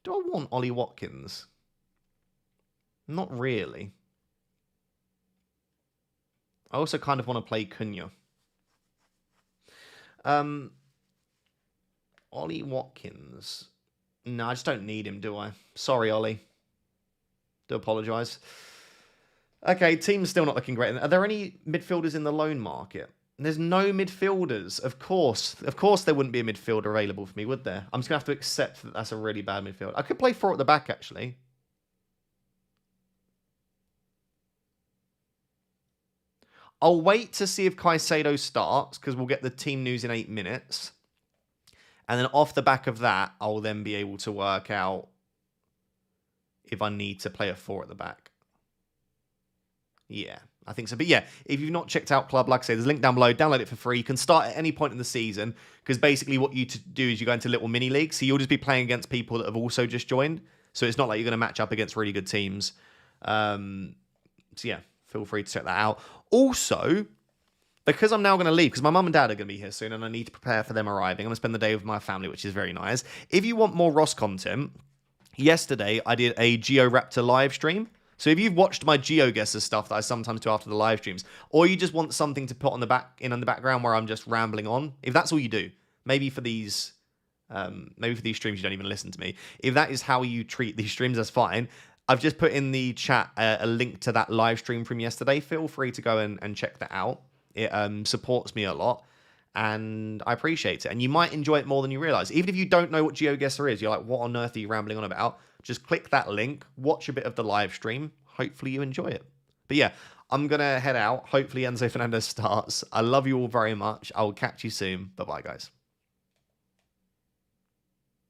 I want Ollie Watkins? Not really. I also kind of want to play Cunha. Ollie Watkins. No, I just don't need him, do I? Sorry, Ollie. Do apologise. Okay, team's still not looking great. Are there any midfielders in the loan market? There's no midfielders. Of course there wouldn't be a midfielder available for me, would there? I'm just going to have to accept that that's a really bad midfield. I could play 4 at the back, actually. I'll wait to see if Caicedo starts, because we'll get the team news in 8 minutes. And then off the back of that, I'll then be able to work out if I need to play a 4 at the back. Yeah, I think so. But yeah, if you've not checked out Club, like I say, there's a link down below. Download it for free. You can start at any point in the season, because basically what you do is you go into little mini leagues. So you'll just be playing against people that have also just joined. So it's not like you're going to match up against really good teams. So yeah, feel free to check that out. Also, because I'm now going to leave, because my mum and dad are going to be here soon, and I need to prepare for them arriving. I'm going to spend the day with my family, which is very nice. If you want more Ross content, yesterday I did a GeoRaptor live stream. So if you've watched my GeoGuessr stuff that I sometimes do after the live streams, or you just want something to put on the background where I'm just rambling on, if that's all you do, maybe for these streams you don't even listen to me. If that is how you treat these streams, that's fine. I've just put in the chat a link to that live stream from yesterday. Feel free to go and check that out. It supports me a lot, and I appreciate it. And you might enjoy it more than you realize. Even if you don't know what GeoGuessr is, you're like, what on earth are you rambling on about? Just click that link, watch a bit of the live stream. Hopefully you enjoy it. But yeah, I'm going to head out. Hopefully Enzo Fernandez starts. I love you all very much. I will catch you soon. Bye-bye, guys.